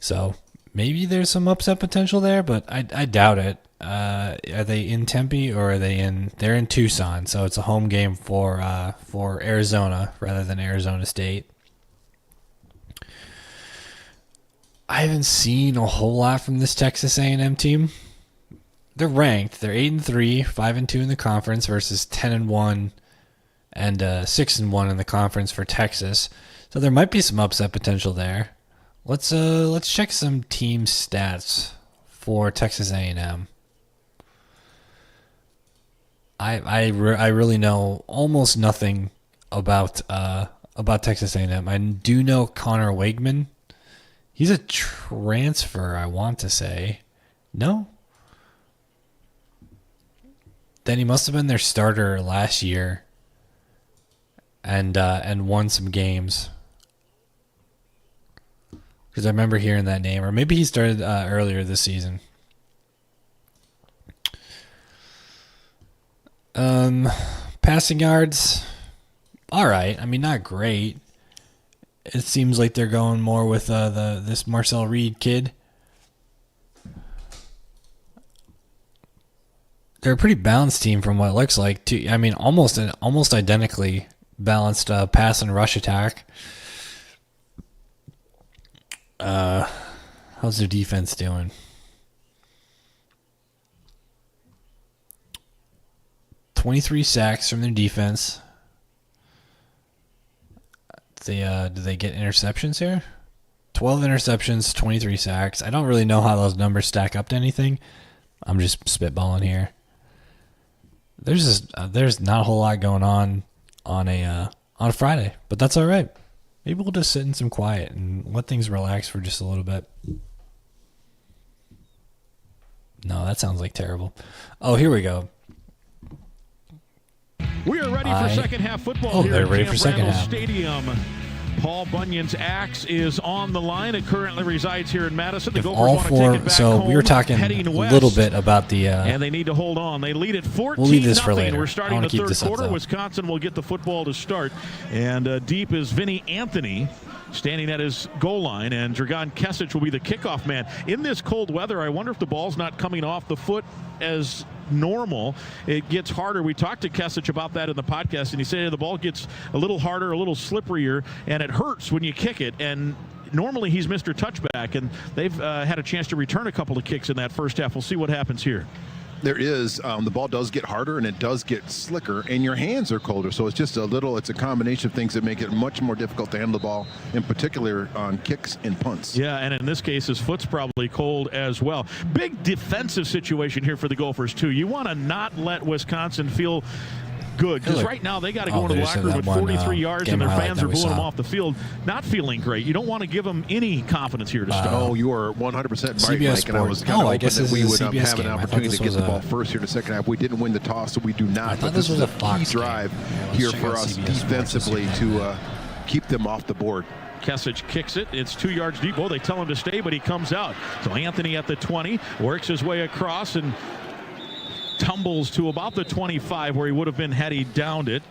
So maybe there's some upset potential there, but I doubt it. Are they in Tempe or are they in? They're in Tucson, so it's a home game for Arizona rather than Arizona State. I haven't seen a whole lot from this Texas A&M team. They're ranked. They're 8-3, 5-2 in the conference versus 10-1 and 6-1 in the conference for Texas. So there might be some upset potential there. Let's check some team stats for Texas A&M. I really know almost nothing about Texas A&M. I do know Connor Wegman. He's a transfer, I want to say. No? Then he must have been their starter last year and won some games. Because I remember hearing that name. Or maybe he started earlier this season. Passing yards, all right. I mean, not great. It seems like they're going more with this Marcel Reed kid. They're a pretty balanced team from what it looks like. I mean, almost identically balanced pass and rush attack. How's their defense doing? $23 sacks from their defense. Do they get interceptions here? 12 interceptions, 23 sacks. I don't really know how those numbers stack up to anything. I'm just spitballing here. There's not a whole lot going on a Friday, but that's all right. Maybe we'll just sit in some quiet and let things relax for just a little bit. No, that sounds like terrible. Oh, here we go. We are ready for second half football here they're ready at for second half. Stadium. Paul Bunyan's axe is on the line. It currently resides here in Madison. The Gophers want to take it back home, we were talking a little bit about the and they need to hold on. They lead at 14-0. We'll leave this for later. We're starting the third quarter. Wisconsin will get the football to start. And deep is Vinny Anthony standing at his goal line, and Dragan Kesic will be the kickoff man. In this cold weather, I wonder if the ball's not coming off the foot as normal. It gets harder. We talked to Kesic about that in the podcast, and he said the ball gets a little harder, a little slipperier, and it hurts when you kick it. And normally he's Mr. Touchback, and they've had a chance to return a couple of kicks in that first half. We'll see what happens here. there is. The ball does get harder and it does get slicker, and your hands are colder. So it's just it's a combination of things that make it much more difficult to handle the ball, in particular on kicks and punts. Yeah, and in this case, his foot's probably cold as well. Big defensive situation here for the Gophers, too. You want to not let Wisconsin feel good, because right now they got to go into the locker room with 43 yards and their fans are booing them off the field, not feeling great. You don't want to give them any confidence here to start. Oh, you are 100% right, Mike, and I was kind of hoping that we would have an opportunity to get the ball first here in the second half. We didn't win the toss, so we do not. But this was a key drive here for us defensively to keep them off the board. Kesich kicks it. It's 2 yards deep. Oh, they tell him to stay, but he comes out. So Anthony at the 20 works his way across and tumbles to about the 25 where he would have been had he downed it.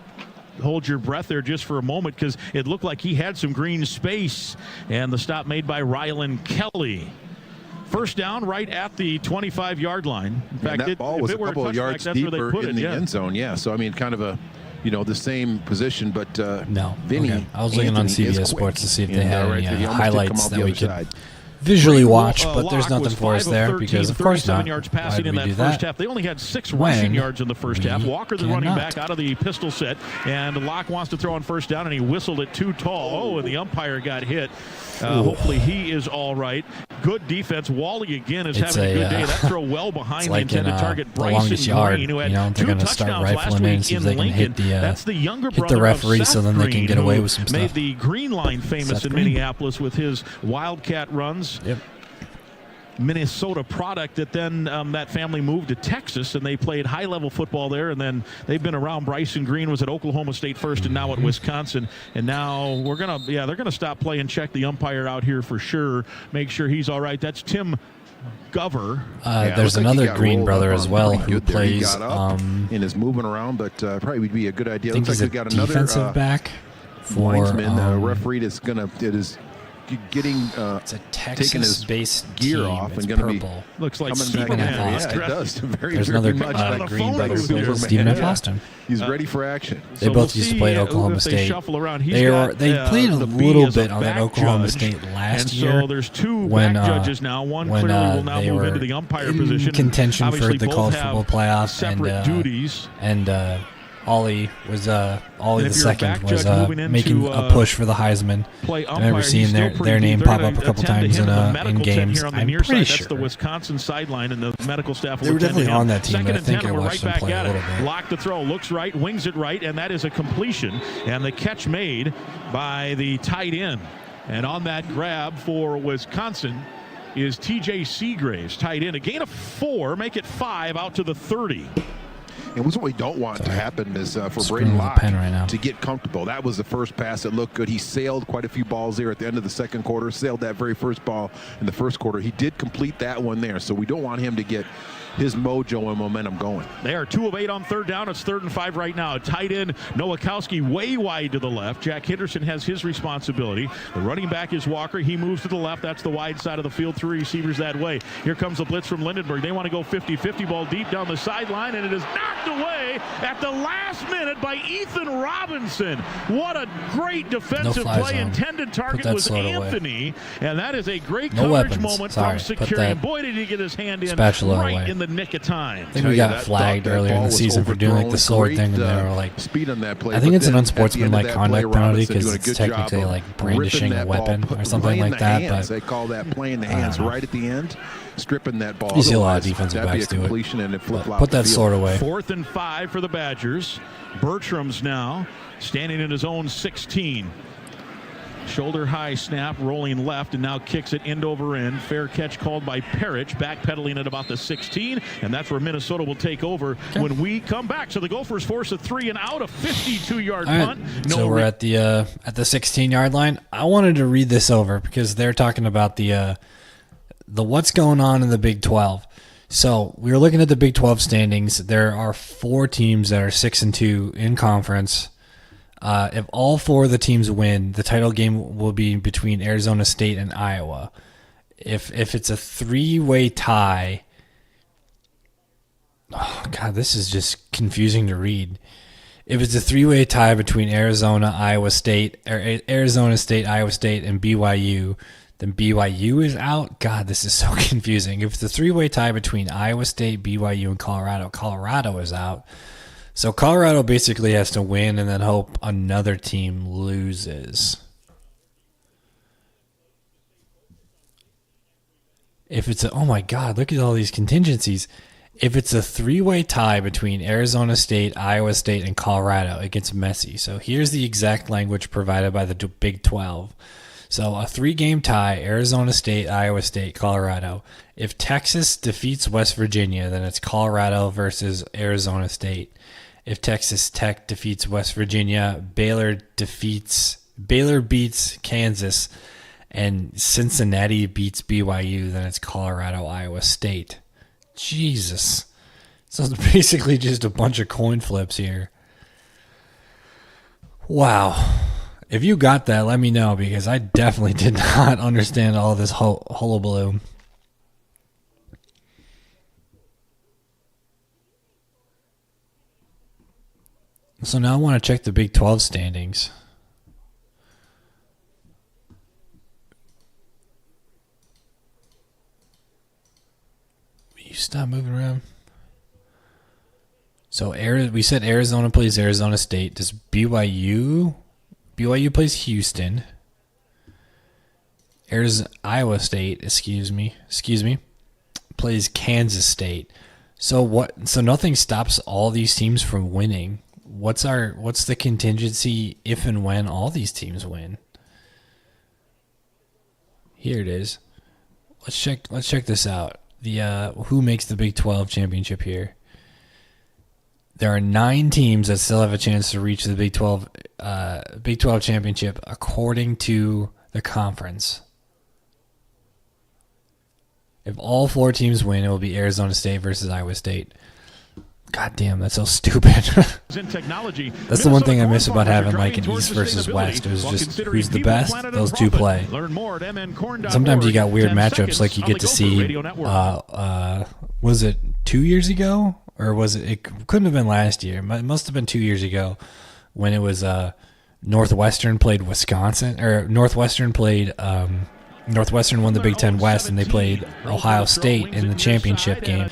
Hold your breath there just for a moment, because it looked like he had some green space, and the stop made by Rylan Kelly. First down right at the 25-yard line. In fact, that ball was a couple of yards deeper in the end zone. Yeah, so I mean, kind of a the same position, but no. Vinny, okay. I was looking on CBS Sports to see if they had any highlights that we could visually watch, but there's nothing for us there because, of course, not. Yards passing in that first half. They only had 6 rushing yards in the first half. Walker, the running back, out of the pistol set, and Locke wants to throw on first down, and he whistled it too tall. Oh, and the umpire got hit. Hopefully he is all right. Good defense. Wally again is having a good day. That throw well behind the intended target. Bryson Green, who had 2 touchdowns last week in Lincoln. That's the younger brother referee, of Seth so then they can get away with some stuff. Made the Green Line famous in Minneapolis with his Wildcat runs. Yep. Minnesota product that then that family moved to Texas, and they played high-level football there, and then they've been around. Bryson Green was at Oklahoma State first and now at Wisconsin, and now they're gonna stop playing, check the umpire out here for sure, make sure he's all right. That's Tim Gover. There's another Green brother as well who plays and is moving around, but probably would be a good idea. I think Looks like we got another defensive back for linesman, referee that's getting it's a Texas-based gear off and going to be looks like Stephen F. Austin. Yeah, it does. There's another Green brother who plays Stephen F. Austin. He's ready for action. They both used to play at Oklahoma State. They played a little bit on that Oklahoma State last year. So there's 2 back judges now. One clearly will now move into the umpire position. Contention for the college football playoff, separate duties. And Ollie the second was making a push for the Heisman. I remember seeing their name pop up a couple times in games. I'm pretty sure. That's the Wisconsin sideline, and the medical staff they were definitely on that team, but I think I watched them play a little bit. Lock the throw, looks right, wings it right, and that is a completion. And the catch made by the tight end. And on that grab for Wisconsin is T.J. Seagraves, tight end. A gain of 4, make it 5 out to the 30. And what we don't want to happen is for Braden Locke to get comfortable. That was the first pass that looked good. He sailed quite a few balls there at the end of the second quarter, sailed that very first ball in the first quarter. He did complete that one there, so we don't want him to get his mojo and momentum going. They are 2 of 8 on third down. It's 3rd and 5 right now. Tight end Nowakowski way wide to the left. Jack Henderson has his responsibility. The running back is Walker. He moves to the left. That's the wide side of the field. 3 receivers that way. Here comes a blitz from Lindenberg. They want to go 50-50, ball deep down the sideline, and it is knocked away at the last minute by Ethan Robinson. What a great defensive play. Intended target was Anthony, and that is a great coverage moment from Security. Boy, did he get his hand in right in the nick of time. I think we got flagged earlier in the season for doing like the sword thing, and they were like, speed on that play. I think it's an unsportsmanlike conduct penalty because it's technically like brandishing a weapon or something like that. But they call that play in the hands right at the end, stripping that ball. You see a lot of defensive backs do it. And put that sword away. 4th and 5 for the Badgers. Bertram's now standing in his own 16. Shoulder high snap, rolling left, and now kicks it end over end. Fair catch called by Parrish, backpedaling at about the 16, and that's where Minnesota will take over when we come back. So the Gophers force a 3 and out, a 52-yard punt. So we're at the 16-yard line. I wanted to read this over because they're talking about the what's going on in the Big 12. So we were looking at the Big 12 standings. There are 4 teams that are 6-2 in conference. If all 4 of the teams win, the title game will be between Arizona State and Iowa. If it's a 3-way tie, oh God, this is just confusing to read. If it's a 3-way tie between Arizona, Iowa State, or Arizona State, Iowa State, and BYU, then BYU is out. God, this is so confusing. If it's a three-way tie between Iowa State, BYU, and Colorado, Colorado is out. So Colorado basically has to win and then hope another team loses. If it's oh my God, look at all these contingencies. If it's a three-way tie between Arizona State, Iowa State, and Colorado, it gets messy. So here's the exact language provided by the Big 12. So a three-game tie, Arizona State, Iowa State, Colorado. If Texas defeats West Virginia, then it's Colorado versus Arizona State. If Texas Tech defeats West Virginia, Baylor beats Kansas, and Cincinnati beats BYU, then it's Colorado, Iowa State. Jesus. So it's basically just a bunch of coin flips here. Wow. If you got that, let me know, because I definitely did not understand all this hullabaloo. So now I want to check the Big 12 standings. You stop moving around. So we said Arizona plays Arizona State. Does BYU plays Houston. Iowa State, excuse me, plays Kansas State. So nothing stops all these teams from winning. What's the contingency if and when all these teams win? Here it is. Let's check this out. Who makes the Big 12 championship here? There are 9 teams that still have a chance to reach the Big 12 championship according to the conference. If all 4 teams win, it will be Arizona State versus Iowa State. God damn, that's so stupid. That's the one thing I miss about having like an East versus West. It was just who's the best, those two play. Sometimes you got weird matchups, like you get to see, was it 2 years ago? Or was it couldn't have been last year. It must have been 2 years ago when it was Northwestern played Wisconsin, or Northwestern won the Big Ten West, and they played Ohio State in the championship game.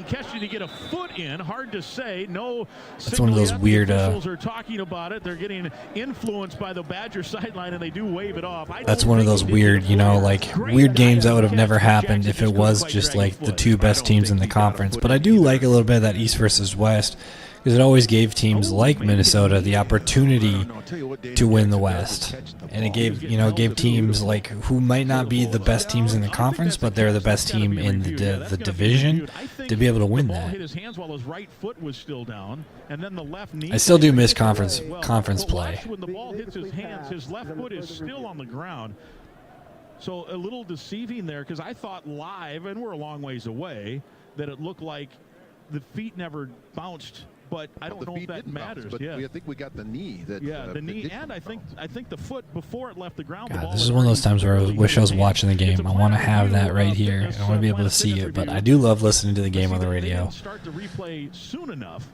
Catch to get a foot in, hard to say. No, that's one of those weird. Officials are talking about it. They're getting influenced by the Badger sideline, and they do wave it off. That's one of those weird, weird games that would have never happened if it was just like the 2 best teams in the conference. But I do like a little bit of that East versus West, because it always gave teams like Minnesota the opportunity to win the West, and it gave teams like who might not be the best teams in the conference, but they're the best team in the division, to be able to win that. I still do miss conference play. When the ball hits his hands, his left foot is still on the ground. So a little deceiving there, because I thought live, and we're a long ways away, that it looked like the feet never bounced. But I don't know if that matters. But I think we got the knee. The knee, and I think the foot before it left the ground. God, this is one of those times where I wish I was watching the game. I want to have that right here. I want to be able to see it, but I do love listening to the game on the radio. Start the replay soon enough.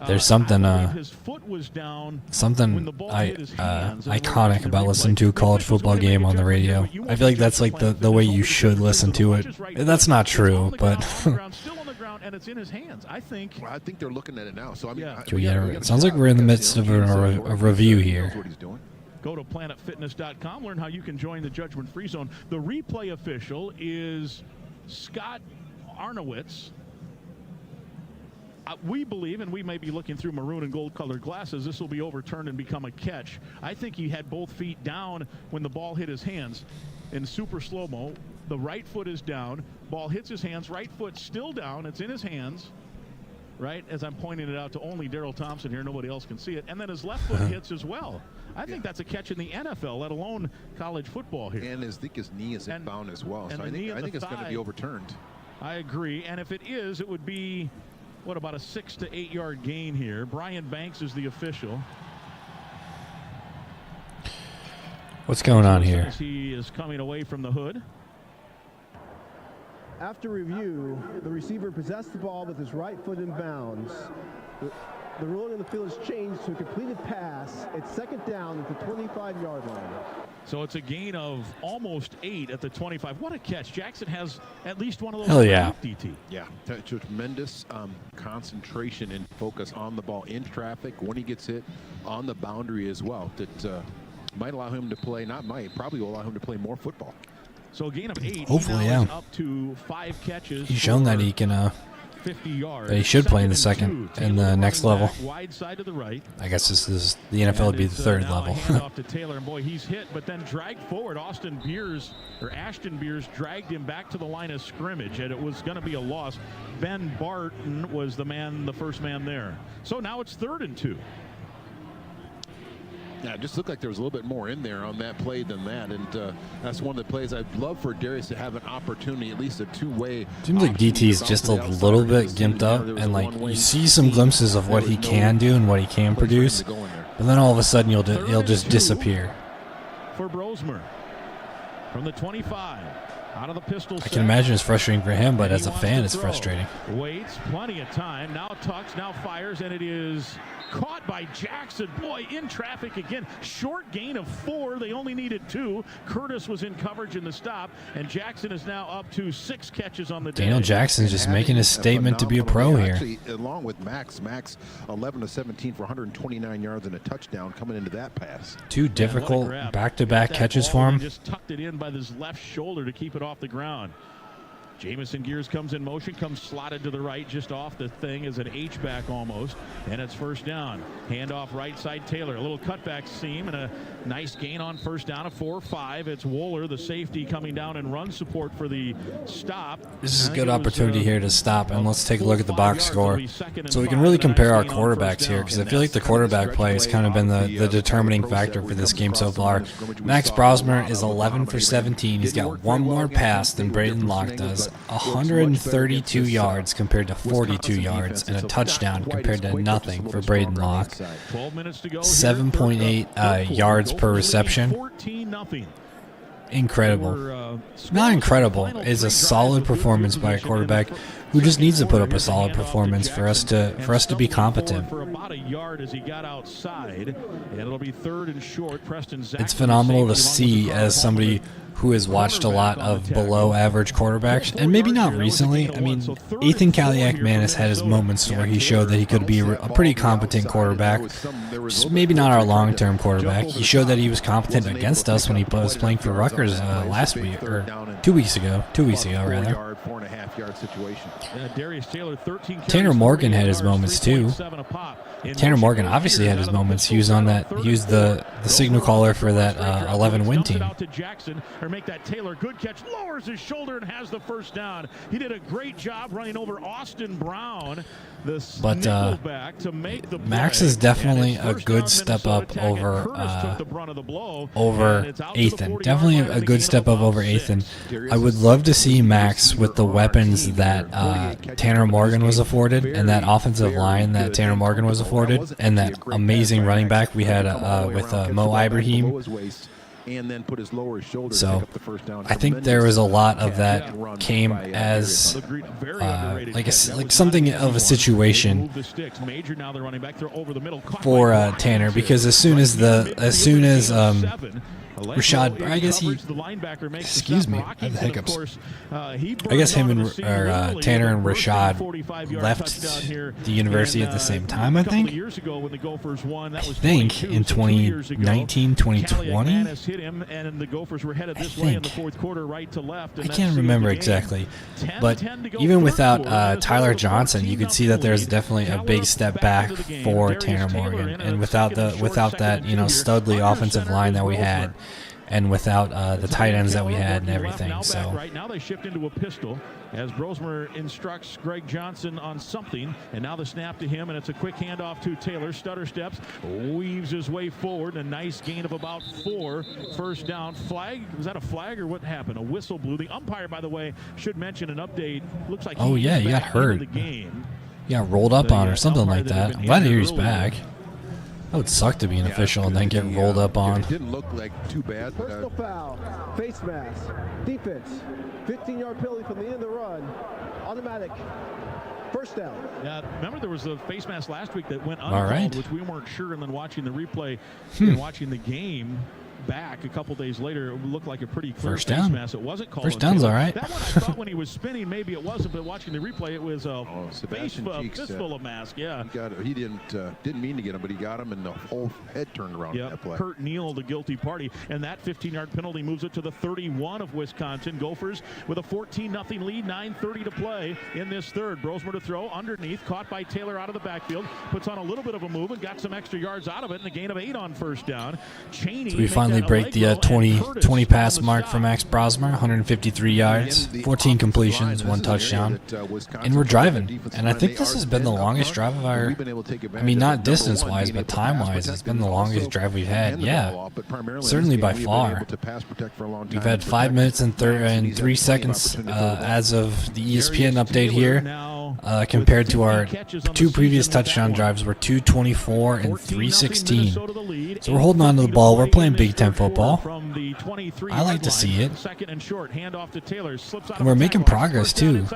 There's something iconic about listening to a college football game on the radio. I feel like that's like the way you should listen to it. That's not true, but. And it's in his hands. I think they're looking at it now. So it sounds like we're in the midst of a review here. Go to planetfitness.com. Learn how you can join the judgment-free zone. The replay official is Scott Arnowitz. We believe, and we may be looking through maroon and gold-colored glasses, this will be overturned and become a catch. I think he had both feet down when the ball hit his hands. In super slow-mo, the right foot is down. Ball hits his hands. Right foot still down. It's in his hands, right? As I'm pointing it out to only Daryl Thompson here. Nobody else can see it. And then his left foot hits as well. I think that's a catch in the NFL, let alone college football here. And I think his knee is bound as well. So I think it's going to be overturned. I agree. And if it is, it would be, about a 6 to 8 yard gain here. Brian Banks is the official. What's going on here? He is coming away from the hood. After review, the receiver possessed the ball with his right foot in bounds. The ruling on the field has changed to a completed pass. It's second down at the 25-yard line. So it's a gain of almost 8 at the 25. What a catch. Jackson has at least one of those. Hell yeah. DT. Yeah, tremendous concentration and focus on the ball in traffic when he gets hit on the boundary as well. That might allow him to play, probably will allow him to play more football. So a gain of 8. Hopefully, yeah. Up to 5 catches. He's shown that he can 50 yards. That he should play in the second and the next level. Wide side to the right. I guess this is the NFL would be the third level. Off to Taylor, and boy, he's hit, but then dragged forward. Ashton Beers dragged him back to the line of scrimmage, and it was going to be a loss. Ben Barton was the first man there. So now it's 3rd and 2. Yeah, it just looked like there was a little bit more in there on that play than that, and that's one of the plays I'd love for Darius to have an opportunity, at least a two-way. Seems like DT's just a little bit gimped up, and like you see some glimpses of what he can do and what he can produce, but then all of a sudden he'll just disappear. For Brosmer from the 25. Out of the pistol. I can imagine it's frustrating for him, but as a fan, it's frustrating. Waits, plenty of time. Now tucks, now fires, and it is caught by Jackson. Boy, in traffic again. Short gain of 4. They only needed 2. Curtis was in coverage in the stop, and Jackson is now up to 6 catches on the day. Daniel Jackson's just making his statement to be a pro here. Actually, along with Max 11 of 17 for 129 yards and a touchdown coming into that pass. 2 difficult back-to-back catches for him. Just tucked it in by his left shoulder to keep it off the ground. Jamison Gears comes in motion, comes slotted to the right, just off the thing as an H-back almost, and it's first down. Handoff right side Taylor, a little cutback seam, and a nice gain on first down of 4-5. It's Wooler, the safety, coming down and run support for the stop. This is a good opportunity here to stop, and let's take a look at the box score so we can really compare our quarterbacks here, because I feel like the quarterback play has kind of been the determining factor for this game so far. Max Brosmer is 11 for 17. He's got one more pass than Braden Locke does. 132 yards compared to 42 yards, and a touchdown compared to nothing for Braden Locke. 7.8 yards per reception. Incredible. Not incredible. It's a solid performance by a quarterback who just needs to put up a solid performance for us to be competent. For about a yard as he got outside, and it'll be 3rd and short. It's phenomenal to see as somebody who has watched a lot of below-average quarterbacks, and maybe not recently. I mean, Ethan Kaliak-Manis had his moments where he showed that he could be a pretty competent quarterback. Just maybe not our long-term quarterback. He showed that he was competent against us when he was playing for Rutgers last week, or 2 weeks ago. 2 weeks ago, rather. Tanner Morgan had his moments too. Tanner Morgan obviously had his moments. He was on that. He was the signal caller for that 11-win team. Make that Taylor, good catch, lowers his shoulder and has the first down. He did a great job running over Austin Brown. But Max is definitely a good step up over Ethan. Definitely a good step up over Ethan. I would love to see Max with the weapons that Tanner Morgan was afforded, and that offensive line that Tanner Morgan was afforded, and that amazing running back we had with Mo Ibrahim. And then put his lower shoulder so to pick up the first down. I think there was a lot of that came as like something of a situation for Tanner, because as soon as Rashad, I guess excuse me, I have the hiccups. I guess him and Tanner and Rashad left the university at the same time, I think. In 2019, 2020. I think. I can't remember exactly. But even without Tyler Johnson, you could see that there's definitely a big step back for Tanner Morgan. And without that, studly offensive line that we had, and without the tight ends that we had and everything. So right now they shift into a pistol as Brosmer instructs Greg Johnson on something, and now the snap to him, and it's a quick handoff to Taylor. Stutter steps, weaves his way forward, a nice gain of about 4. First down. Flag? Was that a flag or what happened? A whistle blew. The umpire, by the way, should mention an update. Looks like he got hurt. He got rolled up on or something like that. I'm glad to hear he's back. That would suck to be an official and then get rolled up on. It didn't look like too bad. Personal foul, face mask, defense, 15-yard penalty from the end of the run, automatic. First down. Yeah, remember there was a face mask last week that went uncalled, which we weren't sure, and then watching the replay and watching the game back a couple days later, it looked like a pretty clear first down. face mask. It wasn't called. First down's all right. That one I thought when he was spinning, maybe it wasn't, but watching the replay, it was a fistful of mask. Yeah, he didn't mean to get him, but he got him, and the whole head turned around. Yep. That play. Kurt Neal, the guilty party, and that 15-yard penalty moves it to the 31 of Wisconsin. Gophers with a 14-0 lead, 9:30 to play in this third. Brosmer to throw underneath, caught by Taylor out of the backfield, puts on a little bit of a move and got some extra yards out of it, and a gain of 8 on first down. Cheney, so we finally break the 20 pass mark for Max Brosmer, 153 yards, 14 completions, 1 touchdown, and we're driving. And I think this has been the longest drive of our, I mean, not distance-wise, but time-wise, it's been the longest drive we've had. Yeah, certainly by far. We've had 5 minutes and 3 seconds as of the ESPN update here, compared to our 2 previous touchdown drives were 2:24 and 3:16. So we're holding on to the ball. We're playing Big Ten football. I like to see it. And we're making progress too.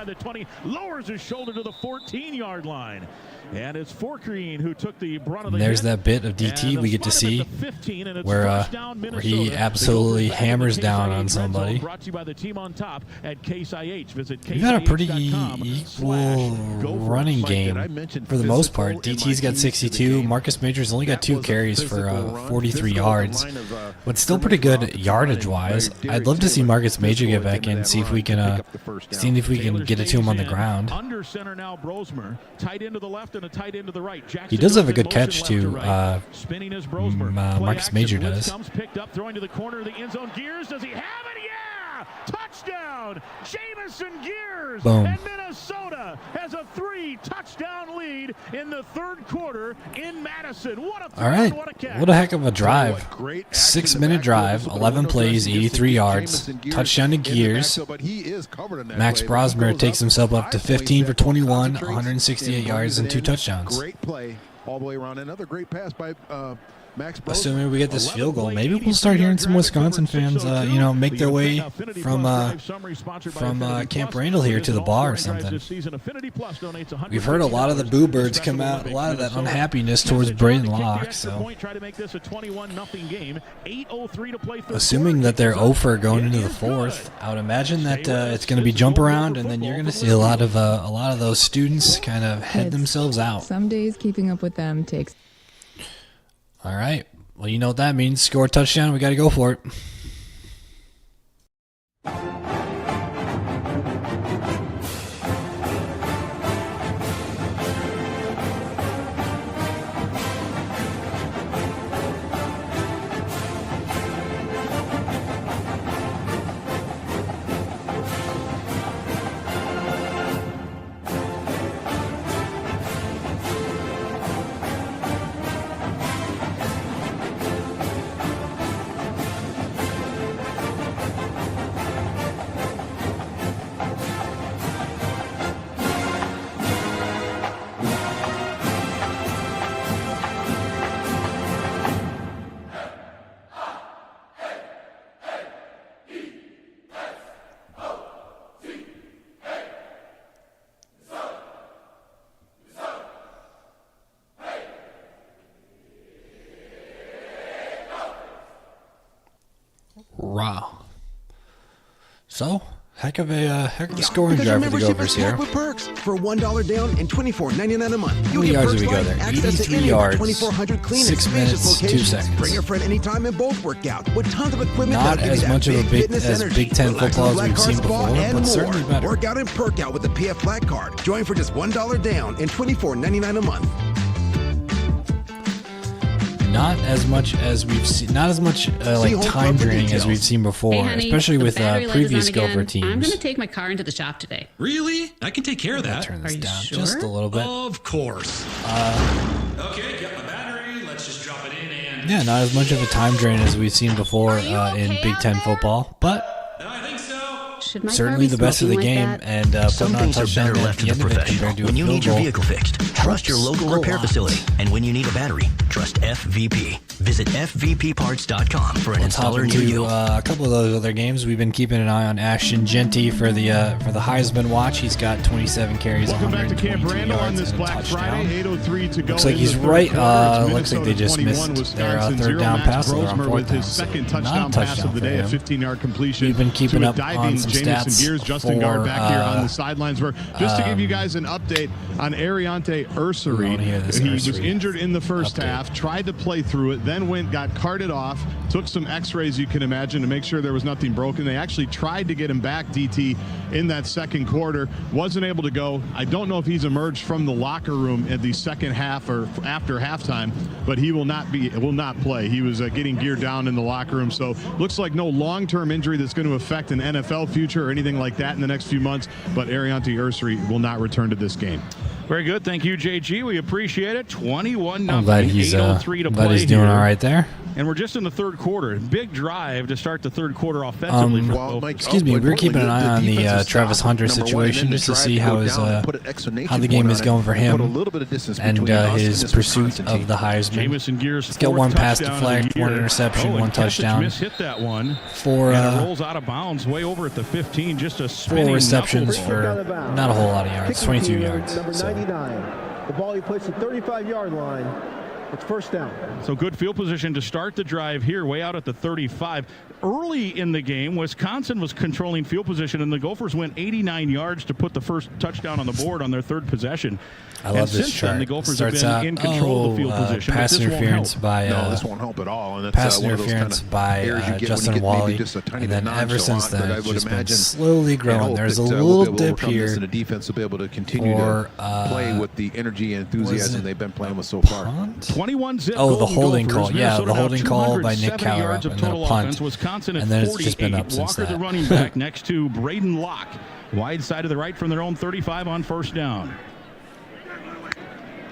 Lowers his shoulder to the 14-yard line. And it's Forkreen who took the brunt of the there's hit. that bit of DT we get to see where he absolutely hammers down on somebody. We've got a pretty equal running game for the most part. DT's got 62. Marcus Major's only got 2 carries for 43 yards, but still pretty good yardage-wise. I'd love to see Marcus Major get back in, see if we can get it to him on the ground. Under center now, Brosmer, tight into the left and a tight end to the right. He does have a good catch too. Spinning as Brosmer. Marcus Major does. Comes picked up, throwing to the corner of the end zone. Gears, does he have it? Yeah! Touchdown! Jamison Gears. Boom. And Minnesota has a 3-touchdown lead in the third quarter in Madison. What a throw, all right. What a catch. What a heck of a drive. 6-minute drive, 11 plays, 83 yards, touchdown to Gears. Max Brosmer takes himself up to 15 for 21, 168 yards, and 2 touchdowns. Great play all the way around. Another great pass by Max Brosmer. Assuming we get this field goal, maybe we'll start hearing some Wisconsin fans, make their way from Camp Randall here to the bar or something. We've heard a lot of the boo birds come out, a lot of that unhappiness towards Braden Locke. So, assuming that they're 0-for going into the fourth, I would imagine that it's going to be jump around, and then you're going to see a lot of those students kind of head themselves out. Some days keeping up with them takes. All right. Well, you know what that means. Score a touchdown. We got to go for it. Wow. So, heck of a scoring drive for the Gophers here. With perks for $1 down and $24.99 a month. How many yards did we go there? 83 yards, 6 minutes, 2 seconds. Bring a friend anytime and both work out with tons of equipment. Not as much of a Big Ten football as we've seen before, but certainly better. Work out and perk out with the PF Black Card. Join for just $1 down and $24.99 a month. Not as much as we've seen, not as much time draining as we've seen before, hey, honey, especially with previous Gopher teams. I'm going to take my car into the shop today. Really? I can take care of that. Turn this down sure? just a little bit. Of course. Okay, got my battery. Let's just drop it in and. Yeah, not as much of a time drain as we've seen before in Big Ten football, but. Certainly the best of the game, and some things are better left to the professional. When you need your vehicle fixed, trust your local repair facility. And when you need a battery, trust FVP. Visit FVPparts.com for an installer near you. A couple of those other games. We've been keeping an eye on Ashton Genty for the Heisman watch. He's got 27 carries. Welcome back to Camp Randall on this Black Friday. 8:03 to go. Looks like he's right. Looks like they just missed their third down pass. With his second touchdown pass of the day, a 15-yard completion. We've been keeping up on some stats. Gears, Justin Guard back here on the sidelines. Just to give you guys an update on Ariante Ursery. He was injured in the first half, tried to play through it, then got carted off, took some x-rays, you can imagine, to make sure there was nothing broken. They actually tried to get him back, DT, in that second quarter. Wasn't able to go. I don't know if he's emerged from the locker room at the second half or after halftime, but he will not play. He was getting geared down in the locker room, so looks like no long-term injury that's going to affect an NFL future or anything like that in the next few months, but Ariante Ursery will not return to this game. Very good. Thank you, JG. We appreciate it. 21-0. I'm glad he's doing all right there. And we're just in the third quarter. Big drive to start the third quarter offensively. Excuse me, we're keeping an eye on the Travis Hunter situation just to see how the game is going for him and his pursuit of the Heisman. He's got one pass deflect, one interception, one touchdown. Hit that one. And it rolls out of bounds way over at the 15. Just a spinning 4 receptions for not a whole lot of yards, 22 yards. Number 99. The ball he placed at the 35-yard line. It's first down. So good field position to start the drive here, way out at the 35. Early in the game, Wisconsin was controlling field position, and the Gophers went 89 yards to put the first touchdown on the board on their third possession. I love this since chart. Then, the Gophers have been in control of the field position. Pass interference by this won't help at all. And pass interference by Justin Wally, and then ever since then, it's just been slowly growing. There's a little dip here. And the defense will be able to continue to play with the energy and enthusiasm they've been playing with so far. 21-zip. Oh, the holding call. Yeah, the holding call by Nick Cowher, and then a punt. Wisconsin at and then it's just been up since Walker, that. the running back, next to Braden Locke. Wide side of the right from their own 35 on first down.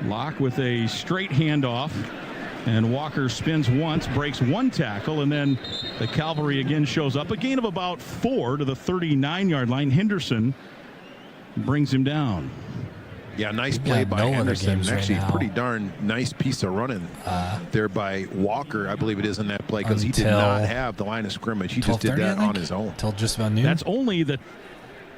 Locke with a straight handoff, and Walker spins once, breaks one tackle, and then the cavalry again shows up. A gain of about 4 to the 39-yard line. Henderson brings him down. Yeah, nice play by Henderson. Actually, pretty darn nice piece of running there by Walker, I believe it is, in that play, because he did not have the line of scrimmage. He just did that on his own. Until just about noon. That's only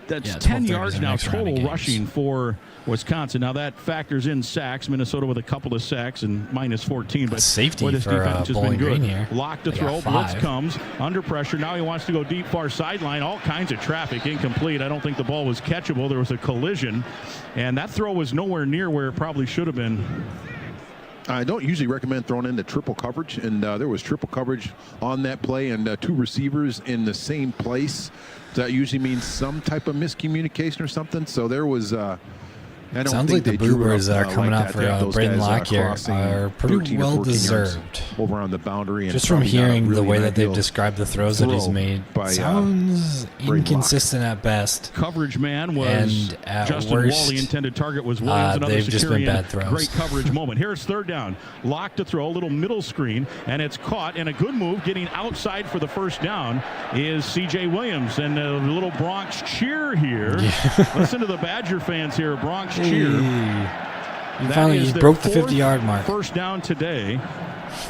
that's 10 yards now total rushing for Wisconsin. Now that factors in sacks. Minnesota with a couple of sacks and minus 14. But safety this for defense has been good. Here. Lock to throw. Blitz comes. Under pressure. Now he wants to go deep far sideline. All kinds of traffic. Incomplete. I don't think the ball was catchable. There was a collision. And that throw was nowhere near where it probably should have been. I don't usually recommend throwing into triple coverage, and there was triple coverage on that play, and 2 receivers in the same place. That usually means some type of miscommunication or something. So there was. I don't Sounds think like the boobers that are coming out for Braden Locke here are pretty well deserved. Over on the boundary. Just from hearing the way that they've described the throws that he's made, sounds inconsistent at best. Coverage man was Justin worst, Wally. Intended target was Williams. Another they've just been bad throws. Great coverage moment. Here's third down. Locke to throw, a little middle screen, and it's caught. And a good move getting outside for the first down is C.J. Williams. And a little Bronx cheer here. Listen to the Badger fans here. Bronx cheer. You finally broke the 50-yard mark. First down today.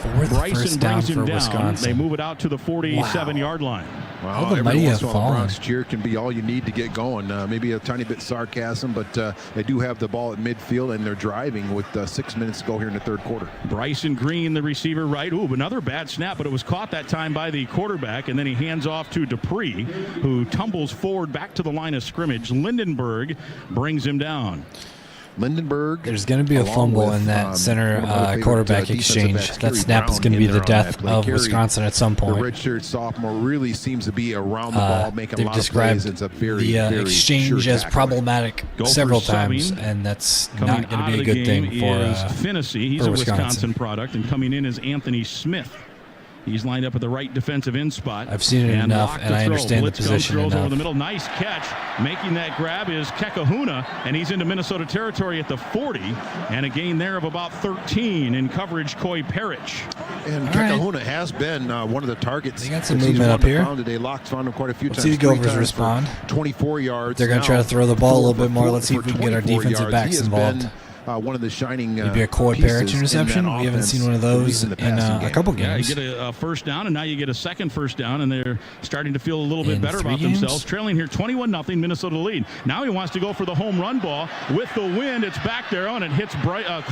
Bryson brings him down. Wisconsin. They move it out to the 47-yard line. Well, every once in a while, the Bronx cheer can be all you need to get going. Maybe a tiny bit sarcasm, but they do have the ball at midfield, and they're driving with 6 minutes to go here in the third quarter. Bryson Green, the receiver, right. Ooh, another bad snap, but it was caught that time by the quarterback, and then he hands off to Dupree, who tumbles forward back to the line of scrimmage. Lindenberg brings him down. Lindenberg. There's going to be a fumble in that center quarterback exchange. That snap is going to be the death of Wisconsin at some point. The redshirt sophomore really seems to be around the ball, making a lot of plays. It's a very, the exchange as problematic several times, and that's not going to be a good thing for Finney. He's a Wisconsin product, and coming in is Anthony Smith. He's lined up at the right defensive end spot. I've seen it enough, and I understand the position throws enough. Over the middle. Nice catch. Making that grab is Kekahuna, and he's into Minnesota territory at the 40, and a gain there of about 13 in coverage. Coy Parrish. And Kekahuna has been one of the targets. They got some movement up here. Today. Locke's found him quite a few times. See the Gophers respond. 24 yards. They're going to try to throw the ball a little bit more. Let's see if we can get our defensive backs involved. one of the shining maybe a cord parrot interception. We haven't seen one of those in a couple games. You get a first down, and now you get a second first down, and they're starting to feel a little bit better about themselves. Trailing here 21-0, Minnesota lead. Now he wants to go for the home run ball. With the wind, it's back there on it. Hits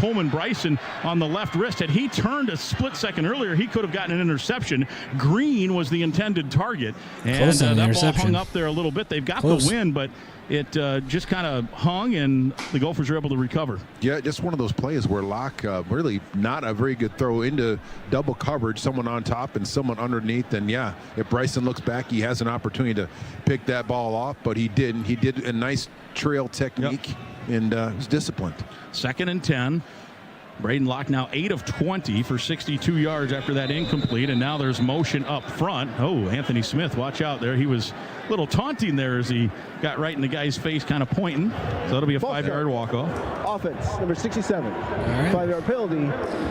Coleman Bryson on the left wrist. Had he turned a split second earlier, he could have gotten an interception. Green was the intended target, and that ball hung up there a little bit. They've got the wind, but it just kind of hung, and the Gophers are able to recover. Yeah, just one of those plays where Locke really not a very good throw into double coverage, someone on top and someone underneath. And, yeah, if Bryson looks back, he has an opportunity to pick that ball off, but he didn't. He did a nice trail technique and was disciplined. 2nd and 10. Braden Locke now 8 of 20 for 62 yards after that incomplete, and now there's motion up front. Oh, Anthony Smith, watch out there. He was a little taunting there as he got right in the guy's face, kind of pointing. So it'll be a 5-yard walk-off. Offense, number 67. 5-yard penalty.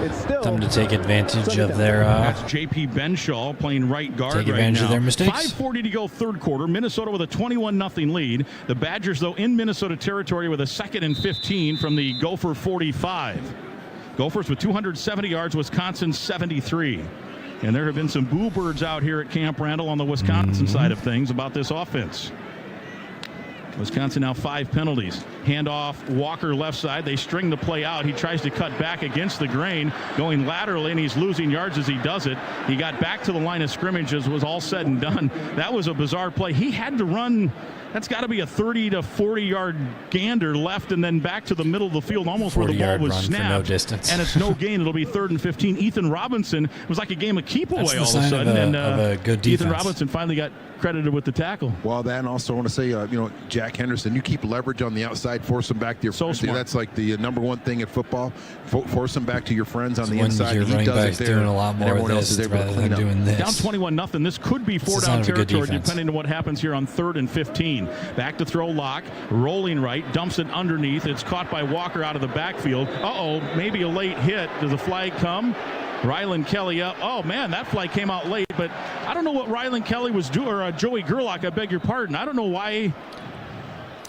It's still time to take advantage of their that's J.P. Benshaw playing right guard take advantage of their mistakes. 5:40 to go, third quarter. Minnesota with a 21-0 lead. The Badgers, though, in Minnesota territory with a 2nd and 15 from the Gopher 45. Gophers with 270 yards, Wisconsin 73. And there have been some boo birds out here at Camp Randall on the Wisconsin side of things about this offense. Wisconsin now 5 penalties. Handoff, Walker left side. They string the play out. He tries to cut back against the grain, going laterally, and he's losing yards as he does it. He got back to the line of scrimmage as was all said and done. That was a bizarre play. He had to run. That's got to be a 30 to 40-yard gander left and then back to the middle of the field, almost where the ball was snapped. No distance. And it's no gain. It'll be 3rd and 15. Ethan Robinson, it was like a game of keep away all of a sudden. Of a good defense. Ethan Robinson finally got credited with the tackle. Well, that, and also I want to say, Jack Henderson, you keep leverage on the outside, force them back to your friends. That's like the number one thing in football. Force them back to your friends on the inside. Your running back's doing a lot more of this rather than doing this. Down 21-0. This could be 4-down territory depending on what happens here on 3rd and 15. Back to throw Locke, rolling right, dumps it underneath. It's caught by Walker out of the backfield. Maybe a late hit. Does the flag come? Ryland Kelly up. Oh, man, that flag came out late, but I don't know what Ryland Kelly was doing, or Joey Gerlach, I beg your pardon. I don't know why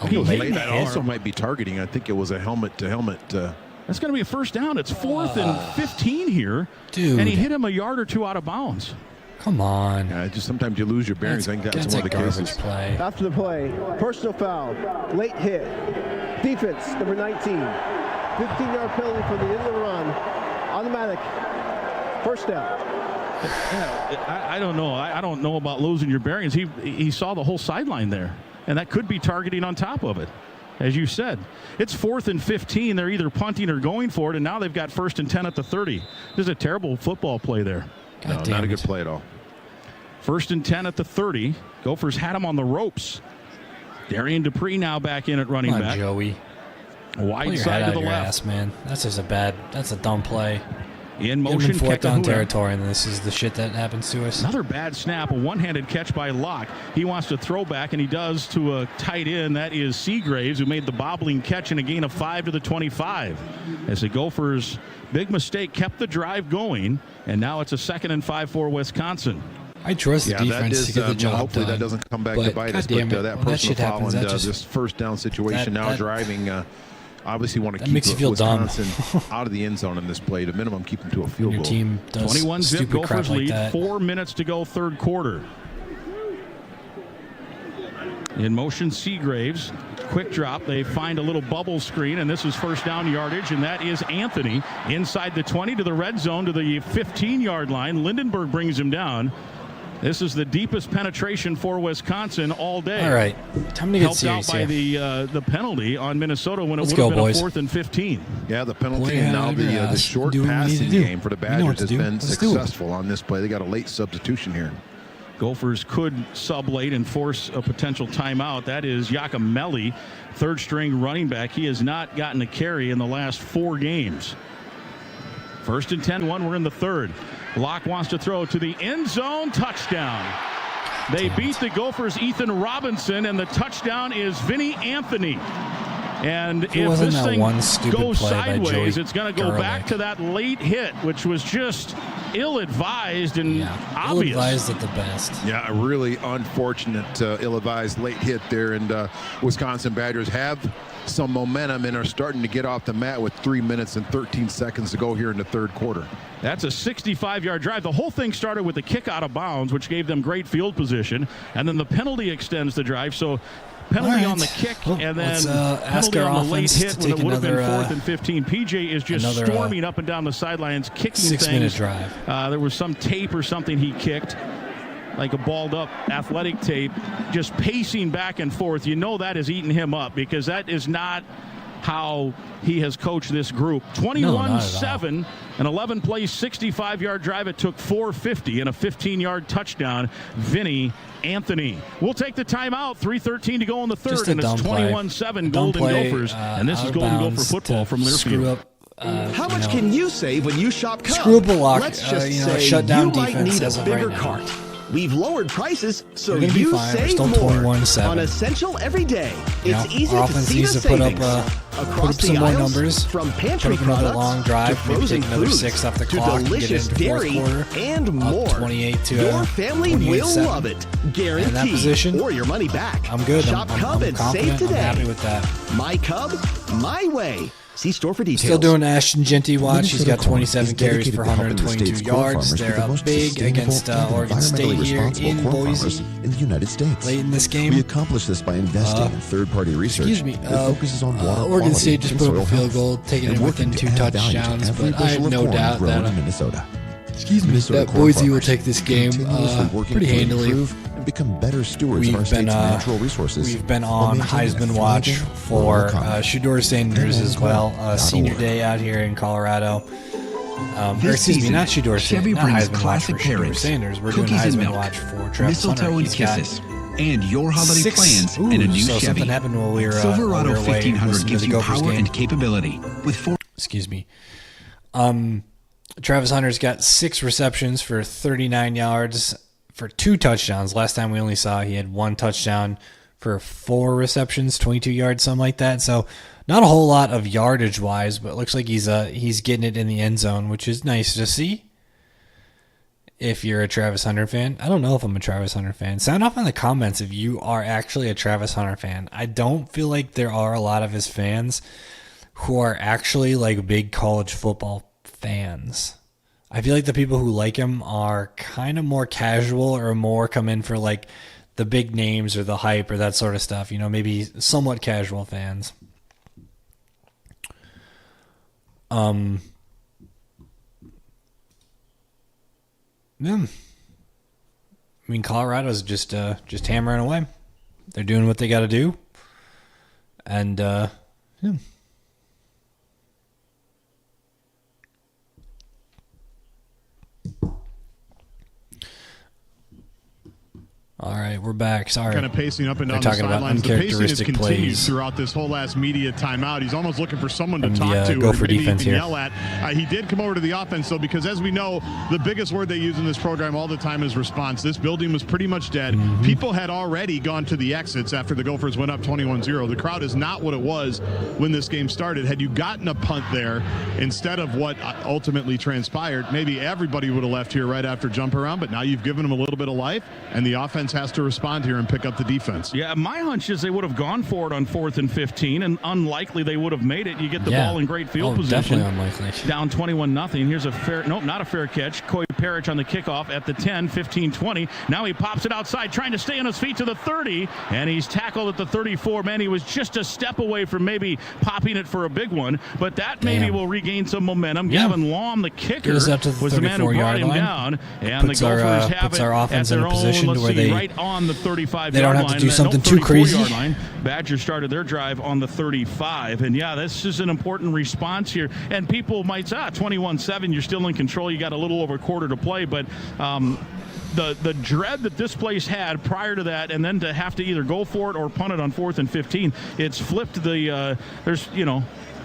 he hit that also might be targeting. I think it was a helmet-to-helmet. That's going to be a first down. It's 4th and 15 here. Dude. And he hit him a yard or two out of bounds. Come on. Just sometimes you lose your bearings. I think that's one of the cases. Play. After the play, personal foul, late hit. Defense, number 19. 15-yard penalty for the end of the run. Automatic. First down. I don't know. I don't know about losing your bearings. He saw the whole sideline there, and that could be targeting on top of it. As you said, it's 4th and 15. They're either punting or going for it, and now they've got 1st and 10 at the 30. This is a terrible football play there. No, not a good play at all. 1st and 10 at the 30. Gophers had him on the ropes. Darian Dupree now back in at running back. Joey. Wide side to the left. Ass, man. That's just that's a dumb play. In motion, 4th down territory, and this is the shit that happens to us. Another bad snap, a one-handed catch by Locke. He wants to throw back, and he does to a tight end. That is Seagraves, who made the bobbling catch in a gain of 5 to the 25. As the Gophers' big mistake kept the drive going, and now it's a 2nd and 5 for Wisconsin. I trust the defense to get the job hopefully done. That doesn't come back to bite us, but that personal foul and this first down situation driving. Obviously want to keep Wisconsin out of the end zone in this play. At a minimum, keep them to a field goal. Team does 21-zip Gophers lead. Like 4 minutes to go, third quarter. In motion, Seagraves. Quick drop. They find a little bubble screen, and this is first down yardage, and that is Anthony inside the 20 to the red zone to the 15-yard line. Lindenberg brings him down. This is the deepest penetration for Wisconsin all day. All right, time to get helped serious out by here. the penalty on Minnesota when Let's it would have been boys. a 4th and 15. Yeah, the penalty and now the short passing game for the Badgers has been successful on this play. They got a late substitution here. Gophers could sub late and force a potential timeout. That is Giacomelli, third-string running back. He has not gotten a carry in the last 4 games. 1st and 10, we're in the 3rd. Locke wants to throw to the end zone. Touchdown. They beat the Gophers' Ethan Robinson, and the touchdown is Vinny Anthony. And if this thing goes sideways, it's going to go back to that late hit, which was just ill-advised and obvious. Ill-advised at the best. Yeah, a really unfortunate, ill-advised late hit there. And Wisconsin Badgers have some momentum and are starting to get off the mat with 3 minutes and 13 seconds to go here in the third quarter. That's a 65-yard drive. The whole thing started with the kick out of bounds, which gave them great field position, and then the penalty extends the drive. So penalty on the kick, and then penalty on the late hit when it would have been 4th and 15. PJ is just storming up and down the sidelines, kicking 6-minute drive. There was some tape or something he kicked, like a balled-up athletic tape, just pacing back and forth. You know that is eating him up, because that is not how he has coached this group. 21-7, an 11-play, 65-yard drive. It took 450 and a 15-yard touchdown. Vinny Anthony. We'll take the timeout. 3:13 to go in the third, and it's 21-7 Golden Gophers. And this is Golden Gopher football from Learfield. How much can you save when you shop Cub? Screw up a lock. Let's just say shut down you might defense need a bigger cart. We've lowered prices so you save more on essential every day. It's easy to see the savings across the aisles, from pantry products long drive, to frozen foods off the to clock, delicious dairy and more. 28 to your family will love it, guaranteed. Or your money back. I'm good. Shop Cub and save today. I'm happy with that. My Cub, my way. See store for details. Still doing Ashton Genty watch. He's got 27 carries for 122 yards. They're up big against Oregon State here in Boise. In the United States. Late in this game. We accomplish this by investing in third-party research that focuses on water Oregon State quality just put up a field goal, taking it within 2 touchdowns, but I have no doubt that that Boise will take this game pretty handily. Become better stewards of our state's natural resources. We've been on Heisman watch for Shedeur Sanders as well. Senior day out here in Colorado. Excuse me, not Shedeur Sanders. Not Heisman watch for Shedeur Sanders. We're doing Heisman watch for Travis Hunter. Mistletoe and kisses. And your holiday plans in a new Chevy. Something happened while we were Silverado 1500 gives you power and capability with 4. Excuse me. Travis Hunter's got 6 receptions for 39 yards. For 2 touchdowns. Last time we only saw he had 1 touchdown for 4 receptions, 22 yards, something like that. So not a whole lot of yardage wise, but it looks like he's getting it in the end zone, which is nice to see. If you're a Travis Hunter fan, I don't know if I'm a Travis Hunter fan. Sound off in the comments if you are actually a Travis Hunter fan. I don't feel like there are a lot of his fans who are actually like big college football fans. I feel like the people who like him are kind of more casual or more come in for like the big names or the hype or that sort of stuff. You know, maybe somewhat casual fans. Yeah. I mean, Colorado's just hammering away. They're doing what they got to do. And, yeah. All right, we're back. Sorry. Kind of pacing up and down the sidelines. The pacing has continued throughout this whole last media timeout. He's almost looking for someone to talk to. Gopher defense here. Yell at. He did come over to the offense, though, because as we know, the biggest word they use in this program all the time is response. This building was pretty much dead. Mm-hmm. People had already gone to the exits after the Gophers went up 21-0. The crowd is not what it was when this game started. Had you gotten a punt there instead of what ultimately transpired, maybe everybody would have left here right after jump around, but now you've given them a little bit of life, and the offense has to respond here and pick up the defense. Yeah, my hunch is they would have gone for it on 4th and 15, and unlikely they would have made it. You get the ball in great field position. Definitely unlikely. Down 21-0. Here's a fair, nope, not a fair catch. Coy Parrish on the kickoff at the 10, 15-20. Now he pops it outside, trying to stay on his feet to the 30, and he's tackled at the 34. Man, he was just a step away from maybe popping it for a big one, but that maybe will regain some momentum. Yeah. Gavin Laum, the kicker, was the man who brought him down, and the Gophers have it at their own, let's see, right on the 35-yard line. They don't have to do something too crazy. Badgers started their drive on the 35, and yeah, this is an important response here. And people might say, 21-7, you're still in control. You got a little over a quarter to play, but the dread that this place had prior to that, and then to have to either go for it or punt it on 4th and 15, it's flipped the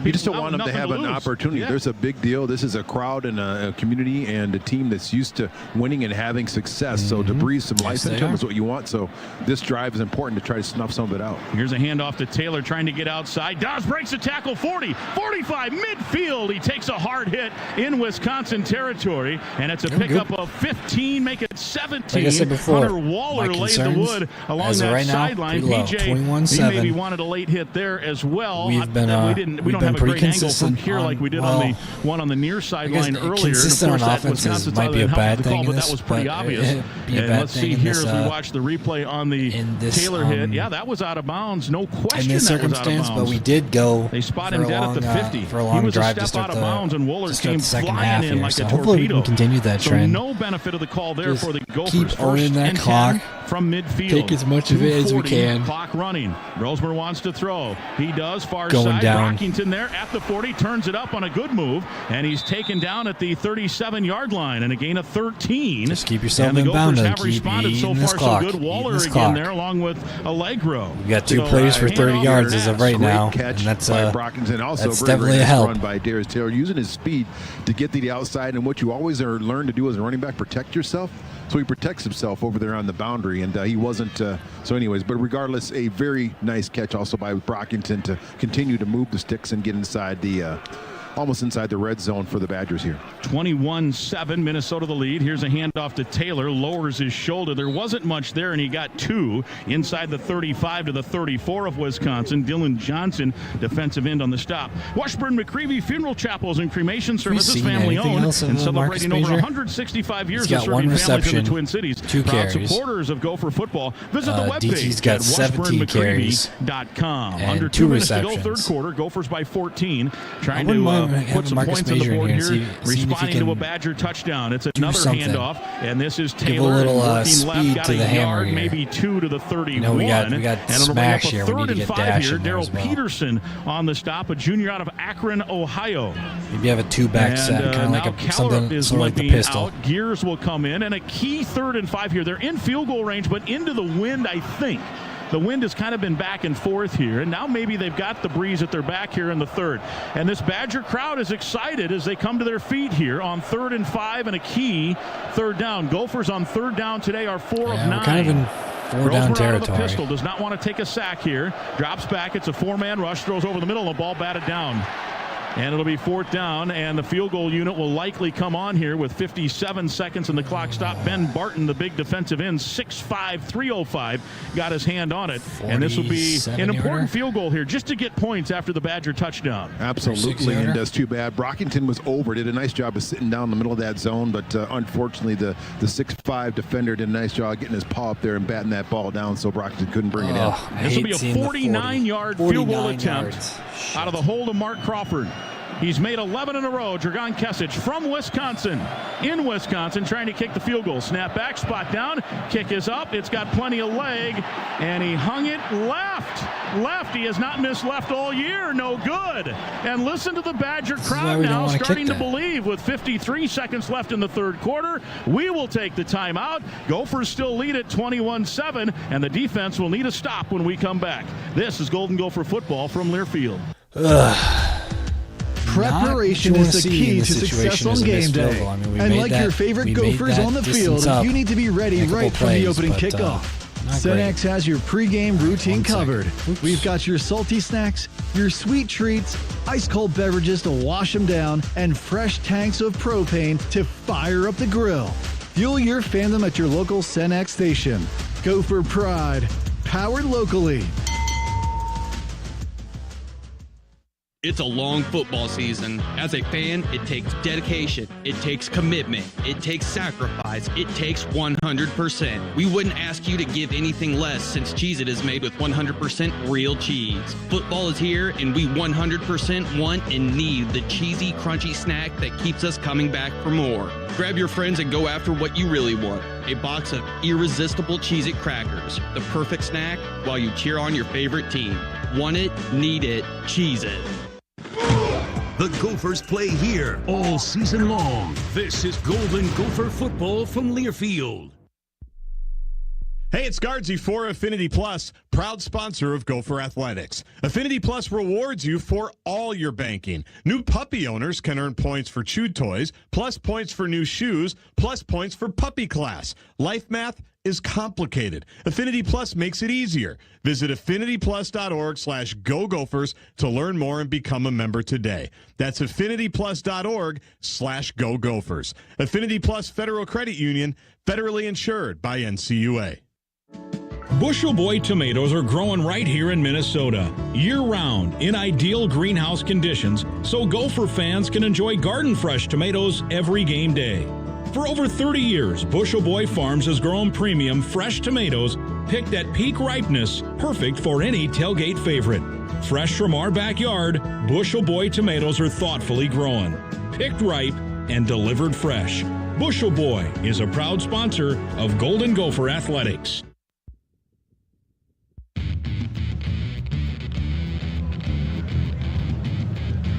You just don't want them to have an opportunity. Yeah. There's a big deal. This is a crowd and a community and a team that's used to winning and having success. So to breathe some life into them is what you want. So this drive is important to try to snuff some of it out. Here's a handoff to Taylor trying to get outside. Dawes breaks the tackle 40, 45, midfield. He takes a hard hit in Wisconsin territory, and it's a pickup of 15, make it 17. Like I said before, Hunter Waller laid the wood along that sideline. PJ, he maybe wanted a late hit there as well. We've been we don't have a great angle from here like we did on the one on the near sideline earlier. Consistent on offenses might be a bad thing, but that was pretty obvious. And let's see here as we watch the replay on the Taylor hit. Yeah, that was out of bounds, no question. In this circumstance, but we did go. They spot him dead at the 50. For a long drive to start out of bounds, and Waller came second flying half in here. like So a hopefully we torpedo. can continue that trend. So no benefit of the call there for the Gophers. Keep owning that clock. From midfield. Take as much of it as we can. Clock running. Rosemer wants to throw. He does. Far Going side. down. Brockington there at the 40. Turns it up on a good move. And he's taken down at the 37-yard line. And a gain of 13. Just keep yourself and the inbound Gophers and have responded so far so good. Waller again there along with Allegro. We got two plays for 30 yards as of right now. Catch and that's by Brockington. Also that's very definitely a nice help. Run by Darius Taylor, using his speed to get to the outside. And what you always learn to do as a running back, protect yourself. So he protects himself over there on the boundary, and he wasn't. So anyways, but regardless, a very nice catch also by Brockington to continue to move the sticks and get inside the almost inside the red zone for the Badgers here. 21-7, Minnesota the lead. Here's a handoff to Taylor, lowers his shoulder. There wasn't much there, and he got two inside the 35 to the 34 of Wisconsin. Dylan Johnson, defensive end on the stop. Washburn-McCreevy Funeral Chapels and Cremation Services, family-owned, and celebrating over 165 years of serving families in the Twin Cities. 2 Proud carries. supporters of Gopher football. Visit the webpage DT's got 17 carries washburnmccreevy.com. and Under 2 2 minutes to go, receptions. third quarter. Gophers by 14. Trying to put some points on the board here, responding to a Badger touchdown. It's another handoff, and this is Taylor. Give a little working left, speed got to a the hammer yard, here. maybe 2 to the 31. No, we got and it'll bring up smash a here. We third need to and get 5 Dash here. in there Daryl as well. Peterson on the stop, a junior out of Akron, Ohio. Maybe have a 2-back set, kind of like something sort of like the pistol. Out. Gears will come in, and a key 3rd and 5 here. They're in field goal range, but into the wind, I think. The wind has kind of been back and forth here, and now maybe they've got the breeze at their back here in the 3rd. And this Badger crowd is excited as they come to their feet here on 3rd and 5 and a key 3rd down. Gophers on 3rd down today are 4 of 9. We're kind of in 4-down territory. The pistol does not want to take a sack here. Drops back. It's a 4-man rush. Throws over the middle, and the ball batted down. And it'll be 4th down, and the field goal unit will likely come on here with 57 seconds and the clock stop. Ben Barton, the big defensive end, 6'5", 305, got his hand on it. And this will be an important field goal here just to get points after the Badger touchdown. Absolutely, and that's too bad. Brockington was over, did a nice job of sitting down in the middle of that zone, but unfortunately the 6'5" defender did a nice job getting his paw up there and batting that ball down, so Brockington couldn't bring it in. This will be a 49-yard field goal attempt out of the hold of Mark Crawford. He's made 11 in a row. Dragan Kesic from Wisconsin, in Wisconsin, trying to kick the field goal. Snap back, spot down, kick is up. It's got plenty of leg, and he hung it left. Left. He has not missed left all year. No good. And listen to the Badger crowd now starting to believe with 53 seconds left in the 3rd quarter. We will take the timeout. Gophers still lead at 21-7, and the defense will need a stop when we come back. This is Golden Gopher football from Learfield. Preparation is the key to success on game day. And like your favorite Gophers on the field, you need to be ready right from the opening kickoff. Cenex has your pregame routine covered. We've got your salty snacks, your sweet treats, ice-cold beverages to wash them down, and fresh tanks of propane to fire up the grill. Fuel your fandom at your local Cenex station. Gopher Pride, powered locally. It's a long football season. As a fan, it takes dedication, it takes commitment, it takes sacrifice, it takes 100%. We wouldn't ask you to give anything less since Cheez-It is made with 100% real cheese. Football is here, and we 100% want and need the cheesy, crunchy snack that keeps us coming back for more. Grab your friends and go after what you really want. A box of irresistible Cheez-It crackers, the perfect snack while you cheer on your favorite team. Want it, need it, Cheez-It. The Gophers play here all season long. This is Golden Gopher football from Learfield. Hey, it's Guardsy for Affinity Plus, proud sponsor of Gopher Athletics. Affinity Plus rewards you for all your banking. New puppy owners can earn points for chewed toys, plus points for new shoes, plus points for puppy class. Life math is complicated. Affinity Plus makes it easier. Visit affinityplus.org/Go Gophers to learn more and become a member today. That's affinityplus.org/Go Gophers. Affinity Plus Federal Credit Union, federally insured by NCUA. Bushel Boy tomatoes are growing right here in Minnesota, year-round, in ideal greenhouse conditions, so Gopher fans can enjoy garden fresh tomatoes every game day. For over 30 years, Bushel Boy Farms has grown premium fresh tomatoes picked at peak ripeness, perfect for any tailgate favorite. Fresh from our backyard, Bushel Boy tomatoes are thoughtfully grown, picked ripe, and delivered fresh. Bushel Boy is a proud sponsor of Golden Gopher Athletics.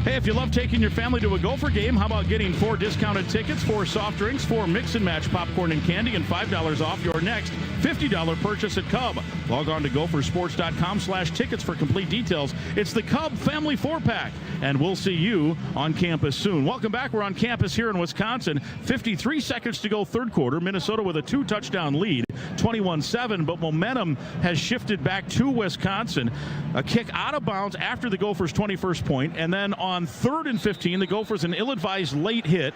Hey, if you love taking your family to a Gopher game, how about getting 4 discounted tickets, 4 soft drinks, 4 mix and match popcorn and candy, and $5 off your next $50 purchase at Cub. Log on to gophersports.com/tickets for complete details. It's the Cub Family 4-pack, and we'll see you on campus soon. Welcome back. We're on campus here in Wisconsin. 53 seconds to go third quarter. Minnesota with a 2-touchdown lead, 21-7, but momentum has shifted back to Wisconsin. A kick out of bounds after the Gophers' 21st point, and then on 3rd and 15, the Gophers an ill-advised late hit.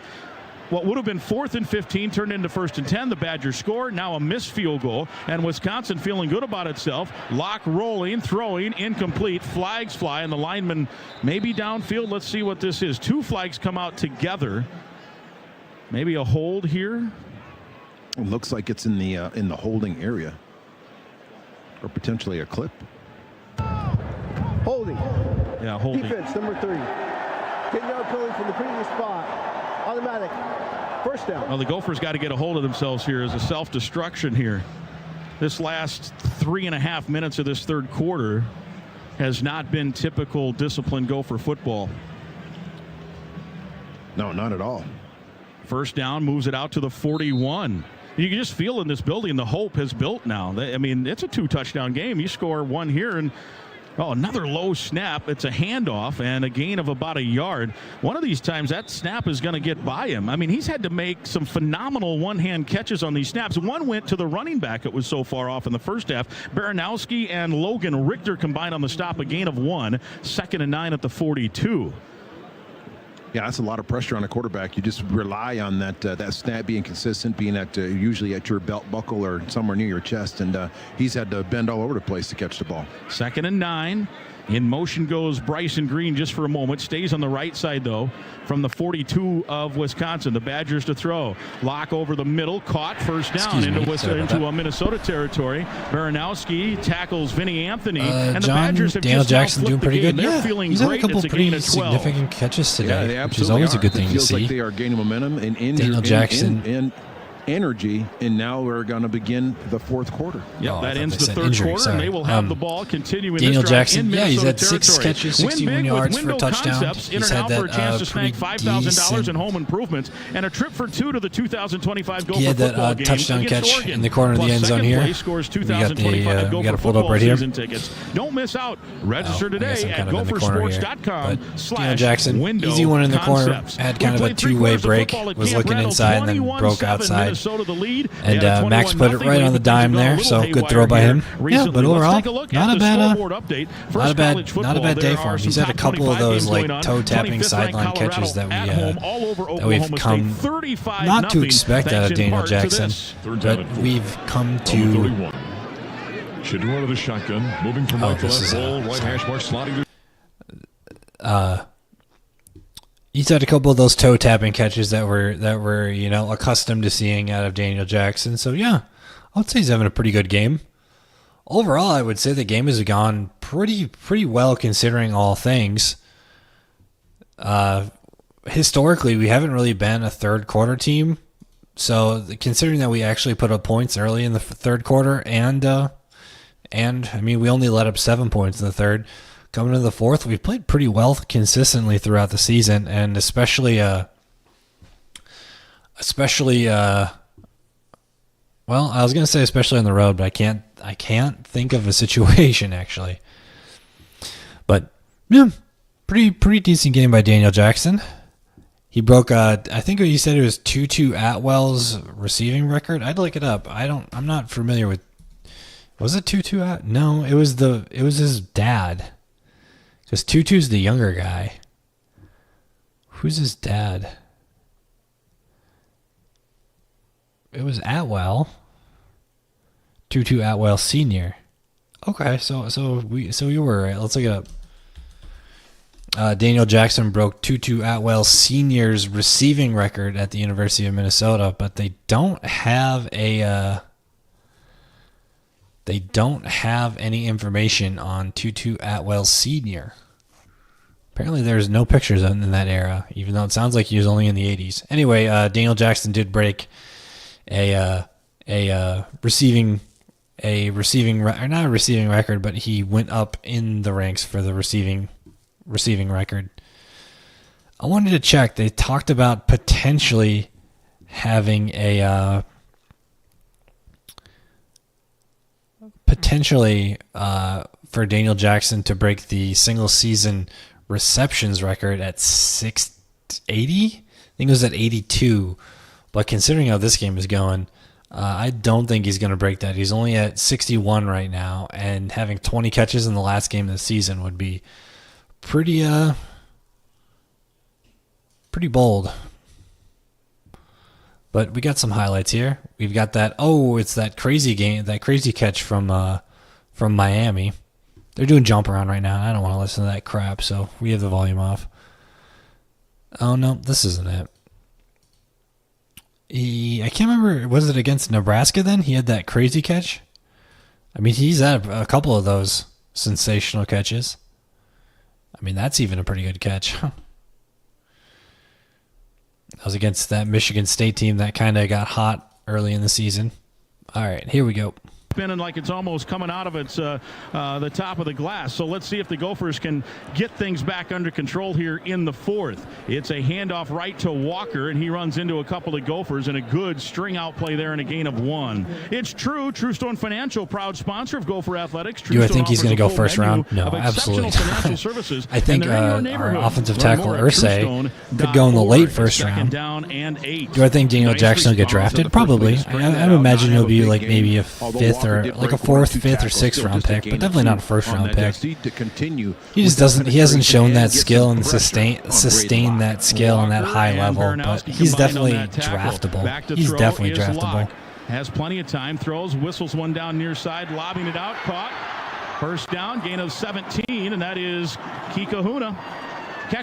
What would have been 4th and 15 turned into 1st and 10. The Badgers score. Now a missed field goal, and Wisconsin feeling good about itself. Locke rolling, throwing, incomplete. Flags fly, and the lineman maybe downfield. Let's see what this is. 2 flags come out together. Maybe a hold here. It looks like it's in the holding area, or potentially a clip. Holding. Yeah, holding. Defense, number 3. 10-yard penalty from the previous spot. Automatic. First down. Well, the Gophers got to get a hold of themselves here as a self-destruction here. This last 3.5 minutes of this third quarter has not been typical disciplined Gopher football. No, not at all. First down, moves it out to the 41. You can just feel in this building the hope has built now. I mean, it's a 2-touchdown game. You score 1 here, and another low snap. It's a handoff and a gain of about 1 yard. One of these times that snap is going to get by him. I mean, he's had to make some phenomenal one-hand catches on these snaps. One went to the running back. It was so far off in the first half. Baranowski and Logan Richter combined on the stop, a gain of 1. 2nd and 9 at the 42. Yeah, that's a lot of pressure on a quarterback. You just rely on that snap being consistent, being at usually at your belt buckle or somewhere near your chest, and he's had to bend all over the place to catch the ball. 2nd and 9. In motion goes Bryson Green just for a moment. Stays on the right side, though, from the 42 of Wisconsin. The Badgers to throw. Lock over the middle. Caught. First down into Minnesota territory. Baranowski tackles Vinny Anthony. And the Badgers have Daniel just Jackson doing pretty good. They're Yeah, feeling he's had great. a couple It's pretty significant catches today, which is always a good thing to see. It feels like they are gaining momentum and Daniel Jackson. and energy, and now we're going to begin the fourth quarter. Yep, that ends the third quarter, and they will have the ball continuing. Daniel this drive Jackson, in Minnesota he's had territory. 6 catches, 61 yards for a touchdown. He's had that for a chance to snag $5,000 in home improvements and a trip for 2 to the 2025 Gopher he had football that game touchdown catch Oregon. in the corner of the end zone here. Scores We got it pulled up right here. Tickets. Don't miss out. Register today at gophersports.com. Daniel Jackson, easy one in the corner. Had kind of a 2-way break. Was looking inside and then broke outside. And Max put it right on the dime there, so good throw by him. Yeah, but overall, not a bad day for him. He's had a couple of those like toe-tapping sideline catches that we've come not to expect out of Daniel Jackson, but we've come to. Shedeur to the shotgun, moving from right to left, right hash mark slotting. He's had a couple of those toe-tapping catches that we're accustomed to seeing out of Daniel Jackson. So yeah, I would say he's having a pretty good game. Overall, I would say the game has gone pretty well considering all things. Historically, we haven't really been a third quarter team. So considering that we actually put up points early in the third quarter, and I mean we only let up 7 points in the third. Coming into the fourth, we've played pretty well consistently throughout the season, and especially Well, I was going to say especially on the road, but I can't think of a situation actually. But yeah, pretty decent game by Daniel Jackson. He broke I think he said it was Tutu Atwell's receiving record. I'd look it up. I'm not familiar with. Was it Tutu No, it was his dad. Cuz Tutu's the younger guy. Who's his dad? It was Atwell. Tutu Atwell Sr. Okay, so you were right. Let's look it up. Daniel Jackson broke Tutu Atwell Sr.'s receiving record at the University of Minnesota, but they don't have any information on Tutu Atwell Sr. Apparently there's no pictures in that era, even though it sounds like he was only in the 80s. Anyway, Daniel Jackson did break not a receiving record, but he went up in the ranks for the receiving record. I wanted to check. They talked about potentially having for Daniel Jackson to break the single season receptions record at 680. I think it was at 82. But considering how this game is going, I don't think he's going to break that. He's only at 61 right now, and having 20 catches in the last game of the season would be pretty bold. But we got some highlights here. We've got that. Oh, it's that crazy catch from Miami. They're doing jump around right now. I don't want to listen to that crap, so we have the volume off. Oh no, this isn't it. I can't remember. Was it against Nebraska then? He had that crazy catch? I mean, he's had a couple of those sensational catches. I mean, that's even a pretty good catch. That was against that Michigan State team that kind of got hot early in the season. All right, here we go. Spinning like it's almost coming out of its the top of the glass. So let's see if the Gophers can get things back under control here in the fourth. It's a handoff right to Walker, and he runs into a couple of Gophers, and a good string out play there and a gain of 1. It's True Stone Financial, proud sponsor of Gopher Athletics. Do I think he's going to go first round? No, absolutely. I think our offensive tackle Irsay could go in the late first round. Do I think Daniel Jackson will get drafted? Probably. I would imagine he'll be like maybe a fifth or like a fourth, fifth, or sixth round pick, but definitely not a first round pick. He just doesn't. He hasn't shown that skill and sustain that skill on that high level. But he's definitely draftable. He's definitely draftable. Has plenty of time. Throws, whistles one down near side, lobbing it out. Caught. First down, gain of 17, and that is Kikahuna.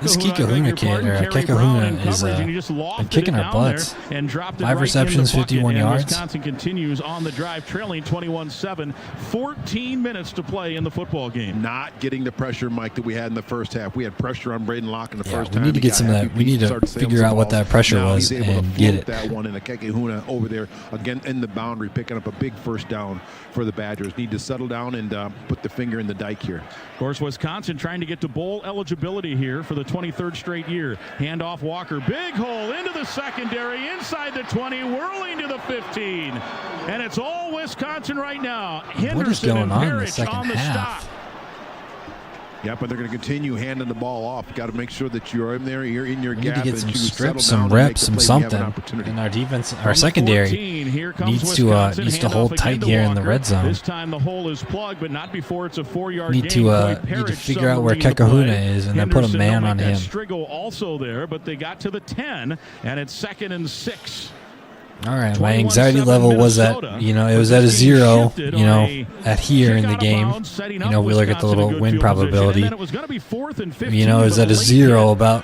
This Kikahuna kid, or Kikahuna, is been kicking our butts. 5 receptions, 51 yards. Wisconsin continues on the drive, trailing 21-7. 14 minutes to play in the football game. Not getting the pressure, Mike, that we had in the first half. We had pressure on Braden Locke in the first half. We need to get some of that. We need to figure out what that pressure was and get it. That one, and Kikahuna over there again in the boundary, picking up a big first down for the Badgers. Need to settle down and put the finger in the dike here. Of course, Wisconsin trying to get to bowl eligibility here for the 23rd straight year. Handoff Walker, big hole into the secondary, inside the 20, whirling to the 15. And it's all Wisconsin right now. Henderson what is going on in the second half? Stop. Yeah, but they're going to continue handing the ball off. Got to make sure that you're in there, you're in your gap. We need to get some strips, some reps, some something. And our defense, our secondary needs to hold tight here in the red zone. This time the hole is plugged, but not before it's a 4-yard gain. Need to figure out where Kikahuna is and then put a man on him. Strigo also there, but they got to the 10, and it's 2nd and 6. All right, my anxiety level was at, it was at a 0, at here in the game. We look at the little win probability. It was at a 0 about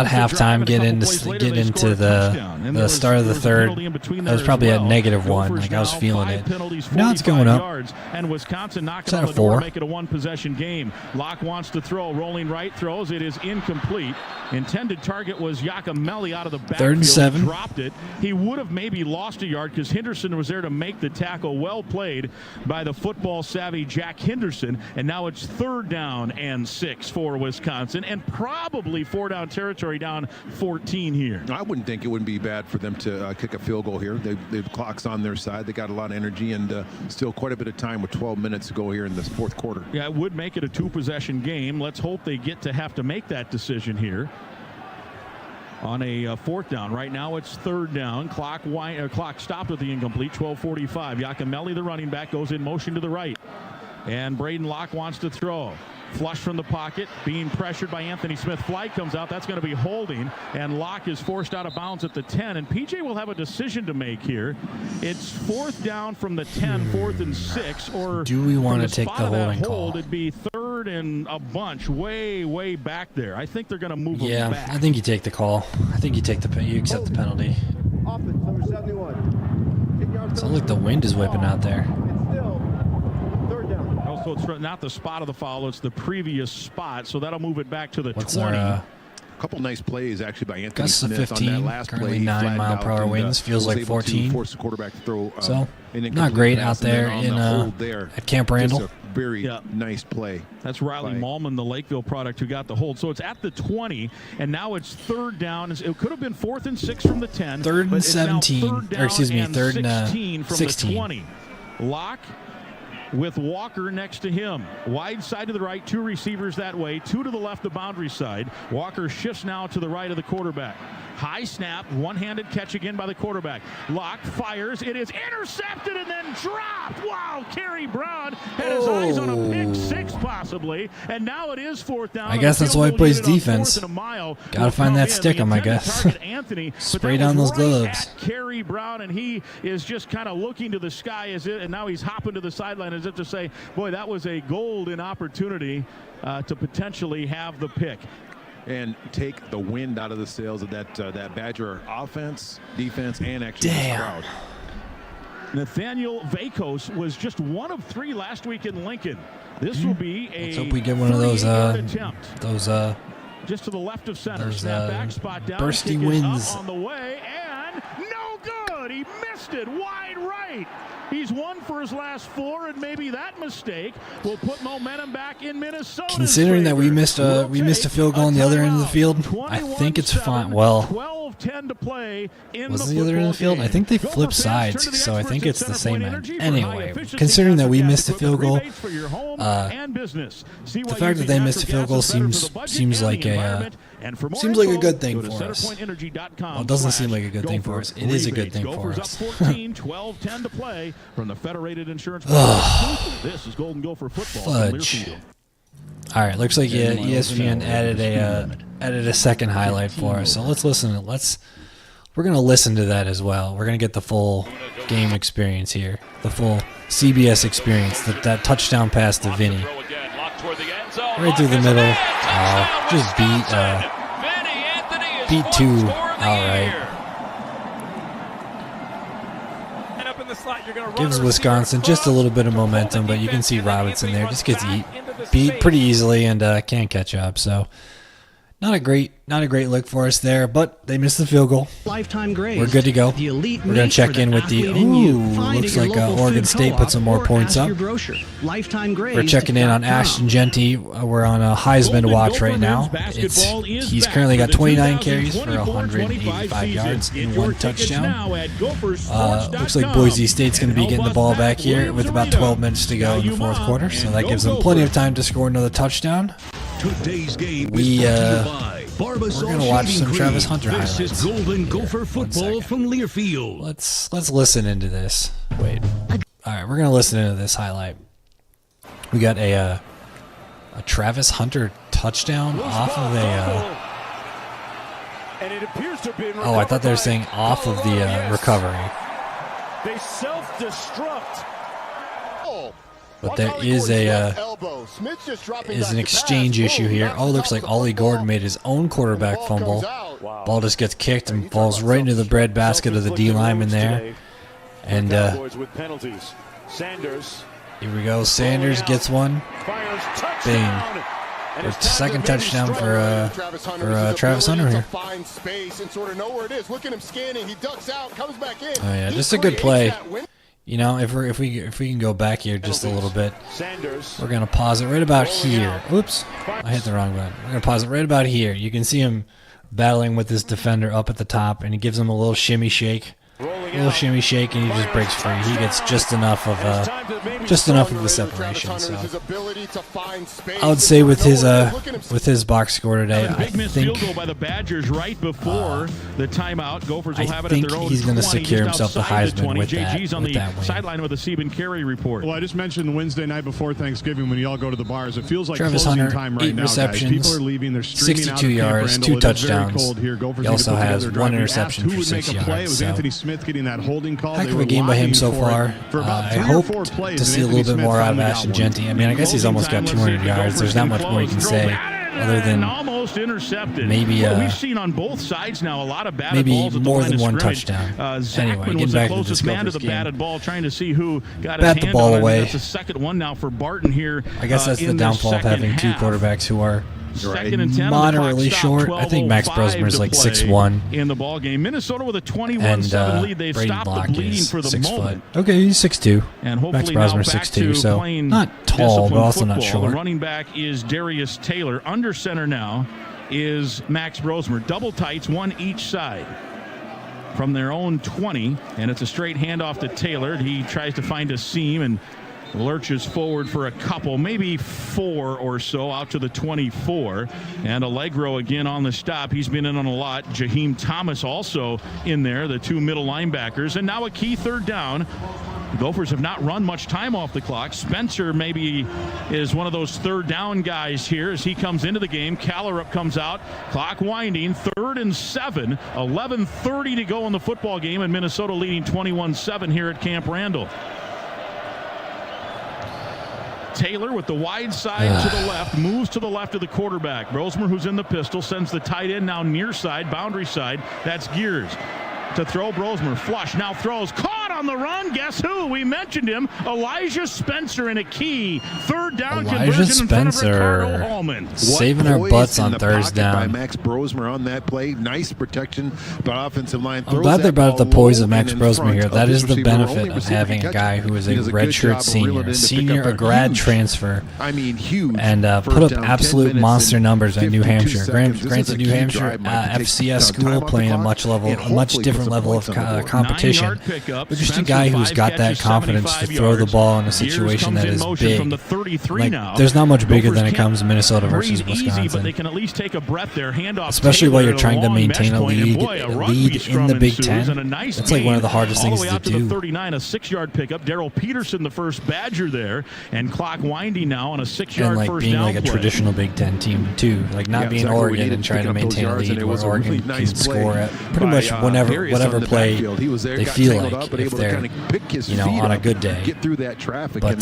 halftime, get into the start of the third. I was probably at -1, like I was feeling it. Now it's going up. It's at a 4. Make it a one-possession game. Locke wants to throw, rolling right, throws. It is incomplete. Intended target was Yakimelli out of the backfield. 3rd and 7. 7. Dropped it. He would have maybe lost a yard because Henderson was there to make the tackle. Well played by the football-savvy Jack Henderson. And now it's 3rd down and 6 for Wisconsin, and probably 4-down territory, down 14 here. I wouldn't think it wouldn't be bad for them to kick a field goal here. They've clock's on their side. They got a lot of energy and still quite a bit of time with 12 minutes to go here in this 4th quarter. Yeah, it would make it a 2-possession game. Let's hope they get to have to make that decision here on a 4th down. Right now it's 3rd down. Clock stopped with the incomplete. 12:45. Yakimelli, the running back, goes in motion to the right. And Braden Locke wants to throw. Flush from the pocket, being pressured by Anthony Smith. Flight comes out. That's going to be holding, and Locke is forced out of bounds at the 10. And PJ will have a decision to make here. It's 4th down from the 10, 4th and 6. Or do we want to take the holding call? It'd be 3rd and a bunch, way back there. I think they're going to move him back. I think you take the call. I think you accept the penalty. Offense, number 71. Sounds like the wind is whipping out there. So it's not the spot of the foul, it's the previous spot, so that'll move it back to the 20. A couple nice plays actually by Anthony Smith 15, on that last currently play. 9-mile-per-hour winds, feels like 14. Force the quarterback to throw, so not great out there at Camp Randall. Just a very nice play. That's Riley Mallman, the Lakeville product, who got the hold. So it's at the 20, and now it's 3rd down. It could have been 4th and 6 from the 10. 3rd and 17, or excuse me, 3rd and 16. 20. Locke with Walker next to him. Wide side to the right, 2 receivers that way, 2 to the left, the boundary side. Walker shifts now to the right of the quarterback. High snap, one-handed catch again by the quarterback. Locke fires, it is intercepted and then dropped. Wow, Kerry Brown had his eyes on a pick 6 possibly, and now it is 4th down. I guess that's why he plays defense. Gotta find that stickum, I guess. Spray down those gloves. Kerry Brown, and he is just kind of looking to the sky and now he's hopping to the sideline as if to say, boy, that was a golden opportunity to potentially have the pick. And take the wind out of the sails of that Badger offense, defense, and actually the crowd. Nathaniel Vakos was just 1 of 3 last week in Lincoln. This will be a Let's hope we get one of those just to the left of center. Snap back, spot down, bursty winds on the way, and no good. He missed it wide right. He's 1 for his last 4, and maybe that mistake will put momentum back in Minnesota. Considering that we missed a field goal on the other end of the field, I think it's fine. Well, 12-10 to play in was the other end of the field? I think they flipped sides, so I think it's the same end. Anyway, considering that we missed a field goal, the fact that they missed a field goal seems like a good thing for us. Well, it doesn't seem like a good thing for us. It is a good thing for us. 12-10 to play from the Federated Insurance. This is Golden Gopher football. Fudge. All right, looks like ESPN added a second highlight for us. So let's listen. We're gonna listen to that as well. We're gonna get the full game experience here, the full CBS experience. That touchdown pass to Vinny, right through the middle. Just beat 2 outright. Gives Wisconsin just a little bit of momentum, but you can see Robinson there just gets beat pretty easily and can't catch up. So not a great look for us there, but they missed the field goal. Lifetime grades. We're good to go. We're going to check in with the looks like Oregon State put some more points up. We're checking in on Ashton Genty. We're on a Heisman watch right now. He's currently got 29 carries for 185 yards and 1 touchdown. Looks like Boise State's going to be getting the ball back here with about 12 minutes to go in the 4th quarter, so that gives them plenty of time to score another touchdown. Today's game we're going to watch some Travis Hunter highlights. This is Golden Gopher football from Learfield. Let's listen into this. Wait. All right, we're going to listen into this highlight. We got a Travis Hunter touchdown off of I thought they were saying off of the recovery. They self-destruct. But there is an exchange issue here. Looks like Ollie Gordon made his own quarterback fumble. Ball just gets kicked and falls right into the breadbasket of the D lineman there. And here we go. Sanders gets one. Bing. Second touchdown for Travis Hunter here. Find space and sort of know where it is. Look at him scanning. He ducks out, comes back in. Oh yeah, just a good play. You know, if we can go back here just a little bit, we're gonna pause it right about here. Oops, I hit the wrong button. We're gonna pause it right about here. You can see him battling with this defender up at the top, and he gives him a little shimmy shake. A little shimmy shake, and he just breaks free. He gets just enough of the separation. So I would say with his box score today, I think field goal by the Badgers right before the timeout. Gophers will have it at their own 20. He's going to secure himself the Heisman with that. JG's on the sideline with a Stephen Carey report. Well, I just mentioned Wednesday night before Thanksgiving when you all go to the bars. It feels like Travis closing Hunter, time right 8 now, receptions, guys. People are leaving. They're streaming 62 yards, 2 touchdowns. He also has 1 interception for 6 yards. It was Anthony Smith getting that holding call. Heck of a game by him so far. I hope to see a little bit more out of Ashton Genty. I mean, I guess he's almost got 200 yards. There's not much more you can say other than almost intercepted. Maybe we've seen on both sides now a lot of batted maybe balls at the more line than of one scrimmage. touchdown. Anyway, was the closest man to the batted ball, trying to see who got bat his hand the ball on it. away. That's the second one now for Barton here. I guess that's the downfall of having 2 quarterbacks who are Second and 10. Moderately short. I think Max Brosmer's like 6'1". In the ball game, Minnesota with a 21-7 lead. They've stopped the bleeding for the 6 moment. Foot. Okay, he's 6'2". And Max hopefully Brosmer's now back 6'2", to so playing not tall, but also not football. short. The running back is Darius Taylor. Under center now is Max Brosmer. Double tights, one each side. From their own 20, and it's a straight handoff to Taylor. He tries to find a seam and lurches forward for a couple, maybe 4 or so, out to the 24. And Allegro again on the stop. He's been in on a lot. Jaheim Thomas also in there, the 2 middle linebackers. And now a key third down. The Gophers have not run much time off the clock. Spencer maybe is one of those third down guys here as he comes into the game. Callerup comes out. Clock winding. 3rd and 7. 11:30 to go in the football game, and Minnesota leading 21-7 here at Camp Randall. Taylor with the wide side to the left, moves to the left of the quarterback. Brosmer, who's in the pistol, sends the tight end now near side, boundary side. That's Gears to throw. Brosmer flush, now throws, caught on the run. Guess who? We mentioned him. Elijah Spencer in a key third down conversion in front of Ricardo Hallman. Saving our butts on third down. By Max Brosmer on that play. Nice protection by offensive line. I'm glad they brought up the poise of Max Brosmer here. That is the benefit of having a guy who is a redshirt senior, a grad transfer. I mean, huge. And put up absolute monster numbers at New Hampshire. Granted, New Hampshire FCS school playing a much different level of competition. But just a guy who's got that confidence to throw the ball in a situation that is big. Like, there's not much bigger than it comes in Minnesota versus Wisconsin. Especially while you're trying to maintain a lead in the Big Ten. That's like one of the hardest things to do. 39, a 6-yard pickup. Daryl Peterson, the first Badger there, and clock winding now on a 6-yard like first being down like a play. Traditional Big Ten team too, like not being Oregon and trying to maintain a lead where Oregon can score at pretty much whatever play they feel like if they're on a good day. Get through that traffic and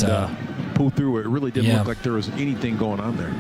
pull through it. It really didn't look like there was anything going on there.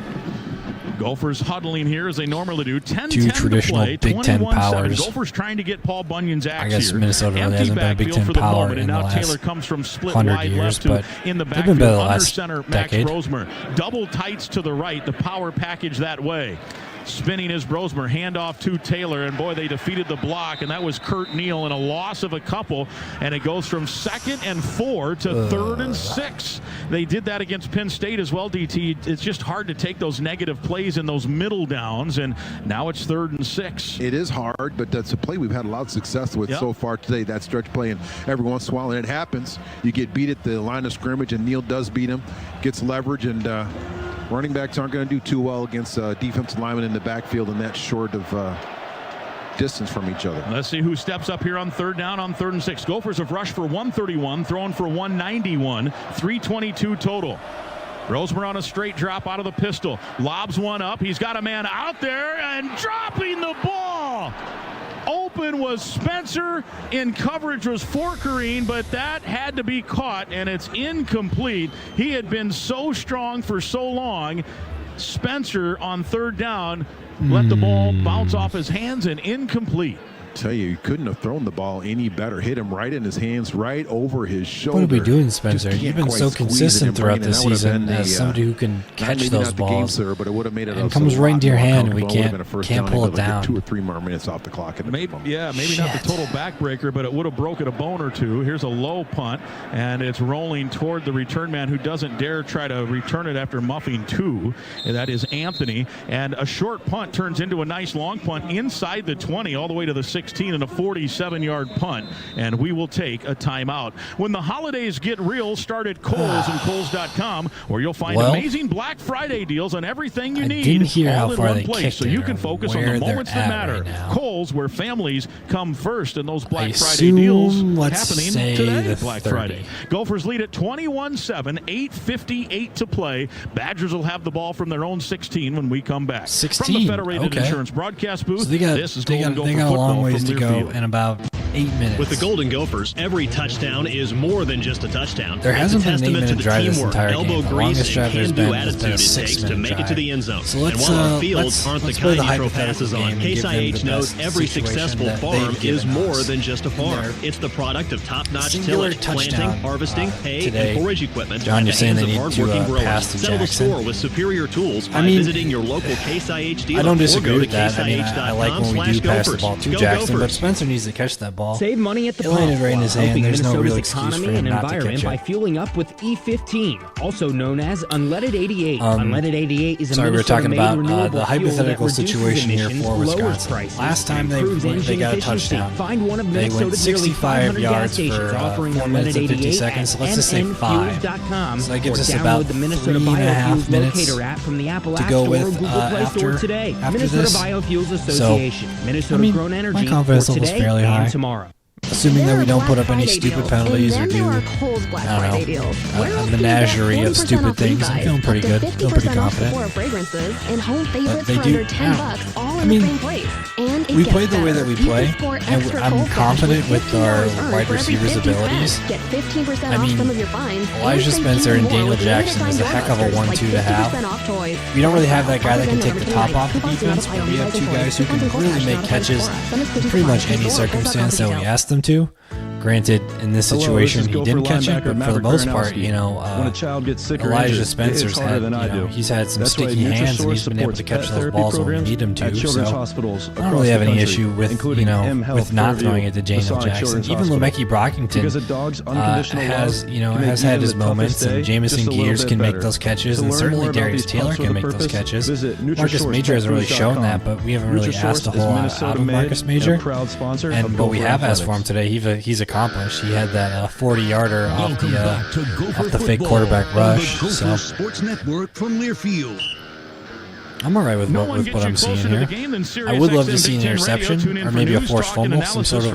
Gophers huddling here as they normally do. 10-10 Two traditional play, Big Ten powers. Gophers trying to get Paul Bunyan's axe. I guess here. Minnesota really hasn't been a Big Ten power in the last Taylor comes from split 100 wide years, left but in the they've been better the under last center, decade. Max Brosmer. Double tights to the right, the power package that way. Spinning is Brosmer, handoff to Taylor, and boy, they defeated the block, and that was Kurt Neal in a loss of a couple, and it goes from 2nd and 4 to 3rd and 6. They did that against Penn State as well, DT. It's just hard to take those negative plays in those middle downs, and now it's 3rd and 6. It is hard, but that's a play we've had a lot of success with so far today, that stretch play, and every once in a while, and it happens, you get beat at the line of scrimmage, and Neal does beat him, gets leverage, and running backs aren't going to do too well against defensive linemen in the backfield and that short of distance from each other. Let's see who steps up here on 3rd down on 3rd and 6. Gophers have rushed for 131, thrown for 191, 322 total. Brosmer on a straight drop out of the pistol. Lobs one up. He's got a man out there and dropping the ball. Open was Spencer. In coverage was Forkerine, but that had to be caught, and it's incomplete. He had been so strong for so long. Spencer on 3rd down let the ball bounce off his hands and incomplete. tell you, he couldn't have thrown the ball any better. Hit him right in his hands, right over his shoulder. What are we doing, Spencer? You've been so consistent throughout the season as somebody who can catch those balls. But it would have made it and comes right into your hand, and we can't pull it down. 2 or 3 more minutes off the clock. Maybe not the total backbreaker, but it would have broken a bone or two. Here's a low punt, and it's rolling toward the return man who doesn't dare try to return it after muffing 2. And that is Anthony. And a short punt turns into a nice long punt inside the 20 all the way to the 16 and a 47-yard punt. And we will take a timeout. When the holidays get real, start at Kohl's and Kohl's.com, where you'll find amazing Black Friday deals on everything you need. Didn't hear all how in far one they place, kicked so it you can focus on the moments that matter. Right Kohl's, where families come first, and those Black Friday deals happening today. Black Friday. Gophers lead at 21-7, 8:58 to play. Badgers will have the ball from their own 16 when we come back. 16. From the Federated Insurance broadcast booth. So they got a long ways to go Learfield. in about 8 minutes. With the Golden Gophers, every touchdown is more than just a touchdown. There hasn't been an 8-minute drive this entire elbow game. The grease, longest drive there's been has been a 6-minute to make it to the end zone. So let's, and while our fields aren't the kind you throw passes on, game Case IH knows every successful farm is more than just a farm. It's the product of top-notch tillage, planting, harvesting, hay, and forage equipment. John, you're saying they need to pass to Settle the Jackson. score with superior tools by visiting your local Case IH dealer. I don't disagree with that. I mean, I like when we do pass the ball to Jackson, but Spencer needs to catch that ball. Save money at the pump. It landed right in his hand. There's no real excuse economy for him and not to catch environment by it. fueling up with E15, also known as Unleaded 88. Unleaded 88 is a Sorry, we were talking about renewable the fuel hypothetical that reduces situation here emissions, for lowers Wisconsin. prices, Last time they improves engine got a efficiency. touchdown. Find one of They went Minnesota's nearly 65 500 gas yards stations for offering 4 minutes and 50 Unleaded seconds. So 88 let's just say 5. So that gives us about the Minnesota 3.5 minutes locator app from the Apple to App go Store with or Google Play Store today. Minnesota this. Biofuels Association. Minnesota Grown Energy my confidence for level's today fairly high. and tomorrow. Assuming that we don't put up any stupid penalties or do, I don't know, a menagerie of stupid things, I'm feeling pretty good. Feeling pretty confident. But they do, I mean, we played the way that we play, and I'm confident with our wide receivers' abilities. I mean, Elijah Spencer and Daniel Jackson is a heck of a 1-2 to have. We don't really have that guy that can take the top off the defense, but we have 2 guys who can really make catches in pretty much any circumstance that we ask them to. Granted, in this situation, he didn't catch it, but for the most part, you know, when a child gets sick or Elijah injured, Spencer's had, he's had some sticky hands, and he's been able to catch those balls when we need him to. So I don't really have any issue with, with not throwing it to Daniel Jackson. Even Lemecki Brockington has had his moments, and Jamison Gears can make those catches, and certainly Darius Taylor can make those catches. Marcus Major hasn't really shown that, but we haven't really asked a whole lot out of Marcus Major. And what we have asked for him today, he's accomplished. He had that 40-yarder off the fake quarterback rush. So Sports Network from Learfield. I'm all right with what I'm seeing here. I would love to see an interception or maybe a forced fumble, some sort of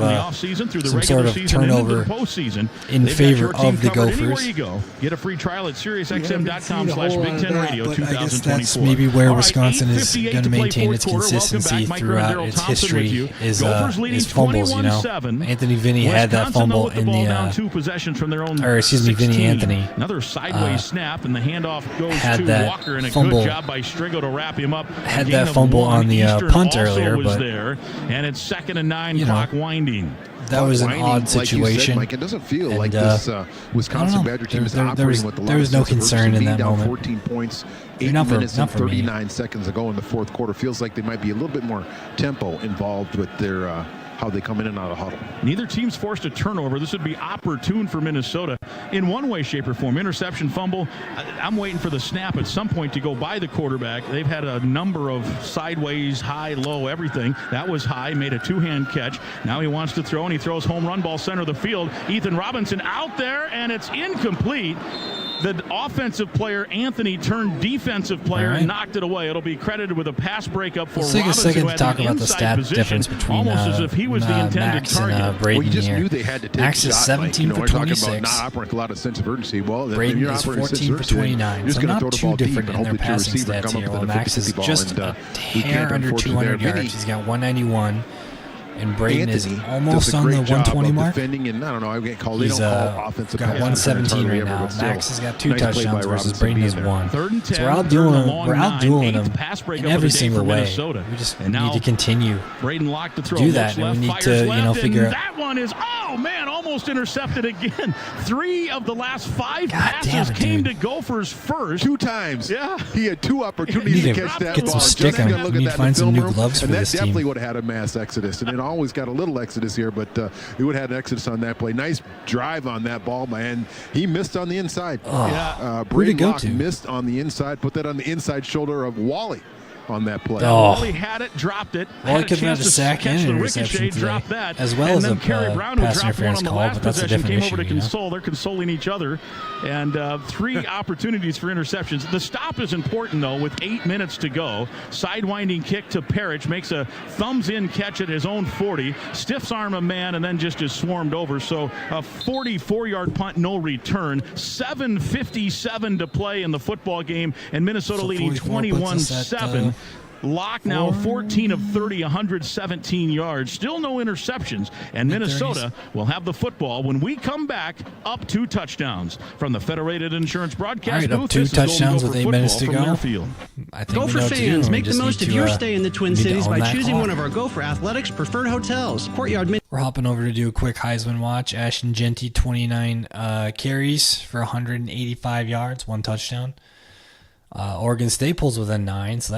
turnover in favor of the Gophers. Get a free trial at SiriusXM.com/Big Ten Radio 2024. I guess that's maybe where Wisconsin is going to maintain its consistency throughout its history is fumbles. You know, Anthony Vinny had that fumble in Vinny Anthony. Another sideways snap, and the handoff goes to Walker, and a good job by Strigo to wrap him up. Had that fumble on the punt earlier, but there, and it's 2nd and 9, clock winding. That was an odd situation. Like it doesn't feel like this Wisconsin Badger team is operating with a lot there was no concern in that moment. 14 points, 8 minutes and 39 seconds ago in the fourth quarter. Feels like they might be a little bit more tempo involved with their how they come in and out of huddle. Neither team's forced a turnover. This would be opportune for Minnesota in one way, shape, or form. Interception, fumble. I'm waiting for the snap at some point to go by the quarterback. They've had a number of sideways, high, low, everything. That was high, made a 2-hand catch. Now he wants to throw, and he throws home run ball center of the field. Ethan Robinson out there, and it's incomplete. The offensive player, Anthony, turned defensive player and knocked it away. It'll be credited with a pass breakup for Robinson. Let's take a second to talk about the stat difference between almost as if he was the intended Max target. and Braden we just here. knew they had to take Max is 17 for 26. Talking about not operating with a lot of sense of urgency. Well, Braden is 14 for 29. So not too different in their passing stats here. Well, Max is just a hair under 200 yards. He's got 191. And Braden is almost on the 120 mark. Defending, and I don't know, I get called. They don't call offensive. Got 117 right now. Max has got 2 touchdowns versus Braden has 1. So we're outdueling him in every single way. We just need to continue to do that, and we need to, figure out. That one is, oh man, almost intercepted again. 3 of the last 5 passes came to Gophers first. 2 times. Yeah, he had 2 opportunities to catch that ball. Get some stick on it. We need to find some new gloves for this team. That definitely would have had a mass exodus, and it always got a little exodus here, but it would have had an exodus on that play. Nice drive on that ball, man. He missed on the inside. Braden Locke missed on the inside. Put that on the inside shoulder of Wally on that play. Wally had it, dropped it. Wally could have had a sack and an interception today, as well as a pass interference call, but that's a different issue. Came over to console. They're consoling each other, and 3 opportunities for interceptions. The stop is important, though, with 8 minutes to go. Sidewinding kick to Parrish, makes a thumbs-in catch at his own 40, stiffs arm a man, and then just is swarmed over. So a 44-yard punt, no return. 7:57 to play in the football game, and Minnesota leading 21-7. Locke now 14 of 30, 117 yards. Still no interceptions. And Minnesota will have the football when we come back, up 2 touchdowns. From the Federated Insurance Broadcast booth, up 2 touchdowns with 8 minutes to go. I think Gopher fans, make the most of your stay in the Twin Cities by choosing one of our Gopher Athletics preferred hotels. Courtyard. We're hopping over to do a quick Heisman watch. Ashton Genty, 29 carries for 185 yards, 1 touchdown. Oregon State pulls within 9, so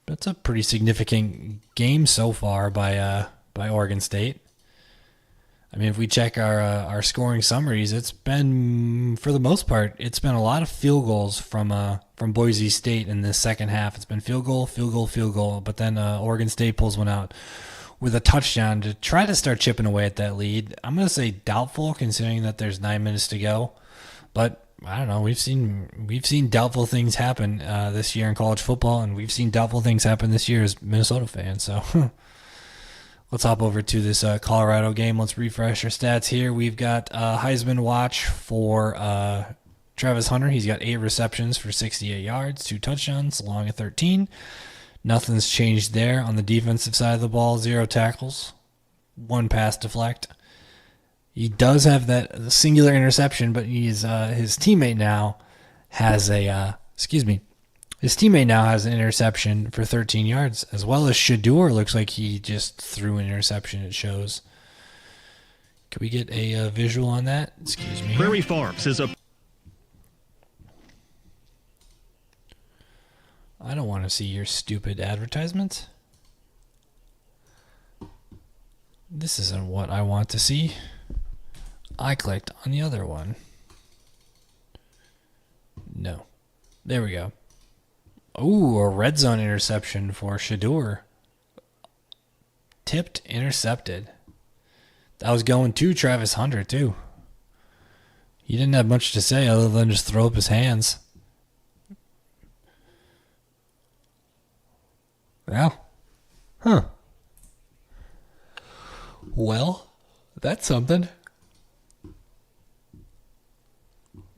that's a pretty significant game so far by Oregon State. I mean, if we check our scoring summaries, it's been, for the most part, it's been a lot of field goals from Boise State in the second half. It's been field goal, but then Oregon State pulls one out with a touchdown to try to start chipping away at that lead. I'm going to say doubtful, considering that there's 9 minutes to go, but I don't know. We've seen doubtful things happen this year in college football, and we've seen doubtful things happen this year as Minnesota fans. So let's hop over to this Colorado game. Let's refresh our stats here. We've got Heisman watch for Travis Hunter. He's got 8 receptions for 68 yards, 2 touchdowns, along at 13. Nothing's changed there. On the defensive side of the ball, 0 tackles, 1 pass deflect. He does have that singular interception, but his teammate now has his teammate now has an interception for 13 yards, as well as Shador looks like he just threw an interception, it shows. Can we get a visual on that? Excuse me. Prairie Farms is a... I don't want to see your stupid advertisements. This isn't what I want to see. I clicked on the other one. No. There we go. Ooh, a red zone interception for Shador. Tipped, intercepted. That was going to Travis Hunter, too. He didn't have much to say other than just throw up his hands. Well. Huh. Well, that's something.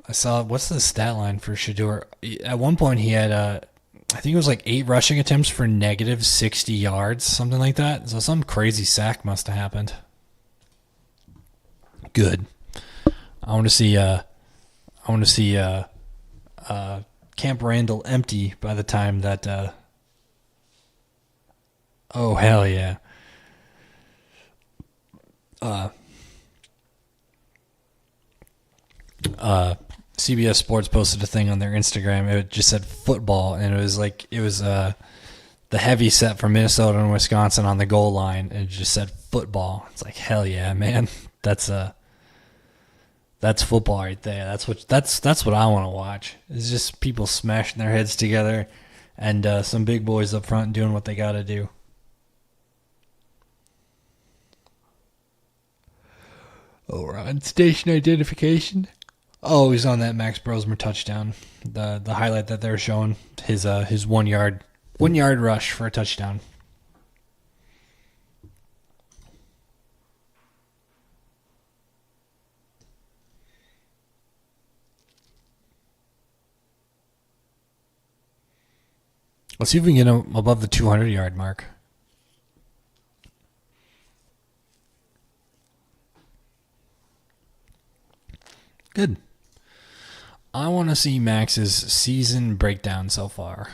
I saw, what's the stat line for Shador? At one point he had, I think it was like 8 rushing attempts for negative 60 yards, something like that. So some crazy sack must have happened. Good. I want to see Camp Randall empty by the time that, oh, hell yeah. CBS Sports posted a thing on their Instagram. It just said football, and it was the heavy set for Minnesota and Wisconsin on the goal line, and it just said football. It's like, hell yeah, man. That's football right there. That's what I want to watch. It's just people smashing their heads together and some big boys up front doing what they got to do. Oh, we're on station identification. Oh, he's on that Max Brosmer touchdown. The highlight that they're showing, his 1 yard rush for a touchdown. Let's see if we can get him above the 200-yard mark. Good. I want to see Max's season breakdown so far.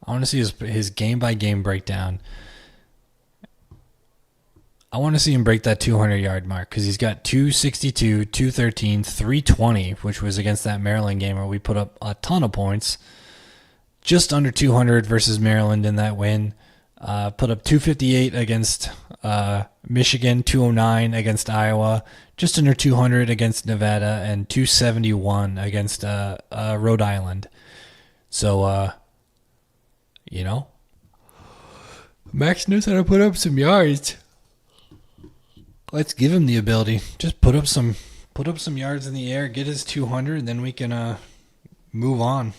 I want to see his game-by-game breakdown. I want to see him break that 200-yard mark because he's got 262, 213, 320, which was against that Maryland game where we put up a ton of points. Just under 200 versus Maryland in that win. Put up 258 against Michigan, 209 against Iowa, just under 200 against Nevada, and 271 against Rhode Island. So, Max knows how to put up some yards. Let's give him the ability. Just put up some yards in the air, get his 200, and then we can move on.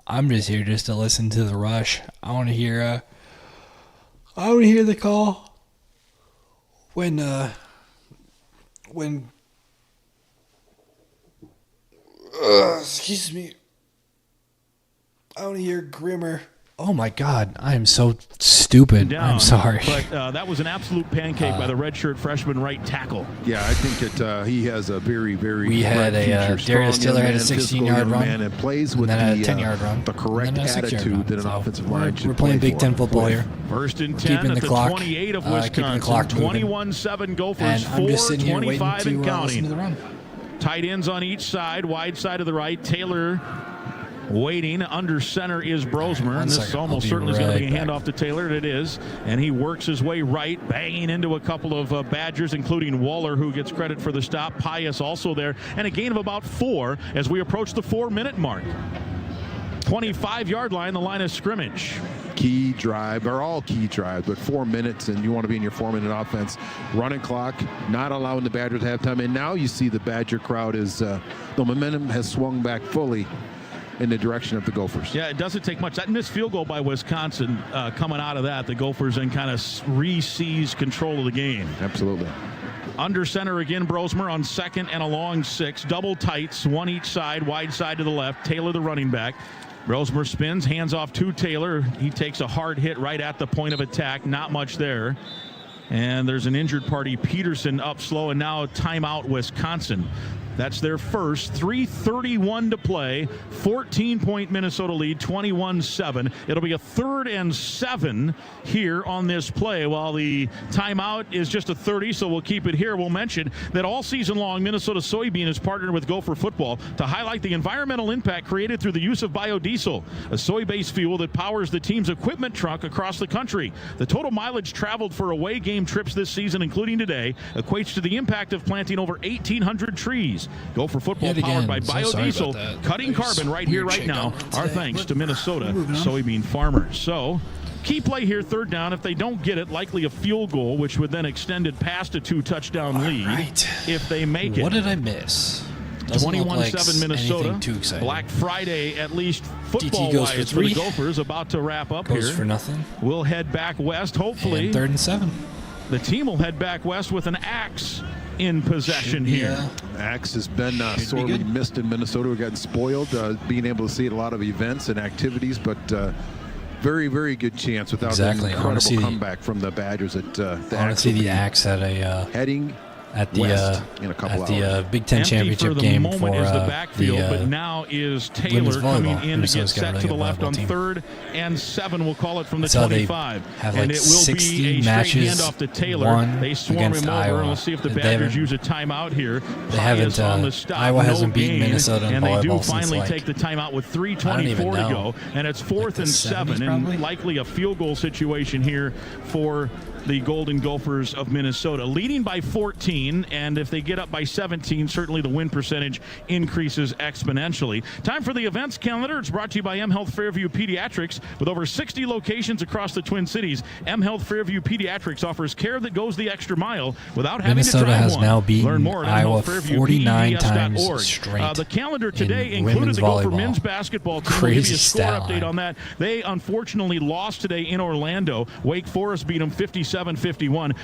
I'm just here just to listen to the rush. I want to hear the call when excuse me. I want to hear Grimmer. Oh my God, I am so stupid. Down, I'm sorry. But that was an absolute pancake by the redshirt freshman right tackle. Yeah, I think that he has a very, very. We had Darius Tiller had a 16-yard run, and plays with and then a 10-yard run, the correct attitude that an offensive line should We're playing Big Ten football here. First and 10 keeping at the clock, 28 of keeping the clock Wisconsin. 21-7 Gophers. And I'm just sitting here waiting 4:25 and to counting. listen to the run. Tight ends on each side, wide side of the right. Taylor waiting. Under center is Brosmer. And this almost certainly is going to be a handoff to Taylor. It is. And he works his way right, banging into a couple of Badgers, including Waller, who gets credit for the stop. Pius also there. And a gain of about 4 as we approach the 4-minute mark. 25-yard line, the line of scrimmage. Key drive, or all key drives, but 4 minutes, and you want to be in your 4-minute offense. Running clock, not allowing the Badgers to have time. And now you see the Badger crowd is, the momentum has swung back fully in the direction of the Gophers. Yeah, it doesn't take much. That missed field goal by Wisconsin coming out of that, the Gophers then kind of re-seized control of the game. Absolutely. Under center again, Brosmer on second and a long 6. Double tights, one each side, wide side to the left. Taylor the running back. Brosmer spins, hands off to Taylor. He takes a hard hit right at the point of attack. Not much there. And there's an injured party, Peterson, up slow, and now timeout, Wisconsin. That's their first. 3:31 to play. 14-point Minnesota lead, 21-7. It'll be a 3rd and 7 here on this play. While the timeout is just a 30, so we'll keep it here. We'll mention that all season long, Minnesota Soybean has partnered with Gopher Football to highlight the environmental impact created through the use of biodiesel, a soy-based fuel that powers the team's equipment truck across the country. The total mileage traveled for away game trips this season, including today, equates to the impact of planting over 1,800 trees. Gopher Football powered by biodiesel, cutting carbon right here, right now. Our thanks to Minnesota soybean farmers. So, key play here, 3rd down. If they don't get it, likely a field goal, which would then extend it past a 2-touchdown lead if they make it. What did I miss? 21-7 Minnesota. Black Friday, at least football-wise, for the Gophers, about to wrap up goes here. For nothing. We'll head back west, hopefully. And 3rd and 7. The team will head back west with an axe in possession here. Axe has been sorely missed in Minnesota. We've gotten spoiled being able to see a lot of events and activities, but very, very good chance without an incredible comeback from the Badgers. I want to see the Axe at a heading at the Big Ten championship game for the backfield, but now is Taylor coming in to get set to the left on 3rd and 7. We'll call it from the 25. Have like and it will 60 be a matches straight handoff to Taylor. They swarm him over, Iowa. and we'll see if the Badgers use a timeout here. They haven't. Iowa hasn't beaten Minnesota in and they do volleyball finally since, take the timeout with 3:24 to go, and it's 4th and 7, and likely a field goal situation here for the Golden Gophers of Minnesota, leading by 14, and if they get up by 17, certainly the win percentage increases exponentially. Time for the events calendar. It's brought to you by M Health Fairview Pediatrics. With over 60 locations across the Twin Cities, M Health Fairview Pediatrics offers care that goes the extra mile without having to drive Minnesota has one. now beaten Learn more at Iowa 49 times straight. The calendar today in included the Gopher volleyball. men's basketball team. Crazy We'll give you a score stat update line. on that. They unfortunately lost today in Orlando. Wake Forest beat them 57-51.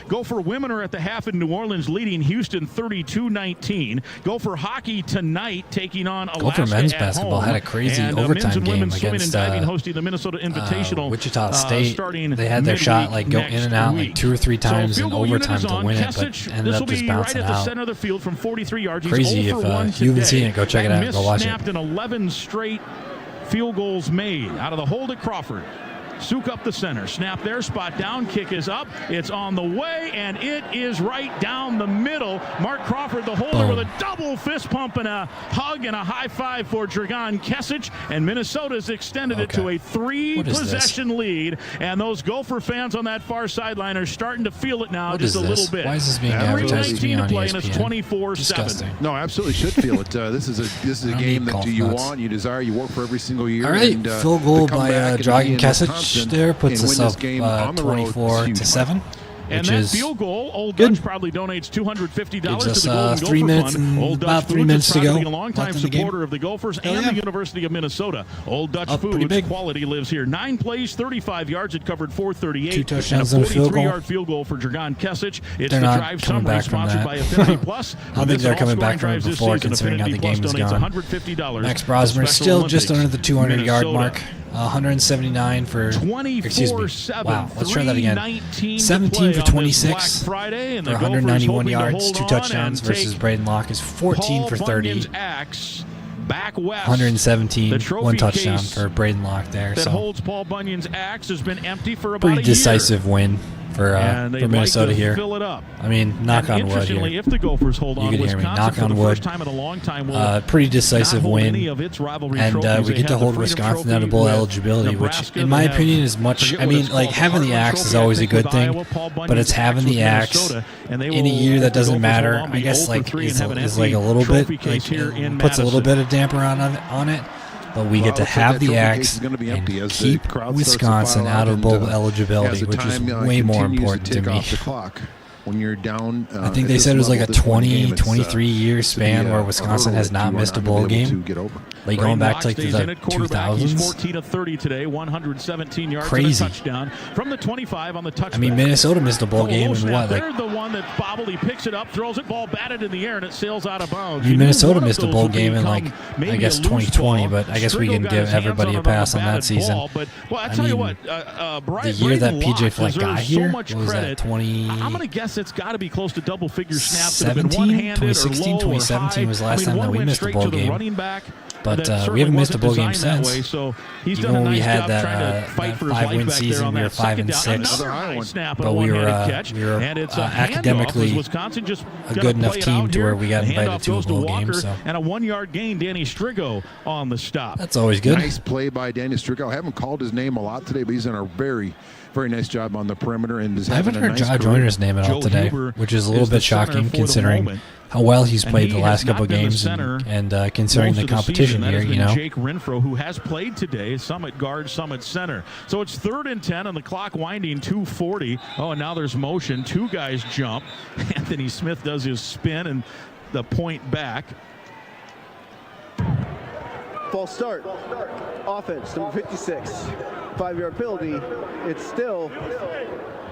Gopher women are at the half in New Orleans, leading Houston 32-19. Gopher hockey tonight taking on Alaska Gopher men's at basketball home. had a crazy and, overtime men's and game women's swimming and against diving hosting the Minnesota Invitational. Wichita State. Starting they had their shot midweek go in and out next like 2 or 3 times so in field goal unit overtime is to on. win it, Kesich, but ended this up will just be bouncing right at the out. center of the field from 43 yards. He's Crazy. 0 If for 1 you haven't today. seen it, go check it out. Go watch it. Snapped in 11 straight field goals made out of the hold at Crawford. Suk up the center. Snap there. Spot down. Kick is up. It's on the way, and it is right down the middle. Mark Crawford, the holder, with a double fist pump and a hug and a high five for Dragan Kesich. And Minnesota's extended it to a 3-possession lead. And those Gopher fans on that far sideline are starting to feel it now just a little bit. Why is this being advertised to me on play, and ESPN? it's 24-7. Disgusting. No, absolutely should feel it. This is a game that you want, you desire, you work for every single year. All right, and, field goal by Dragan Kesich there puts us up 24-7. And which that is field goal, Old good. Dutch probably donates $250 to Gives the us, Golden 3 Gopher minutes Fund. and Old Dutch about 3 Foods minutes is to proud go be a longtime left in the game. supporter of the Gophers and yeah. the University of Minnesota. Old Dutch Up pretty Foods, big. quality lives here. 9 plays, 35 yards. It covered 438. 2 touchdowns and and a a field goal. 43-yard field goal for Dragan Kesich. It's They're the not drive coming summary back from sponsored that. by Affinity Plus. I don't think they're coming back from it before, considering how the game is going. $150. Max Brosmer is still just under the 200-yard Minnesota. mark. 179 for 24-7. Wow, let's try that again. 17 for 26 for 191 yards, 2 touchdowns versus Braden Locke is 14 for 30. Back west, 117, 1 touchdown for Braden Locke there. That so holds Paul Bunyan's axe has been empty for about pretty decisive win for Minnesota here. Fill it up. I mean, knock on wood here. If the Gophers hold on, you can hear me. Knock on wood. Pretty decisive win, and we get to hold Wisconsin out of bowl eligibility, which, in my opinion, is much. I mean, like having the axe is always a good thing, but it's having the axe in a year that doesn't matter. I guess like is like a little bit, like, puts a little bit of damper on it. But we get to have the axe and keep Wisconsin out of bowl eligibility, which is way more important to me. When you're down, I think they said it was like a 20, 23-year span whereWisconsin has not missed a bowl game. Like going back to like the 2000s. 14 of 30 today, 117 yards Crazy. and a touchdown from the 25 on the touchback. I mean, Minnesota missed a bowl game in what? They're the one that bobbled. He picks it up, throws it, ball batted in the air, and it sails out of bounds. I mean, Minnesota missed a bowl game in like, I guess 2020, but I guess we can give everybody a pass on that season. But, well, I I tell you mean, what, the year that PJ Fleck deserves got here, so much what was credit. that, 20... I'm going to guess it's got to be close to double-figure snaps. 2016, 2017 was the last time that we missed a bowl game. But we haven't missed a bowl game since. Even when we had that 5-win season, we were 5-6. But we were academically a good enough team to where we got invited to a bowl game. So. And a 1-yard gain, Danny Strigo on the stop. That's always good. Nice play by Danny Strigo. I haven't called his name a lot today, but he's done a very, very nice job on the perimeter. And I haven't heard Josh Joyner's name at all today, which is a little bit shocking considering how well he's played the last couple of games and considering the competition here, you know. Jake Renfro, who has played today, some at guard, some at center. So it's 3rd and 10 on the clock winding, 2:40. Oh, and now there's motion. 2 guys jump. Anthony Smith does his spin and the point back. False start. Offense, number 56. 5-yard penalty. It's still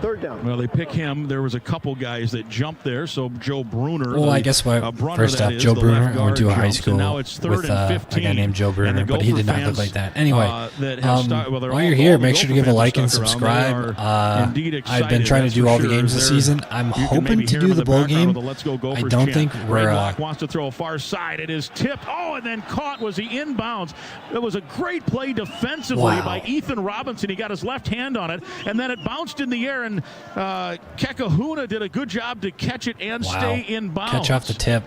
Third down. Well, they pick him. There was a couple guys that jumped there. So Joe Bruner. Well, I guess first off, Joe Bruner. I went to a high school with a guy named Joe Bruner, but he did not look like that. Anyway, while you're here, make sure to give a like and subscribe. I've been trying to do all the games this season. I'm hoping to do the bowl game. I don't think we're. Wants to throw a far side. It is tipped. Oh, and then caught. Was he inbounds? It was a great play defensively by Ethan Robinson. He got his left hand on it, and then it bounced in the air, and Kekahuna did a good job to catch it and stay inbounds. Catch off the tip.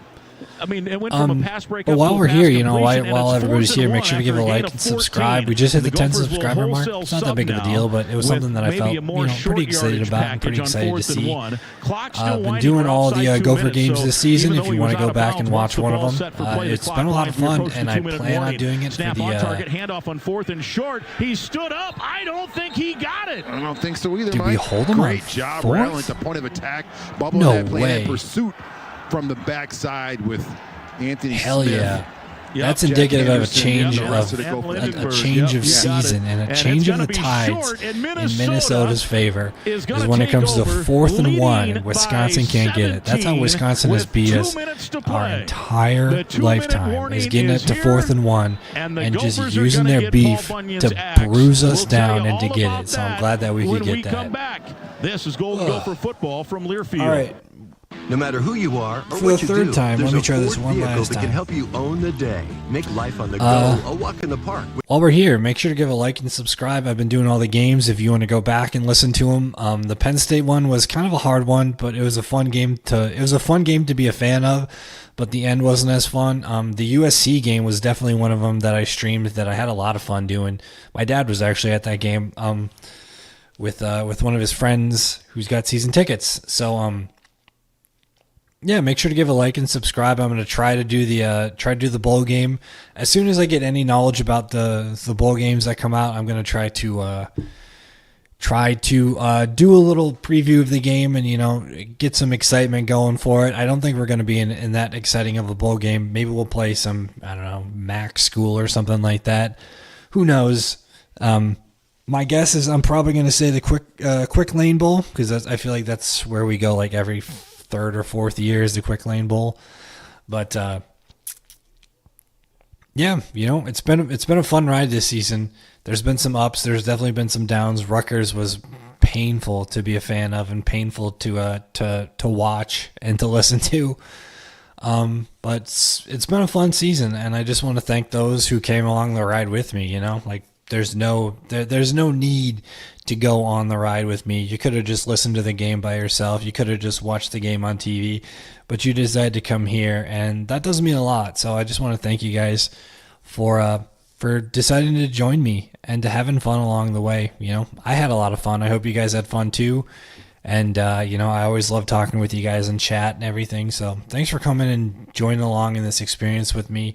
I mean, it went from a pass break. But while we're here, while everybody's here, make sure to give a like and subscribe. We just hit the 10 subscriber mark. It's not that big of a deal, but it was something that I felt pretty excited about and pretty excited to see. I've been doing all the Gopher games this season. If you want to go back and watch one of them, it's been a lot of fun, and I plan on doing it for the handoff on 4th and short. He stood up. I don't think he got it. I don't think so either. Did we hold him on 4th? Great job, rallying at the point of attack. Bubble that play in pursuit from the backside with Anthony Hell Smith. Yeah. That's indicative of a change of season and a change of the tides in Minnesota's favor. Is when it comes to 4th and 1, Wisconsin can't get it. That's how Wisconsin has beat us our entire lifetime, is getting it to 4th and 1 and just using their beef to bruise us down and to get it. So I'm glad that we could get that. This is Golden Gopher football from Learfield. All right. No matter who you are or for what the third you do, time, let me try this one last time. That can help you own the day, make life on the go a walk in the park. While we're here, make sure to give a like and subscribe. I've been doing all the games. If you want to go back and listen to them, the Penn State one was kind of a hard one, but it was a fun game to be a fan of. But the end wasn't as fun. The USC game was definitely one of them that I streamed that I had a lot of fun doing. My dad was actually at that game with one of his friends who's got season tickets. So yeah, make sure to give a like and subscribe. I'm going to try to do the bowl game as soon as I get any knowledge about the bowl games that come out. I'm going to try to do a little preview of the game and get some excitement going for it. I don't think we're going to be in that exciting of a bowl game. Maybe we'll play some MAC school or something like that. Who knows? My guess is I'm probably going to say the quick lane bowl because I feel like that's where we go like every third or fourth year is the quick lane bowl. But yeah, it's been a fun ride this season. There's been some ups, there's definitely been some downs. Rutgers was painful to be a fan of and painful to watch and to listen to. But it's been a fun season, and I just want to thank those who came along the ride with me. There's no need to go on the ride with me. You could have just listened to the game by yourself. You could have just watched the game on TV, but you decided to come here, and that does mean a lot. So I just want to thank you guys for deciding to join me and to having fun along the way. I had a lot of fun. I hope you guys had fun too. And I always love talking with you guys in chat and everything. So thanks for coming and joining along in this experience with me.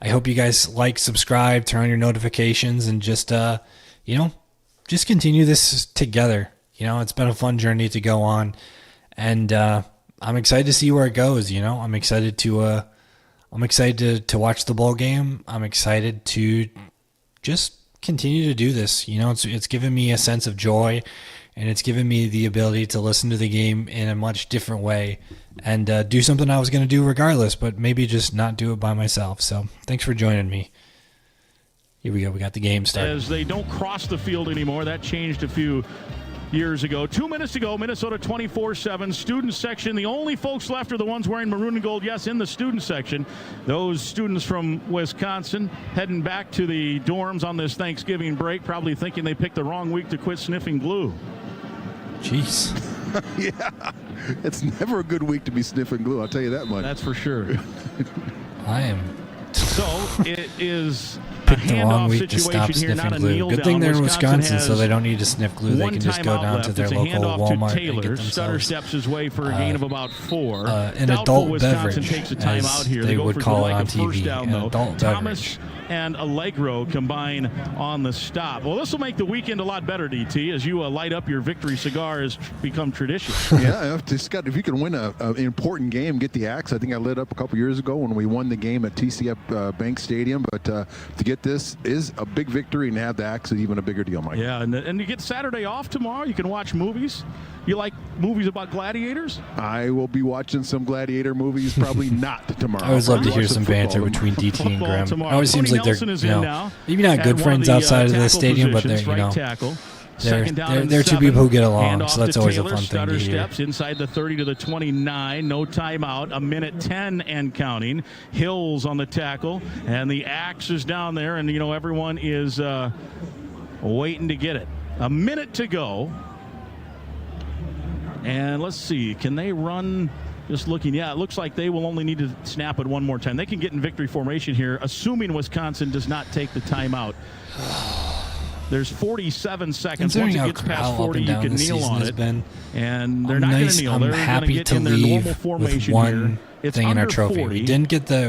I hope you guys like, subscribe, turn on your notifications, and just continue this together. It's been a fun journey to go on, and I'm excited to see where it goes. I'm excited to watch the bowl game. I'm excited to just continue to do this. It's given me a sense of joy, and it's given me the ability to listen to the game in a much different way and do something I was going to do regardless, but maybe just not do it by myself. So thanks for joining me. Here we go. We got the game started. As they don't cross the field anymore, that changed a few years ago. 2 minutes to go. Minnesota 24-7. Student section. The only folks left are the ones wearing maroon and gold. Yes, in the student section. Those students from Wisconsin heading back to the dorms on this Thanksgiving break, probably thinking they picked the wrong week to quit sniffing glue. Jeez. Yeah. It's never a good week to be sniffing glue, I'll tell you that much. That's for sure. I am. So it is picked the wrong week to stop sniffing glue. Good thing they're in Wisconsin, so they don't need to sniff glue. They can just go down to their local Walmart and get themselves steps his way for a gain of about 4. An adult beverage, takes a timeout here. They would call it on TV. An adult beverage. And Allegro combine on the stop. Well, this will make the weekend a lot better, DT, as you light up your victory cigar has become tradition. Yeah, if you can win an important game, get the axe. I think I lit up a couple years ago when we won the game at TCF Bank Stadium, but to get this is a big victory, and have the axe is even a bigger deal, Mike. Yeah, and you get Saturday off tomorrow. You can watch movies. You like movies about gladiators? I will be watching some gladiator movies, probably not tomorrow. I always love to hear some banter between DT and Graham. It always seems like they're, maybe not good friends outside of the stadium, but they're, they're two people who get along, so that's always a fun thing to hear. Steps inside the 30 to the 29, no timeout, a minute 10 and counting. Hills on the tackle, and the axe is down there, and everyone is waiting to get it. A minute to go. And let's see, can they run? Just looking, yeah, it looks like they will only need to snap it one more time. They can get in victory formation here, assuming Wisconsin does not take the timeout. There's 47 seconds. Once it gets past 40, you can kneel on it. And they're not going to kneel. They're going to get in their normal formation here. It's thing in our trophy. 40. We didn't get the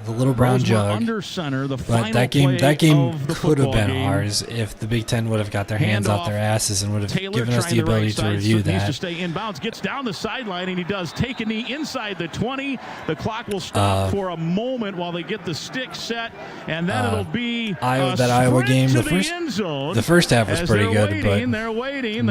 little brown jug. Under center, the but that game could have been ours if the Big Ten would have got their hands off their asses and would have given us the ability to review that. Needs to stay inbounds, gets down the sideline, and he does take a knee inside the 20. The clock will stop for a moment while they get the stick set, and then it'll be that Iowa game. The first half was pretty good, but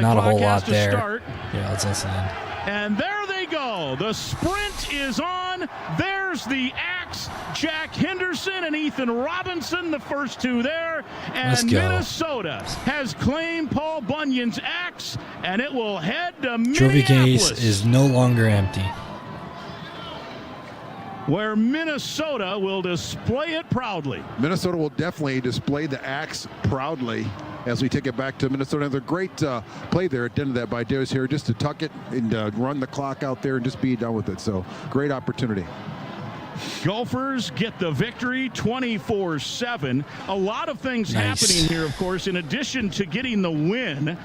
not a whole lot there. Yeah, let's listen in. And there they go. The sprint is on. There's the axe. Jack Henderson and Ethan Robinson, the first two there. And Minnesota has claimed Paul Bunyan's axe, and it will head to Minneapolis. Trophy case is no longer empty. Where Minnesota will display it proudly. Minnesota will definitely display the axe proudly as we take it back to Minnesota. There's a great play there at the end of that by Darius here, just to tuck it and run the clock out there and just be done with it. So great opportunity. Gophers get the victory 24-7. A lot of things happening here, of course, in addition to getting the win.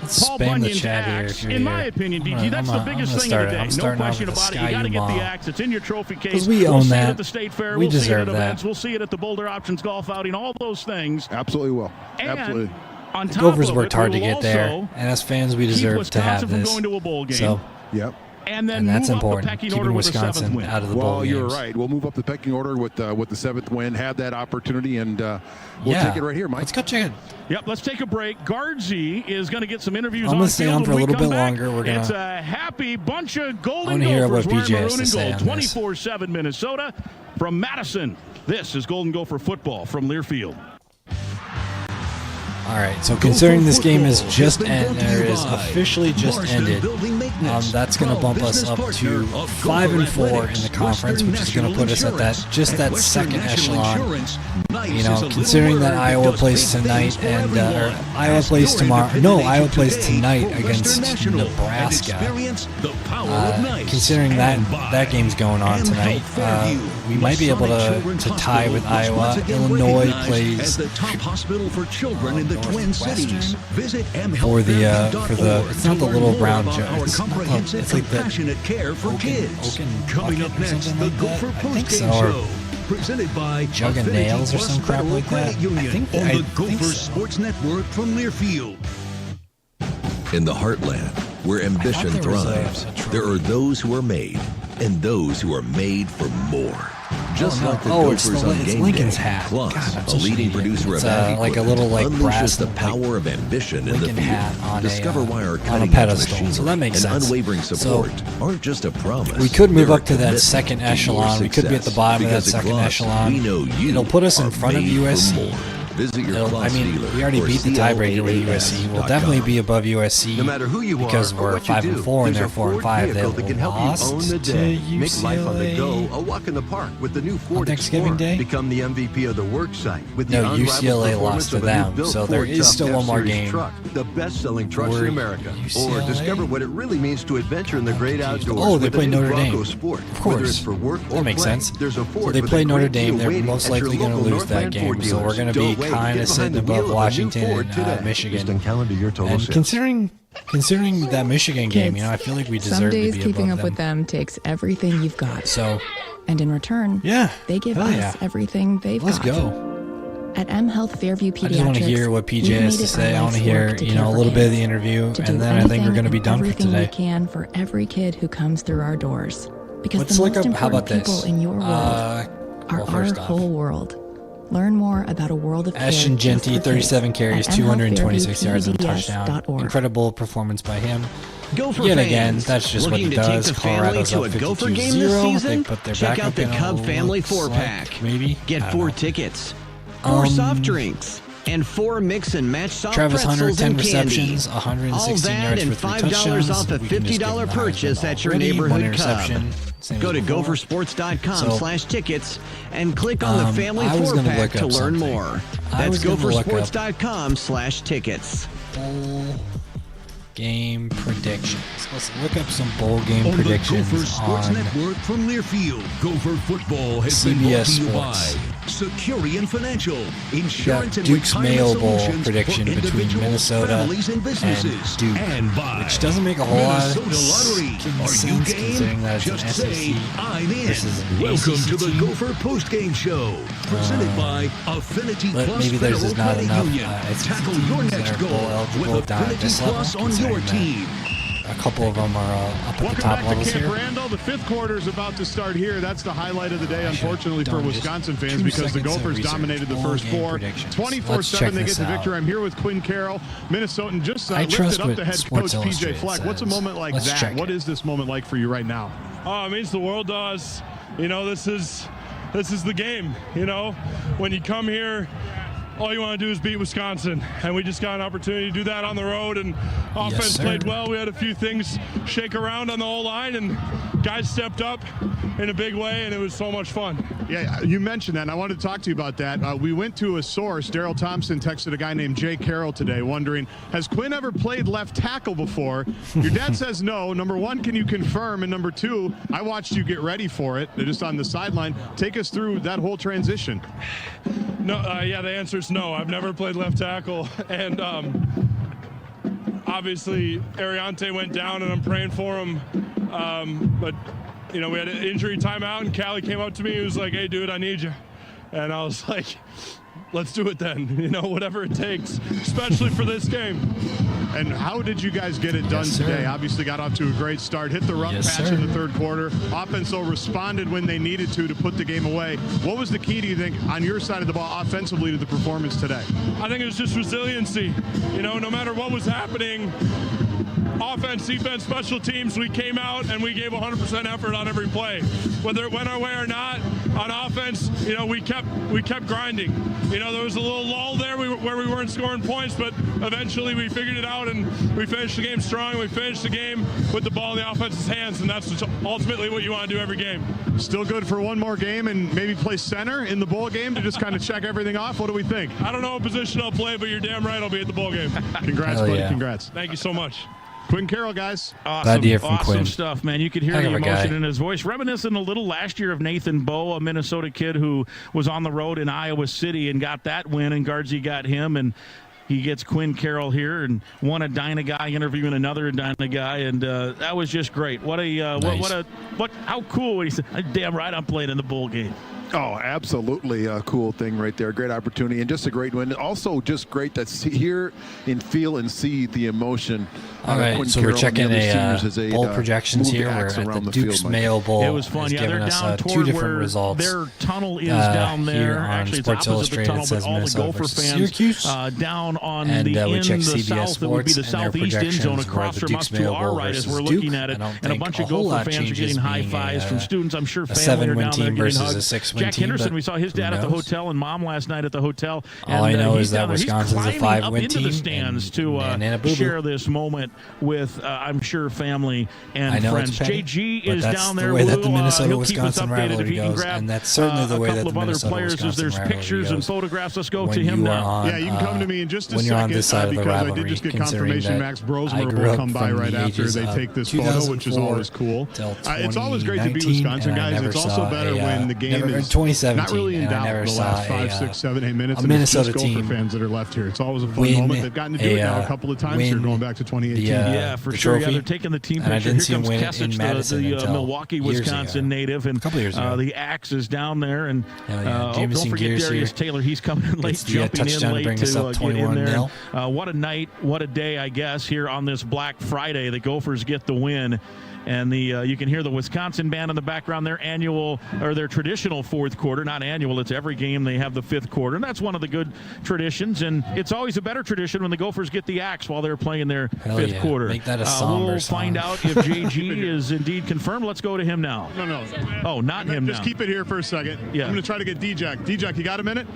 Let's Paul spam Bunyan's the chat axe, here. in my opinion, DT, that's the biggest thing of the day. No question about it. You got to get the axe. It's in your trophy case. We own see that. it at the State Fair. We we'll see it at deserve events. that. We'll see it at the Boulder Options Golf Outing. All those things. Absolutely will. And absolutely. On top Gophers of worked it, hard to we'll get there, and as fans, we deserve to have this. From going to a bowl game. So, yep. And then that's move important. Up the pecking order Keeping with Wisconsin the 7th win. out of the bowl Well, you're games. right. We'll move up the pecking order with the 7th win. Have that opportunity, and we'll take it right here, Mike. Let's go check it. Yep, let's take a break. Guardsy is going to get some interviews. I'm going to stay on for a little bit longer. It's a happy bunch of Golden hear Gophers what PJ wearing has to say maroon and on this. gold. 24-7 Minnesota from Madison. This is Golden Gopher football from Learfield. All right, so considering this game is officially just ended, that's going to bump us up to 5-4 in the conference, which is going to put us at that second echelon. You know, considering that Iowa plays tonight and Iowa plays tomorrow. No, Iowa plays tonight against Nebraska. Considering that game's going on tonight, we might be able to tie with Iowa. Illinois plays the top hospital for children in the Twin Cities. Visit for the it's not the little brown jug. It's like the passionate care for kids. Coming up next, the Gopher Postgame Show. Presented by Jug and Nails or some crap like that. On the Gophers Sports Network from Learfield. In the heartland, where ambition thrives, there are those who are made and those who are made for more. Just like the Gophers on game Lincoln's day. hat. Plus, God, a leading producer of ag like a little unleashes the power of ambition in the field. Discover why our on a pedestal. So that makes sense. Unwavering support aren't just a promise. We could move up to that second echelon. We could be at the bottom of that second echelon. It'll put us in front of USC. Visit your we already beat the tiebreaker with USC. We'll definitely be above USC no matter who you because we're 5-4 and they're 4-5. They lost to UCLA. Make life on the go a walk in the park with the new Ford Thanksgiving Explorer. Day. Become the MVP of the work site with the UCLA lost to them, so there is still one more game. Truck, the best-selling trucks in America. UCLA? Or discover what it really means to adventure in the great outdoors. Oh, they play Notre Dame. Sport. Of course. Whether it's for work or that makes play, sense. There's a Ford so they play Notre Dame. They're most likely going to lose that game. So we're going to be kind of sitting above Washington and Michigan. And considering that Michigan game, I feel like we deserve to be above them. Some days keeping up with them takes everything you've got. So, and in return, they give us everything they've got. Let's go. At M Health Fairview Pediatrics, I just want to hear what PJ has to say. I want to hear, a little bit of the interview, and then I think we're going to be done for today. Everything we can for every kid who comes through our doors. Because Let's the look most up. How about important people this? in your world are our whole world. Learn more about a world of Ashton care Genty, 37 carries, 226 yards and a touchdown. NLFairviewPBS.org. Incredible performance by him. Gopher Yet fans, again, that's just what he looking to does. take the family Colorado's to up a Gopher game this 52-0. season? They put their Check back out the up in Cub Family looks 4-pack. like maybe. Get 4 tickets, 4 soft drinks, and 4 mix and match soft Travis Hunter, pretzels 10 and receptions, candy. 116 All that yards and for 3 $5 touchdowns. off a $50 purchase at your neighborhood Cub. Go to gophersports.com/tickets and click on the Family 4-pack to learn more. That's gophersports.com/tickets. Bowl game predictions. Let's look up some bowl game on predictions the Gopher Sports on Network from Learfield. Gopher football has CBS been brought Sports. to you by Securian Financial, We insurance got and Duke's Mayo retirement Bowl solutions prediction for between individuals, Minnesota families, and businesses. Duke, and by which doesn't make a whole lot of Minnesota Lottery. Are you sense game? considering that it's Just an say, SEC. I'm in. This is an Welcome ACC to the team. Gopher Postgame Show, presented by Affinity But Plus maybe there's Federal just not Credit enough Union. SEC Tackle teams your that next are goal bowl eligible with down at Affinity this level, Plus on your considering team. A couple of them are up at the Welcome top back levels to Camp here. Randall. The 5th quarter is about to start here. That's the highlight of the day, unfortunately, for Wisconsin fans, 2 because the seconds of Gophers research. dominated the Bowl first game 4. predictions. 24-7, they get this the victory. out. I'm here with Quinn Carroll, Minnesotan, just I lifted trust up what the head Sports coach, P.J. Illustrated Fleck. What's a says. moment like Let's that? check What it. is this moment like for you right now? Oh, it means the world to us. You know, this is the game. You know, when you come here, all you want to do is beat Wisconsin, and we just got an opportunity to do that on the road, and offense played well. We had a few things shake around on the whole line, and guys stepped up in a big way, and it was so much fun. Yeah, you mentioned that, and I wanted to talk to you about that. We went to a source. Daryl Thompson texted a guy named Jay Carroll today wondering, has Quinn ever played left tackle before? Your dad says no. Number 1, can you confirm? And number 2, I watched you get ready for it. They're just on the sideline. Take us through that whole transition. No, the answer is no. I've never played left tackle, and obviously Ariante went down, and I'm praying for him. But you know, we had an injury timeout, and Callie came up to me. He was like, "Hey, dude, I need you," and I was like, "Let's do it then. You know, whatever it takes, especially for this game." And how did you guys get it done today? Obviously got off to a great start, hit the rough patch in the 3rd quarter. Offense, though, responded when they needed to put the game away. What was the key, do you think, on your side of the ball offensively to the performance today? I think it was just resiliency. You know, no matter what was happening, offense, defense, special teams, we came out and we gave 100% effort on every play. Whether it went our way or not, on offense, you know, we kept grinding. You know, there was a little lull there where we weren't scoring points, but eventually we figured it out and we finished the game strong. We finished the game with the ball in the offense's hands, and that's ultimately what you want to do every game. Still good for one more game and maybe play center in the bowl game to just kind of check everything off? What do we think? I don't know what position I'll play, but you're damn right I'll be at the bowl game. Congrats, buddy. Yeah. Congrats. Thank you so much. Quinn Carroll, guys. Awesome Quinn. Stuff, man. You could hear the emotion in his voice. Reminiscent a little last year of Nathan Bowe, a Minnesota kid who was on the road in Iowa City and got that win, and Guardsy got him, and he gets Quinn Carroll here and one Edina guy interviewing another Edina guy, and that was just great. What a nice. How cool when he said, "Damn right, I'm playing in the bowl game." Oh, absolutely a cool thing right there. Great opportunity and just a great win. Also just great to hear and feel and see the emotion. All right, so we're checking bowl projections here. We're at the Duke's Mayo Bowl. It was fun. Yeah, they're down toward 2 different where results. Their tunnel is down there. Actually, it's opposite the tunnel, but all the Gopher fans down on in the south. It would be the southeast end zone across from us to our right as we're looking at it. And a bunch of Gopher fans are getting high fives from students. I'm sure family are down there getting hugs. Jack Henderson, we saw his dad at the hotel and mom last night at the hotel. All I know is that Wisconsin's a 5-win team. Into the stands to share this moment with, I'm sure, family and friends. JG is down there. That's the way that the Minnesota-Wisconsin rivalry goes, and that's certainly the way that the Minnesota-Wisconsin there's pictures and photographs. Let's go to him now. Yeah, you can come to me in just a second. When you're on this side of the rivalry, I did just get confirmation Max Brosmer will come by right after they take this photo, which is always cool. It's always great to beat Wisconsin, guys. It's also better when the game is not really in doubt in the last 5, 6, 7, 8 minutes. A Minnesota team. Gopher fans that are left here. It's always a fun moment. They've gotten to do it now a couple of times here, going back to 2018. Yeah, for sure. Yeah, they're taking the team picture. Here comes Kesich, the Milwaukee, Wisconsin native, and the Axe is down there. And don't forget Darius Taylor. He's coming in late, jumping in late to get in there. What a night, what a day, I guess, here on this Black Friday. The Gophers get the win. And you can hear the Wisconsin band in the background. Their traditional fourth quarter, not annual. It's every game they have the fifth quarter, and that's one of the good traditions. And it's always a better tradition when the Gophers get the axe while they're playing their fifth quarter. Make that a somber We'll find out if JG is indeed confirmed. Let's go to him now. No. Oh, not him now. Just keep it here for a second. Yeah. I'm going to try to get D-Jack. D-Jack, you got a minute?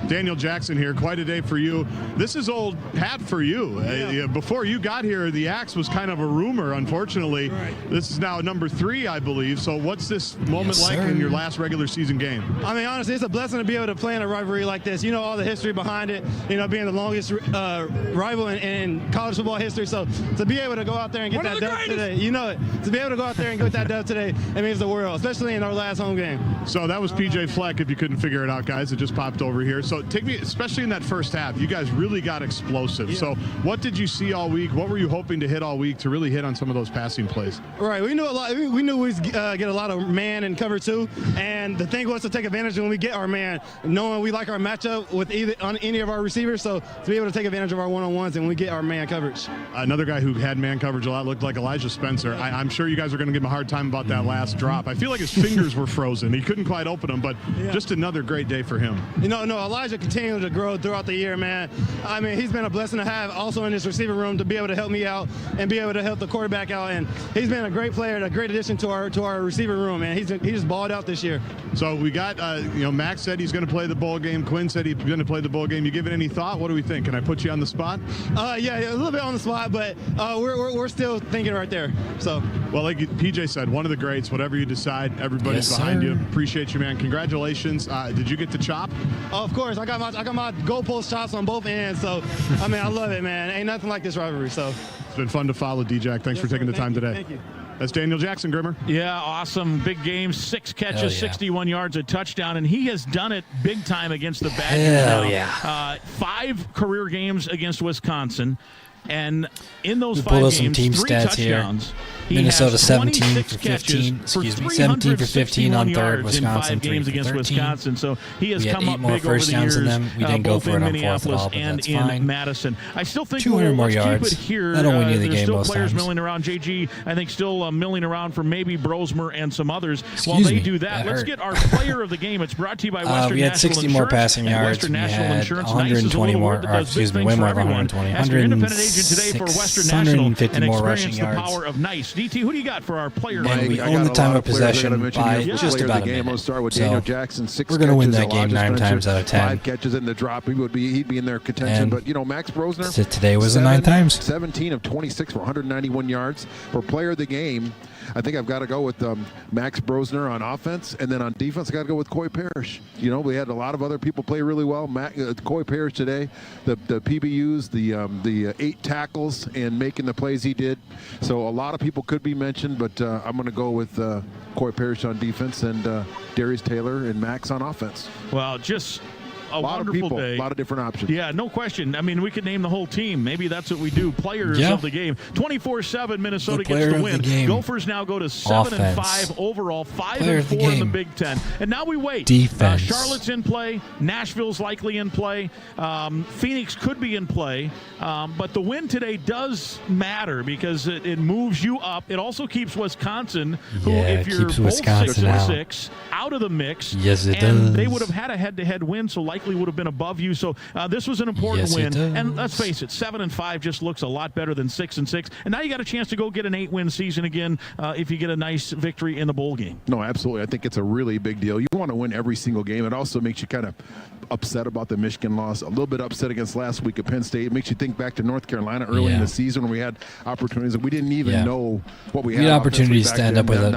Daniel Jackson here. Quite a day for you. This is old hat for you. Before you got here, the axe was kind of a rumor, unfortunately. Right. This is now number 3, I believe. So what's this moment like in your last regular season game? I mean, honestly, it's a blessing to be able to play in a rivalry like this. You know all the history behind it, being the longest rival in college football history. So to be able to go out there and get that dub today, to be able to go out there and get that dub today, it means the world, especially in our last home game. So that was PJ Fleck, if you couldn't figure it out, guys. It just popped over here. So take me, especially in that first half, you guys really got explosive. Yeah. So what did you see all week? What were you hoping to hit all week to really hit on some of those passing plays? Right. We knew a lot. We knew we'd get a lot of man and cover 2. And the thing was to take advantage when we get our man, knowing we like our matchup with on any of our receivers. So to be able to take advantage of our one-on-ones and we get our man coverage. Another guy who had man coverage a lot looked like Elijah Spencer. I'm sure you guys are going to give him a hard time about that last drop. I feel like his fingers were frozen. He couldn't quite open them, but just another great day for him. No, Elijah continued to grow throughout the year, man. I mean, he's been a blessing to have also in this receiver room to be able to help me out and be able to help the quarterback out. And he's been a great player, a great addition to our receiver room, man. He just balled out this year. So we got, Max said he's going to play the bowl game. Quinn said he's going to play the bowl game. You give it any thought? What do we think? Can I put you on the spot? Yeah, a little bit on the spot, but we're still thinking right there. So, well, like PJ said, one of the greats. Whatever you decide, everybody's behind you. Appreciate you, man. Congratulations. Did you get to chop? Oh, of course. I got my goalpost chops on both ends. So, I mean, I love it, man. Ain't nothing like this rivalry. So, it's been fun to follow, D-Jack. Thanks for taking the time today. Thank you. That's Daniel Jackson, Grimmer. Yeah, awesome. Big game, 6 catches, 61 yards, a touchdown, and he has done it big time against the Badgers. 5 career games against Wisconsin, and in those 5 games, 3 touchdowns. Here. Minnesota 17 for 15. 17 for 15 on third. Wisconsin 3 for 13. Wisconsin. So he has come up big over the years. In them. We didn't go for it on Minneapolis fourth at all, but and that's in fine. Madison. I still think 200 more yards. Keep it here. That'll win you the there's game still most players times. milling around. JG, I think, still milling around for maybe Brosmer and some others. While they do that, let's get our player of the game. It's brought to you by Western National Insurance. We had 60 more passing yards. We had 120 more, or excuse me, way more than 120. Ask your independent agent today for Western National and experience the power of nice. DT, who do you got for our player? We own the time of possession by just about a minute. We'll start with Daniel Jackson. 6 we're going to win that game 9 times out of 10. 5 catches in the drop. He'd be in their contention. But, Max Brosner. Today was 9 times. 17 of 26 for 191 yards. For player of the game, I think I've got to go with Max Brosner on offense. And then on defense, I got to go with Coy Parrish. We had a lot of other people play really well. Coy Parrish today, the PBUs, the 8 tackles and making the plays he did. So a lot of people could be mentioned, but I'm going to go with Coy Parrish on defense and Darius Taylor and Max on offense. Well, just a lot wonderful of people, day. A lot of different options. Yeah, no question. I mean, we could name the whole team. Maybe that's what we do. Players of the game. 24-7 Minnesota gets the win. Gophers now go to 7-5 overall, 5-4 in the Big Ten. And now we wait. Defense. Charlotte's in play. Nashville's likely in play. Phoenix could be in play. But the win today does matter because it moves you up. It also keeps Wisconsin, who if you're both 6-6, out of the mix. Yes, it does. And they would have had a head-to-head win, so likely would have been above you. So this was an important win. And let's face it, 7-5 just looks a lot better than 6-6. And now you got a chance to go get an 8-win season again if you get a nice victory in the bowl game. No, absolutely. I think it's a really big deal. You want to win every single game. It also makes you kind of upset about the Michigan loss, a little bit upset against last week at Penn State. It makes you think back to North Carolina early in the season when we had opportunities that we didn't even know what we had. We had opportunities to end up with a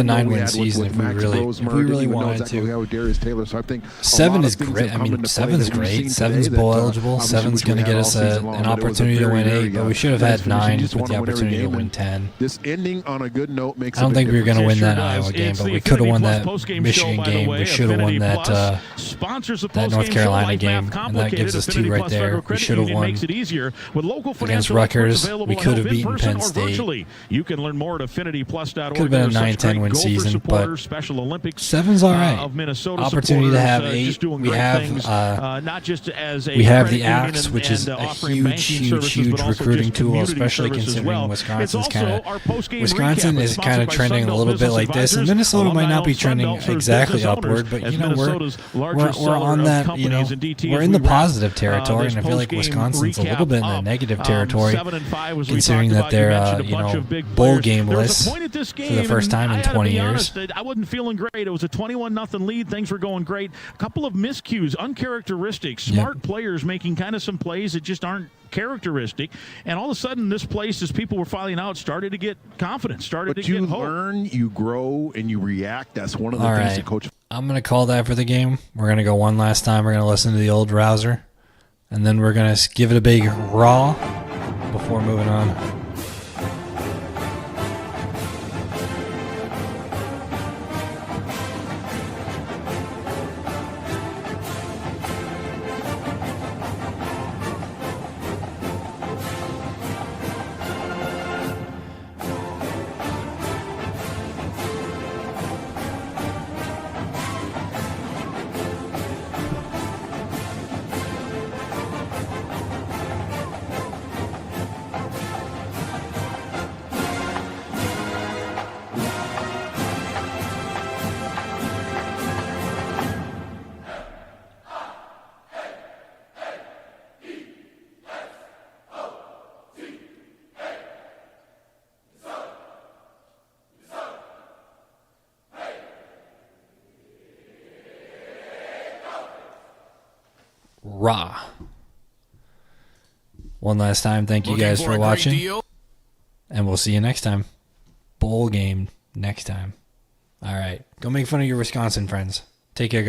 9-win season if we really wanted to. We had with Darius Taylor, so I think 7 is great. I mean, 7's great. 7's bowl eligible. 7's going to get us an opportunity to win 8, but we should have had 9 with the opportunity to win 10. This ending on a good note makes. I don't think we were going to win that Iowa game, but we could have won that Michigan game. We should have won that North Carolina game, and that gives us 2 right there. We should have won against Rutgers. We could have beaten Penn State. You can learn more at affinityplus.org. Could have been a 9-10 win season, but 7's all right. Opportunity to have 8. We things, not just as a we have the Axe, which is a huge recruiting tool, especially considering Wisconsin is kind of trending a little bit like this, and Minnesota might not be trending exactly upward, but we're on that, we're in the positive territory, and I feel like Wisconsin's a little bit in the negative territory, considering that they're bowl gameless for the first time in 20 years. I wasn't feeling great. It was a 21-0 lead. Things were going great. A couple of miscues, uncharacteristic, smart players making kind of some plays that just aren't characteristic, and all of a sudden this place, as people were filing out, started to get confidence, started to get hope. But you learn, you grow, and you react. That's one of the things that Coach... I'm going to call that for the game. We're going to go one last time. We're going to listen to the old rouser, and then we're going to give it a big raw before moving on. Raw. One last time, thank you guys for watching, and we'll see you next time. Bowl game next time. All right, go make fun of your Wisconsin friends. Take care, guys.